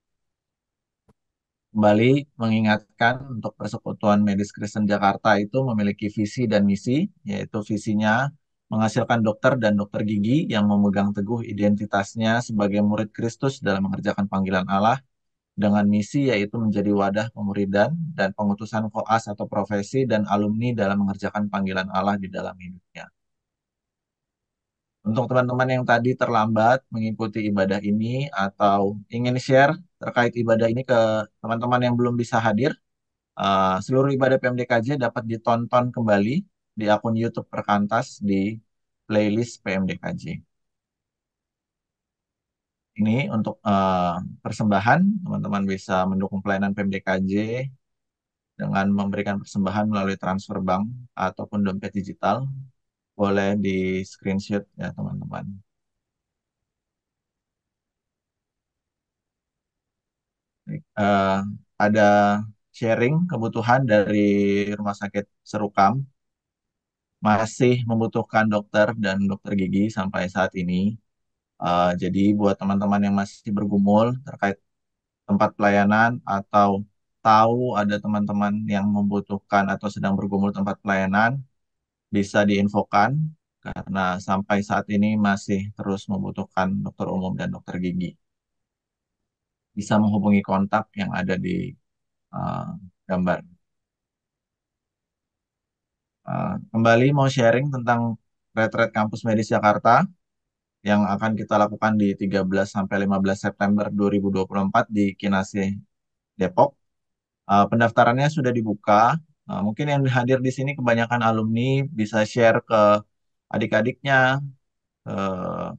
[SPEAKER 6] Kembali mengingatkan untuk Persekutuan Medis Kristen Jakarta itu memiliki visi dan misi, yaitu visinya menghasilkan dokter dan dokter gigi yang memegang teguh identitasnya sebagai murid Kristus dalam mengerjakan panggilan Allah, dengan misi yaitu menjadi wadah pemuridan dan pengutusan koas atau profesi dan alumni dalam mengerjakan panggilan Allah di dalam hidupnya. Untuk teman-teman yang tadi terlambat mengikuti ibadah ini atau ingin share terkait ibadah ini ke teman-teman yang belum bisa hadir, seluruh ibadah PMDKJ dapat ditonton kembali di akun YouTube Perkantas di playlist PMDKJ. Ini untuk persembahan, teman-teman bisa mendukung pelayanan PMDKJ dengan memberikan persembahan melalui transfer bank ataupun dompet digital. Boleh di screenshot ya teman-teman. Ada sharing kebutuhan dari Rumah Sakit Serukam, masih membutuhkan dokter dan dokter gigi sampai saat ini. Jadi buat teman-teman yang masih bergumul terkait tempat pelayanan atau tahu ada teman-teman yang membutuhkan atau sedang bergumul tempat pelayanan, bisa diinfokan karena sampai saat ini masih terus membutuhkan dokter umum dan dokter gigi. Bisa menghubungi kontak yang ada di uh, gambar. Kembali mau sharing tentang retret Kampus Medis Jakarta yang akan kita lakukan di 13 sampai 15 September 2024 di Kinase Depok. Pendaftarannya sudah dibuka. Mungkin yang hadir di sini kebanyakan alumni, bisa share ke adik-adiknya,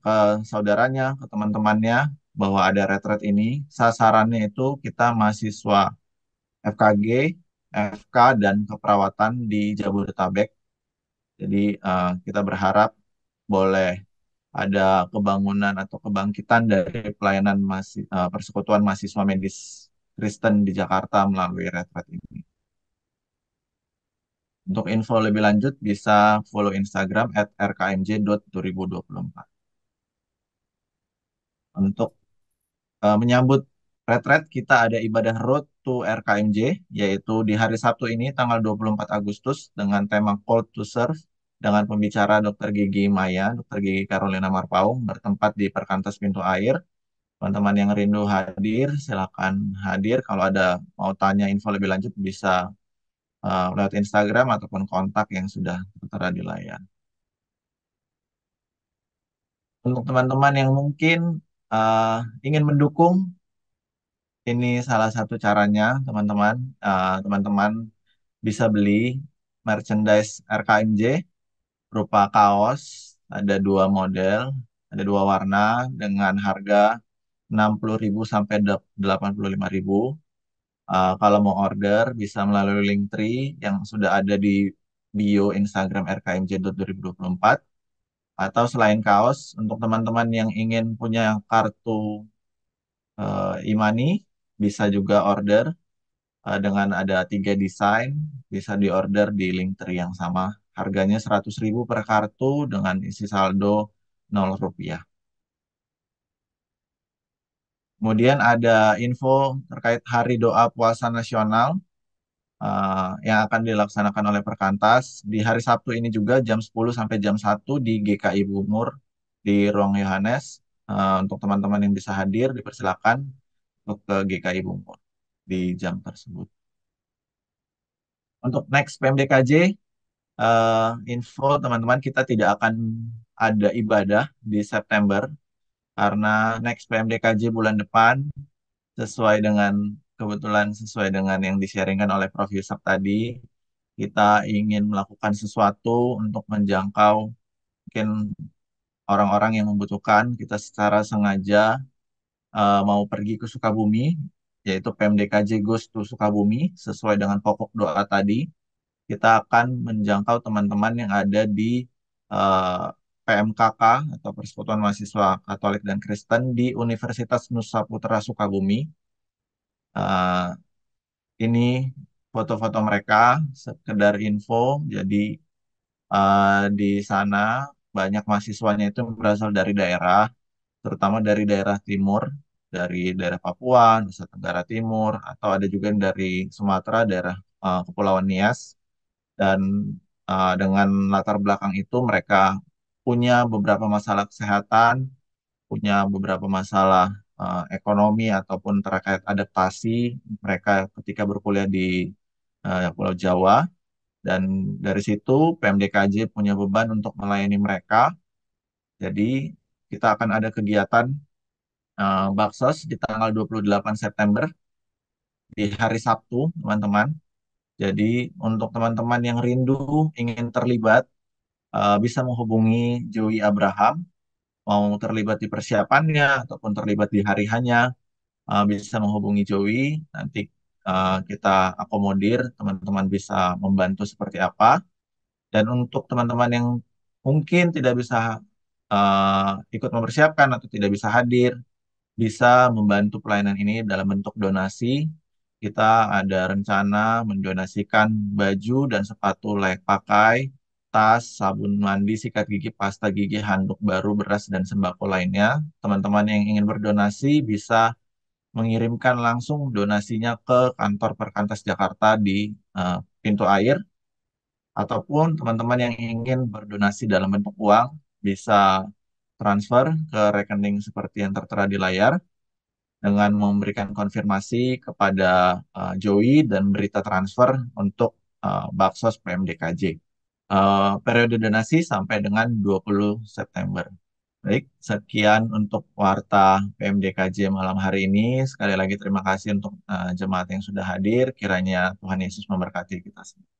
[SPEAKER 6] ke saudaranya, ke teman-temannya, bahwa ada retret ini. Sasarannya itu kita mahasiswa FKG, FK, dan keperawatan di Jabodetabek. Jadi kita berharap boleh ada kebangunan atau kebangkitan dari pelayanan persekutuan mahasiswa medis Kristen di Jakarta melalui retret ini. Untuk info lebih lanjut bisa follow Instagram @rkmj.2024. Untuk menyambut retret, kita ada ibadah Road to RKMJ, yaitu di hari Sabtu ini, tanggal 24 Agustus, dengan tema Call to Serve, dengan pembicara Dr. Gigi Maya, Dr. Gigi Carolina Marpaung, bertempat di Perkantas Pintu Air. Teman-teman yang rindu hadir, silakan hadir. Kalau ada mau tanya info lebih lanjut, bisa lewat Instagram ataupun kontak yang sudah tertera di layar. Untuk teman-teman yang mungkin ingin mendukung, ini salah satu caranya, teman-teman. Teman-teman bisa beli merchandise RKMJ berupa kaos, ada dua model, ada dua warna dengan harga 60.000 sampai 85.000. Kalau mau order bisa melalui link tree yang sudah ada di bio Instagram rkmj.2024. Atau selain kaos, untuk teman-teman yang ingin punya kartu e-money, bisa juga order dengan ada 3 desain, bisa diorder di link tree yang sama. Harganya 100.000 per kartu dengan isi saldo 0 rupiah. Kemudian ada info terkait Hari Doa Puasa Nasional yang akan dilaksanakan oleh Perkantas di hari Sabtu ini juga jam 10 sampai jam 1 di GKI Bumur di Ruang Yohanes. Untuk teman-teman yang bisa hadir, dipersilakan untuk ke GKI Bumur di jam tersebut. Untuk next PMDKJ, info teman-teman, kita tidak akan ada ibadah di September karena next PMDKJ bulan depan sesuai dengan yang di-sharingkan oleh Prof. Yusuf tadi, kita ingin melakukan sesuatu untuk menjangkau mungkin orang-orang yang membutuhkan. Kita secara sengaja mau pergi ke Sukabumi, yaitu PMDKJ Goes to Sukabumi, sesuai dengan pokok doa tadi. Kita akan menjangkau teman-teman yang ada di PMKK atau Persekutuan Mahasiswa Katolik dan Kristen di Universitas Nusa Putra Sukabumi. Ini foto-foto mereka, sekedar info. Jadi di sana banyak mahasiswanya itu berasal dari daerah, terutama dari daerah timur, dari daerah Papua, Nusa Tenggara Timur, atau ada juga yang dari Sumatera, daerah Kepulauan Nias. Dan dengan latar belakang itu mereka punya beberapa masalah kesehatan, punya beberapa masalah ekonomi ataupun terkait adaptasi mereka ketika berkuliah di Pulau Jawa. Dan dari situ PMDKJ punya beban untuk melayani mereka. Jadi kita akan ada kegiatan Baksos di tanggal 28 September di hari Sabtu, teman-teman. Jadi untuk teman-teman yang rindu ingin terlibat, bisa menghubungi Joey Abraham, mau terlibat di persiapannya ataupun terlibat di hari hanya, bisa menghubungi Joey. Nanti kita akomodir, teman-teman bisa membantu seperti apa. Dan untuk teman-teman yang mungkin tidak bisa ikut mempersiapkan atau tidak bisa hadir, bisa membantu pelayanan ini dalam bentuk donasi. Kita ada rencana mendonasikan baju dan sepatu layak pakai, tas, sabun mandi, sikat gigi, pasta gigi, handuk baru, beras, dan sembako lainnya. Teman-teman yang ingin berdonasi bisa mengirimkan langsung donasinya ke kantor Perkantas Jakarta di Pintu Air, ataupun teman-teman yang ingin berdonasi dalam bentuk uang bisa transfer ke rekening seperti yang tertera di layar dengan memberikan konfirmasi kepada Joey dan berita transfer untuk Baksos PMDKJ. Periode donasi sampai dengan 20 September. Baik, sekian untuk warta PMDKJ malam hari ini. Sekali lagi terima kasih untuk jemaat yang sudah hadir. Kiranya Tuhan Yesus memberkati kita semua.